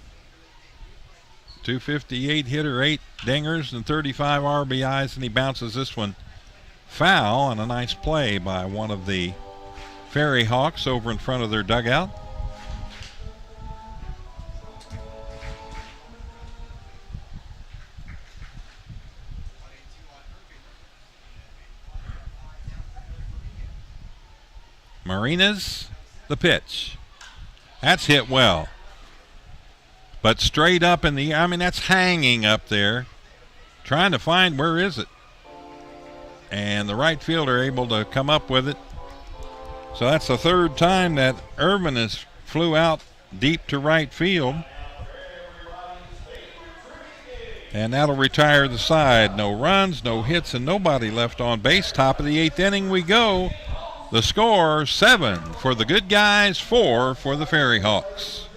258 hitter, 8 dingers and 35 RBIs, and he bounces this one foul on a nice play by one of the FerryHawks over in front of their dugout. Marinez, the pitch. That's hit well. But straight up in the air. I mean, that's hanging up there. Trying to find where is it. And the right fielder able to come up with it. So that's the third time that Irvin has flew out deep to right field. And that'll retire the side. No runs, no hits, and nobody left on base. Top of the 8th inning we go. The score, 7 for the good guys, 4 for the FerryHawks.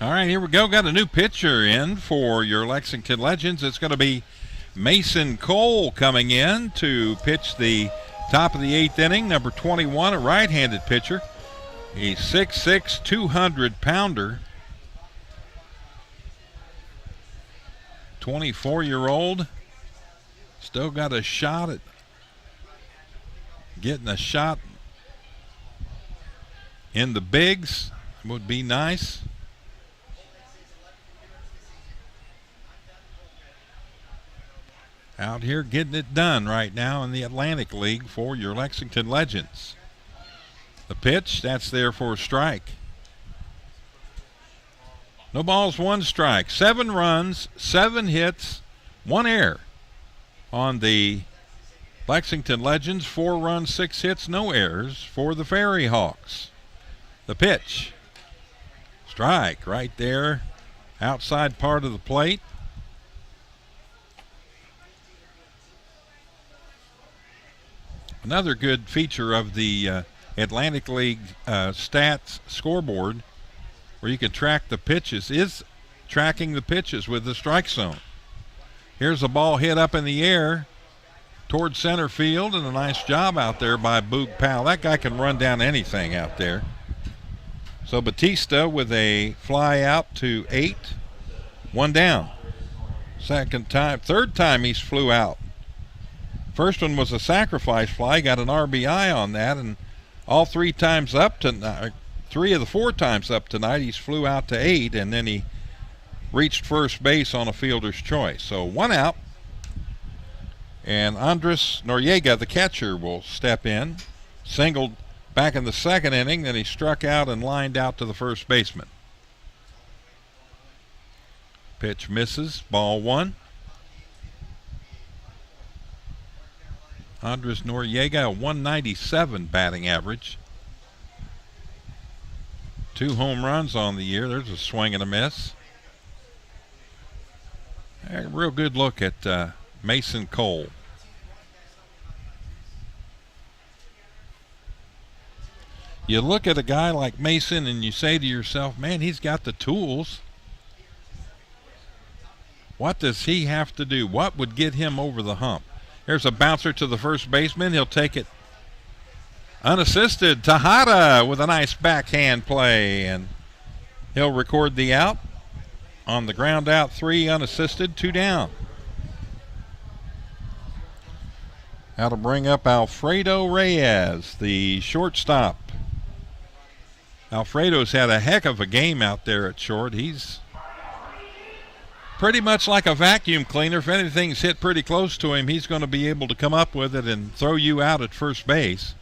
All right, here we go. Got a new pitcher in for your Lexington Legends. It's going to be Mason Cole coming in to pitch the top of the 8th inning. Number 21, a right-handed pitcher. He's 6'6", 200-pounder. 24-year-old. Still got a shot at getting a shot in the bigs. Would be nice. Out here getting it done right now in the Atlantic League for your Lexington Legends. The pitch, that's there for a strike. No balls, 1 strike. 7 runs, 7 hits, 1 error on the Lexington Legends. 4 runs, 6 hits, no errors for the FerryHawks. The pitch. Strike right there, outside part of the plate. Another good feature of the Atlantic League stats scoreboard, where you can track the pitches, is tracking the pitches with the strike zone. Here's a ball hit up in the air toward center field, and a nice job out there by Boog Powell. That guy can run down anything out there. So Batista with a fly out to 8, 1 down. Third time he's flew out. First one was a sacrifice fly, got an RBI on that, and all 3 times up tonight, 3 of the 4 times up tonight, he's flew out to 8, and then he reached first base on a fielder's choice. So 1 out, and Andres Noriega, the catcher, will step in. Singled back in the 2nd inning, then he struck out and lined out to the first baseman. Pitch misses, ball 1. Andres Noriega, a 197 batting average. 2 home runs on the year. There's a swing and a miss. A real good look at Mason Cole. You look at a guy like Mason and you say to yourself, man, he's got the tools. What does he have to do? What would get him over the hump? There's a bouncer to the first baseman. He'll take it unassisted. Tejada with a nice backhand play, and he'll record the out. On the ground out, 3 unassisted, 2 down. That'll bring up Alfredo Reyes, the shortstop. Alfredo's had a heck of a game out there at short. He's pretty much like a vacuum cleaner. If anything's hit pretty close to him, he's going to be able to come up with it and throw you out at first base.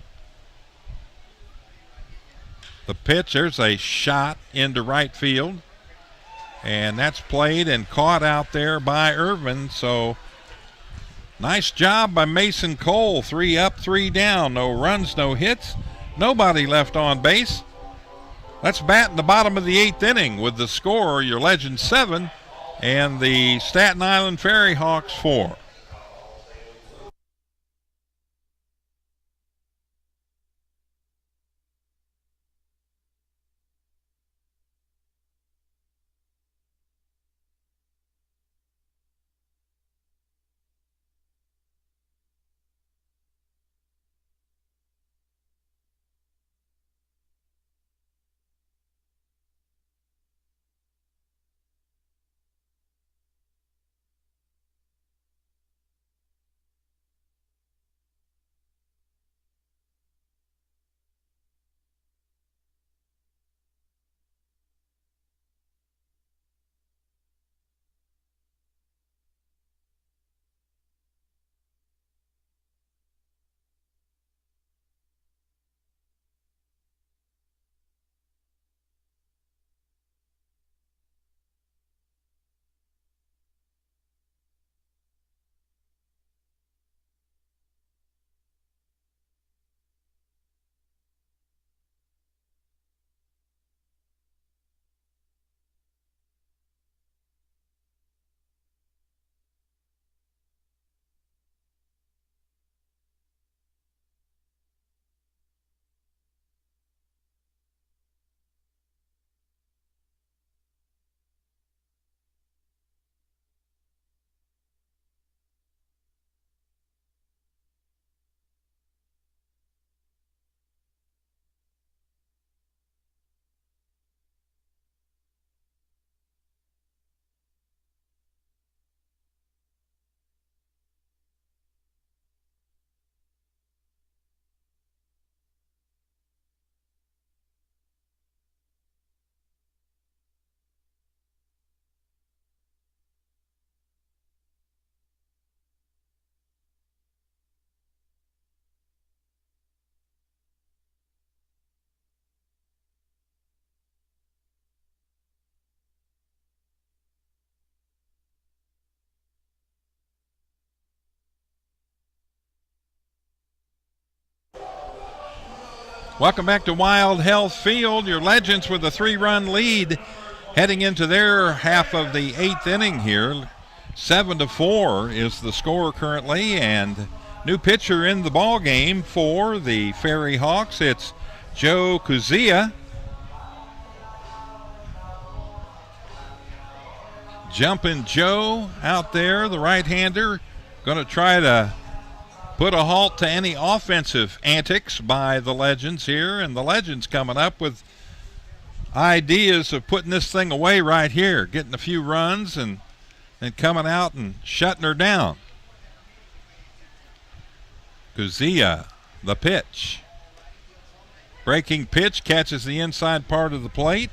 The pitch, there's a shot into right field, and that's played and caught out there by Irvin. So nice job by Mason Cole. 3 up, 3 down. No runs, no hits, nobody left on base. Let's bat in the bottom of the 8th inning with the score, your Legends 7 and the Staten Island FerryHawks 4. Welcome back to Wild Health Field. Your Legends with a 3-run lead heading into their half of the 8th inning here. 7-4 is the score currently, and new pitcher in the ball game for the FerryHawks. It's Joe Kuzia. Jumping Joe out there, the right-hander, going to try to put a halt to any offensive antics by the Legends here, and the Legends coming up with ideas of putting this thing away right here, getting a few runs and coming out and shutting her down. Kuzia, the pitch. Breaking pitch, catches the inside part of the plate.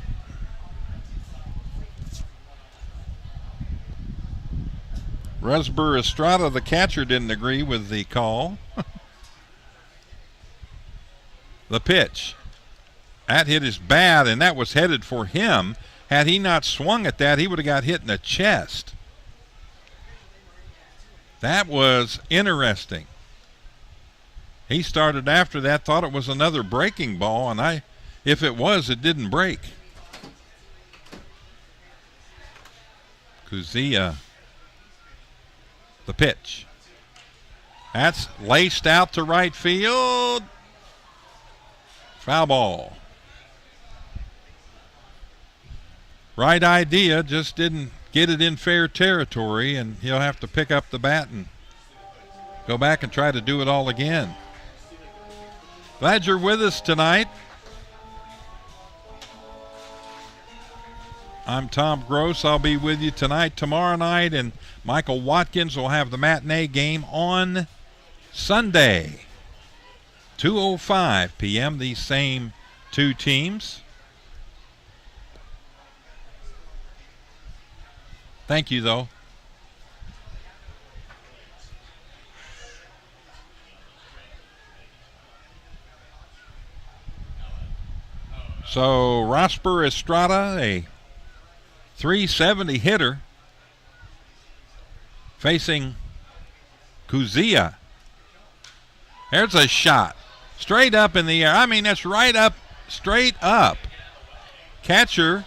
Rusber Estrada, the catcher, didn't agree with the call. The pitch. That hit is bad, and that was headed for him. Had he not swung at that, he would have got hit in the chest. That was interesting. He started after that, thought it was another breaking ball, and if it was, it didn't break. Kuzia. The pitch. That's laced out to right field. Foul ball. Right idea, just didn't get it in fair territory, and he'll have to pick up the bat and go back and try to do it all again. Glad you're with us tonight. I'm Tom Gross. I'll be with you tonight, tomorrow night, and Michael Watkins will have the matinee game on Sunday. 2:05 p.m., these same two teams. Thank you, though. So, Rusber Estrada, a .370 hitter, facing Kuzia. There's a shot. Straight up in the air. I mean, that's right up, straight up. Catcher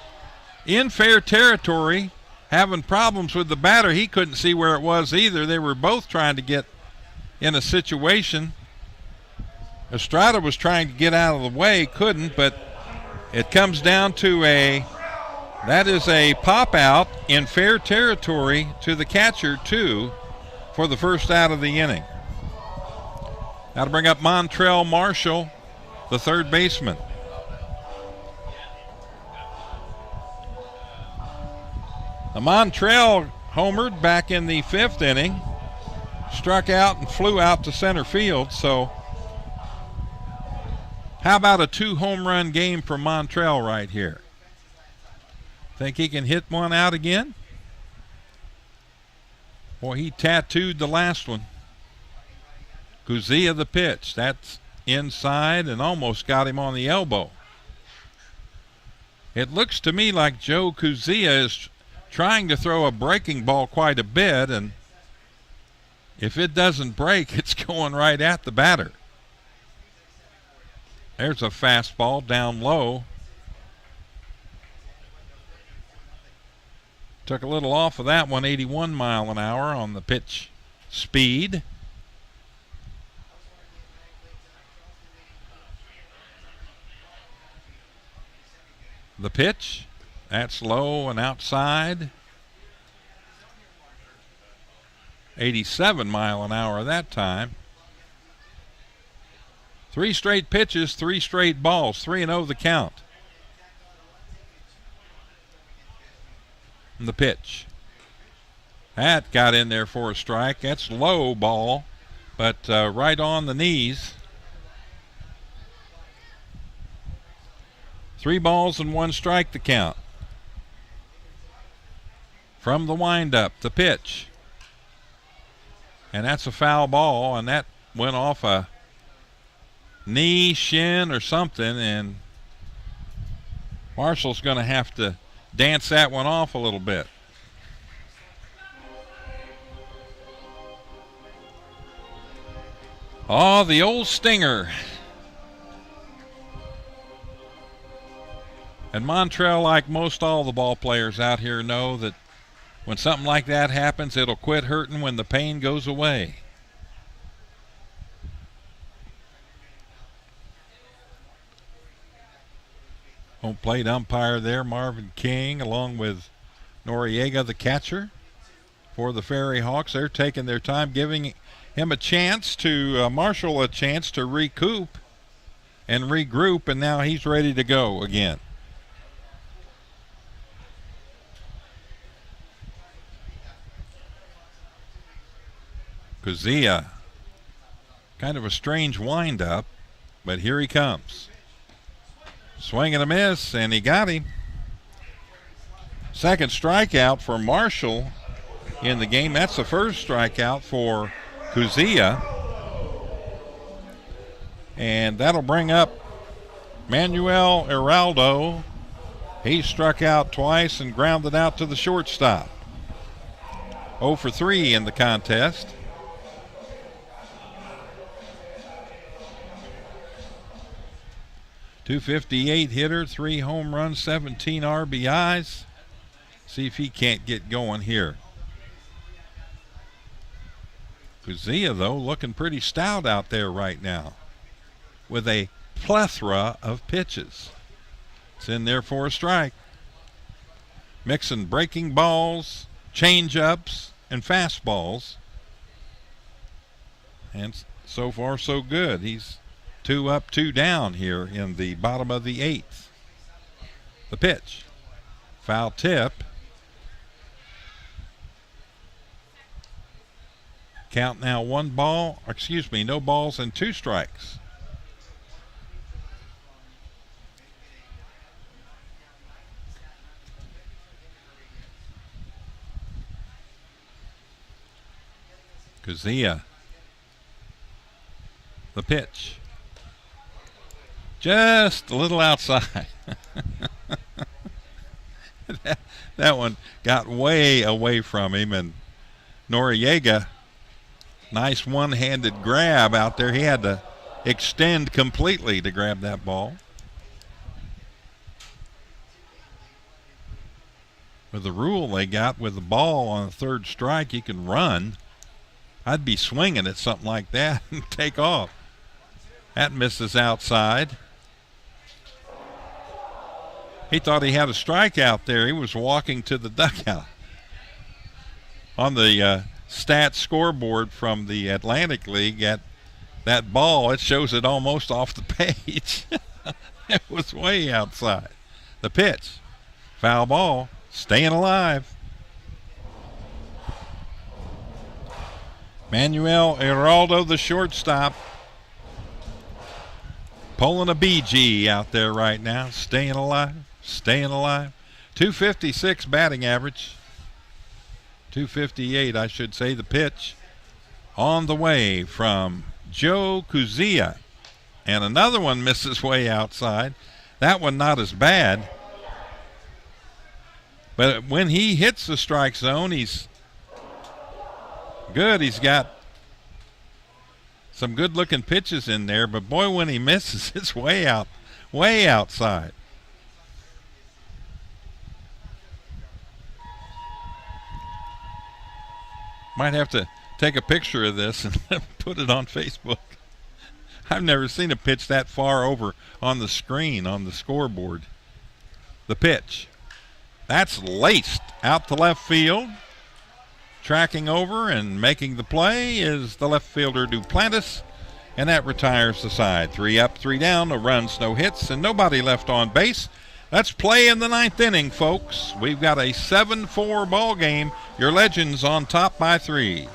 in fair territory, having problems with the batter. He couldn't see where it was either. They were both trying to get in a situation. Estrada was trying to get out of the way, couldn't, but it comes down to that is a pop out in fair territory to the catcher, too, for the first out of the inning. Now to bring up Montrell Marshall, the third baseman. Now Montrell homered back in the 5th inning, struck out and flew out to center field. So how about a 2-home run game for Montrell right here? Think he can hit one out again? Boy, he tattooed the last one. Kuzia the pitch. That's inside and almost got him on the elbow. It looks to me like Joe Kuzia is trying to throw a breaking ball quite a bit, and if it doesn't break, it's going right at the batter. There's a fastball down low. Took a little off of that one, 81 mile an hour on the pitch speed. The pitch, that's low and outside. 87 mile an hour that time. 3 straight pitches, 3 straight balls, 3-0 the count. And the pitch. That got in there for a strike. That's low ball, but right on the knees. 3 balls and 1 strike the count. From the windup, the pitch. And that's a foul ball, and that went off a knee, shin, or something, and Marshall's going to have to dance that one off a little bit. Oh, the old stinger. And Montrell, like most all the ball players out here, know that when something like that happens, it'll quit hurting when the pain goes away. Home plate umpire there, Marvin King, along with Noriega, the catcher for the FerryHawks. They're taking their time, giving him a chance to, Marshall a chance to recoup and regroup, and now he's ready to go again. Kuzia, kind of a strange windup, but here he comes. Swing and a miss, and he got him. Second strikeout for Marshall in the game. That's the first strikeout for Kuzia. And that'll bring up Manuel Heraldo. He struck out twice and grounded out to the shortstop. 0 for 3 in the contest. .258 hitter, 3 home runs, 17 RBIs. See if he can't get going here. Kuzia, though, looking pretty stout out there right now with a plethora of pitches. It's in there for a strike. Mixing breaking balls, change-ups, and fastballs. And so far, so good. He's 2 up, 2 down here in the bottom of the 8th. The pitch. Foul tip. Count now no balls and 2 strikes. Kuzia. The pitch. Just a little outside. that one got way away from him, and Noriega, nice one-handed grab out there. He had to extend completely to grab that ball. With the rule they got with the ball on a third strike, you can run. I'd be swinging at something like that and take off. That misses outside. He thought he had a strikeout there. He was walking to the dugout. On the stats scoreboard from the Atlantic League, at that ball, it shows it almost off the page. It was way outside. The pitch. Foul ball. Staying alive. Manuel Heraldo, the shortstop, pulling a BG out there right now. Staying alive. Staying alive. .256 batting average. .258, I should say. The pitch on the way from Joe Kuzia. And another one misses way outside. That one not as bad. But when he hits the strike zone, he's good. He's got some good-looking pitches in there. But, boy, when he misses, it's way outside. Might have to take a picture of this and put it on Facebook. I've never seen a pitch that far over on the screen, on the scoreboard. The pitch. That's laced out to left field. Tracking over and making the play is the left fielder Duplantis, and that retires the side. 3 up, 3 down, no runs, no hits, and nobody left on base. Let's play in the 9th inning, folks. We've got a 7-4 ball game. Your Legends on top by 3.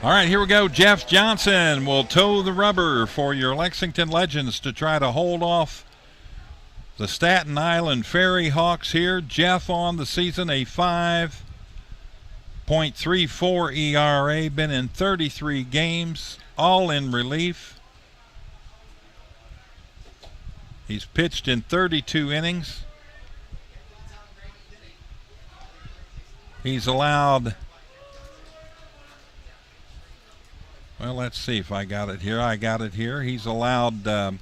All right, here we go. Jeff Johnson will toe the rubber for your Lexington Legends to try to hold off the Staten Island FerryHawks here. Jeff on the season, a 5.34 ERA, been in 33 games, all in relief. He's pitched in 32 innings. He's allowed, well, let's see if I got it here. I got it here. He's allowed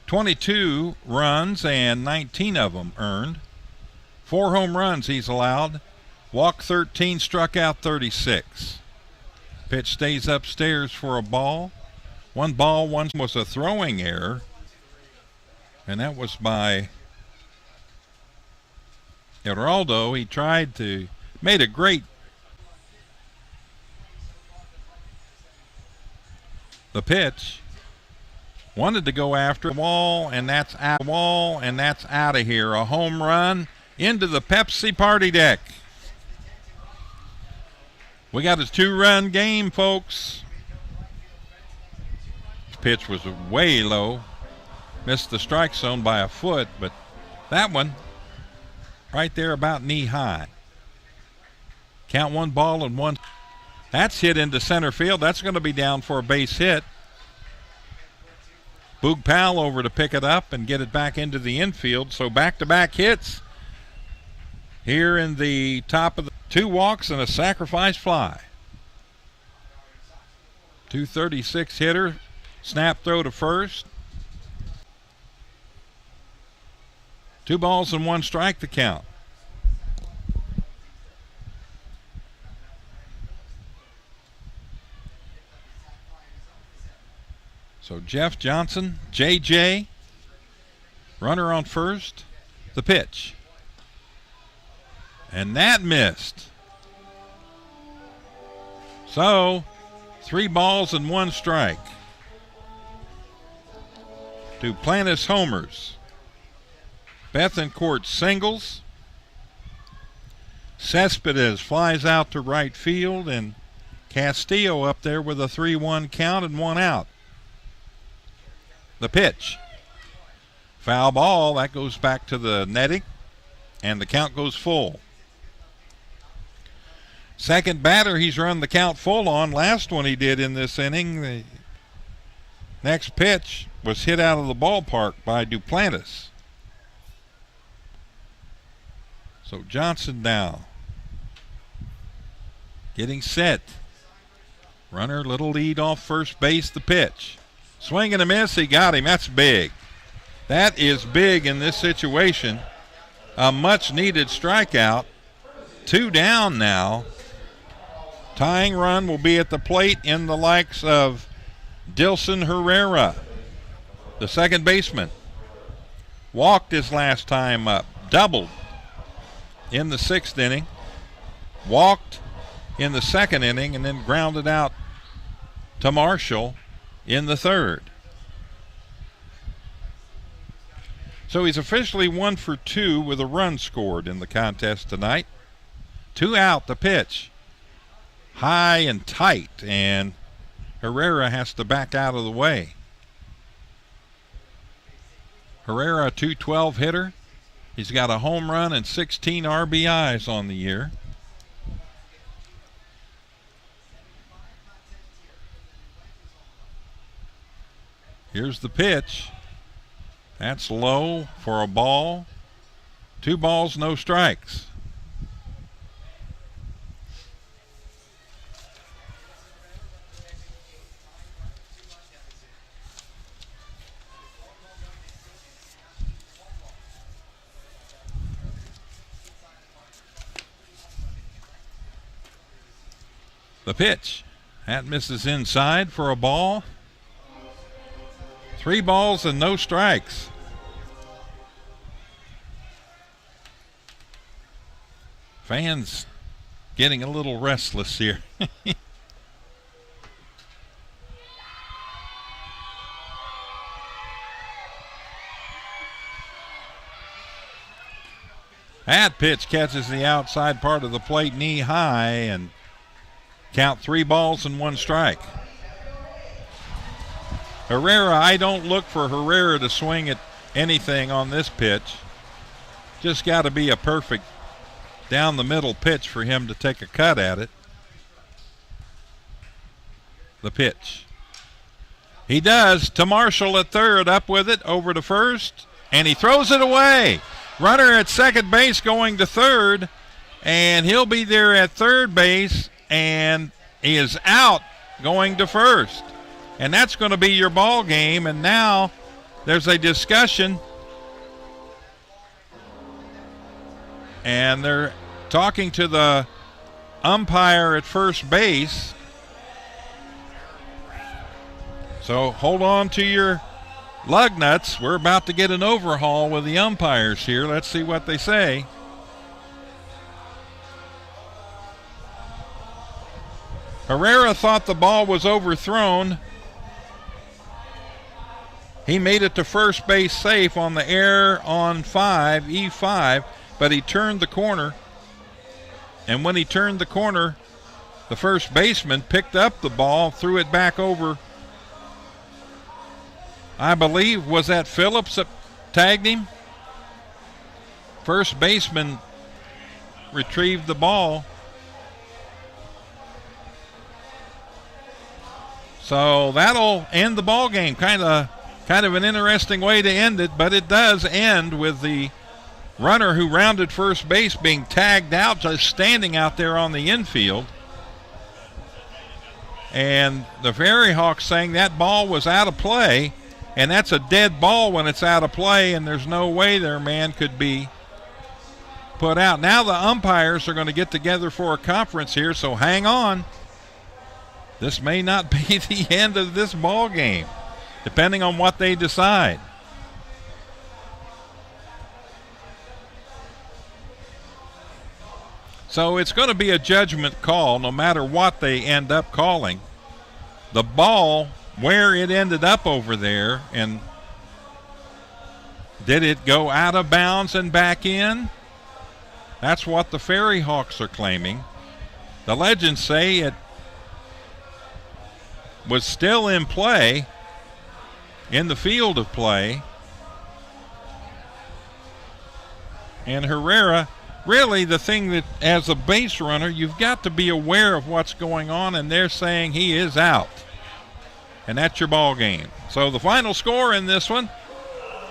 22 runs and 19 of them earned. 4 home runs he's allowed. Walked 13, struck out 36. Pitch stays upstairs for a ball. One was a throwing error, and that was by Geraldo. He tried to, made a great, the pitch, wanted to go after the wall, and that's out of here. A home run into the Pepsi party deck. We got a 2-run game, folks. This pitch was way low. Missed the strike zone by a foot, but that one right there about knee high. Count 1 ball and 1. That's hit into center field. That's going to be down for a base hit. Boog Powell over to pick it up and get it back into the infield. So back-to-back hits here in the top of the 2 walks and a sacrifice fly. 236 hitter, snap throw to first. 2 balls and 1 strike to count. So Jeff Johnson, JJ, runner on first, the pitch. And that missed. So 3 balls and 1 strike. Duplantis homers. Bethencourt singles. Cespedes flies out to right field, and Castillo up there with a 3-1 count and 1 out. The pitch. Foul ball. That goes back to the netting, and the count goes full. Second batter he's run the count full on. Last one he did in this inning. The next pitch was hit out of the ballpark by Duplantis. So Johnson now getting set. Runner, little lead off first base, the pitch. Swing and a miss, he got him. That's big. That is big in this situation. A much needed strikeout. 2 down now. Tying run will be at the plate in the likes of Dilson Herrera, the second baseman. Walked his last time up. Doubled in the 6th inning. Walked in the 2nd inning and then grounded out to Marshall in the 3rd. So he's officially 1 for 2 with a run scored in the contest tonight. 2 out, the pitch. High and tight, and Herrera has to back out of the way. Herrera, a .212 hitter. He's got a home run and 16 RBIs on the year. Here's the pitch. That's low for a ball. 2 balls, no strikes. The pitch. That misses inside for a ball. 3 balls and no strikes. Fans getting a little restless here. That pitch catches the outside part of the plate knee high, and Count 3 balls and 1 strike. Herrera, I don't look for Herrera to swing at anything on this pitch. Just got to be a perfect down the middle pitch for him to take a cut at it. The pitch. He does to Marshall at third, up with it, over to first, and he throws it away. Runner at second base going to third, and he'll be there at third base, and he is out going to first. And that's going to be your ball game, and now there's a discussion, and they're talking to the umpire at first base. So hold on to your lug nuts. We're about to get an overhaul with the umpires here. Let's see what they say. Herrera thought the ball was overthrown. He made it to first base safe on the error on 5, E5, but he turned the corner. And when he turned the corner, the first baseman picked up the ball, threw it back over. I believe, was that Phillips that tagged him? First baseman retrieved the ball. So that'll end the ball game. Kind of an interesting way to end it, but it does end with the runner who rounded first base being tagged out, just standing out there on the infield. And the FerryHawks saying that ball was out of play, and that's a dead ball when it's out of play, and there's no way their man could be put out. Now the umpires are going to get together for a conference here, so hang on. This may not be the end of this ball game, depending on what they decide. So it's going to be a judgment call no matter what they end up calling. The ball, where it ended up over there, and did it go out of bounds and back in? That's what the FerryHawks are claiming. The Legends say it was still in play, in the field of play. And Herrera, really the thing that as a base runner, you've got to be aware of what's going on, and they're saying he is out. And that's your ball game. So the final score in this one,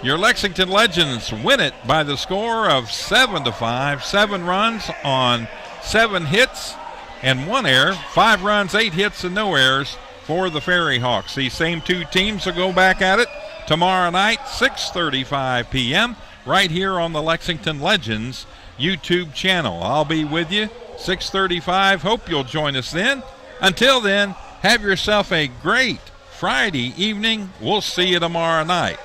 your Lexington Legends win it by the score of 7-5. 7 runs on 7 hits and 1 error. 5 runs, 8 hits, and no errors for the FerryHawks. These same 2 teams will go back at it tomorrow night, 6:35 p.m., right here on the Lexington Legends YouTube channel. I'll be with you 6:35. Hope you'll join us then. Until then, have yourself a great Friday evening. We'll see you tomorrow night.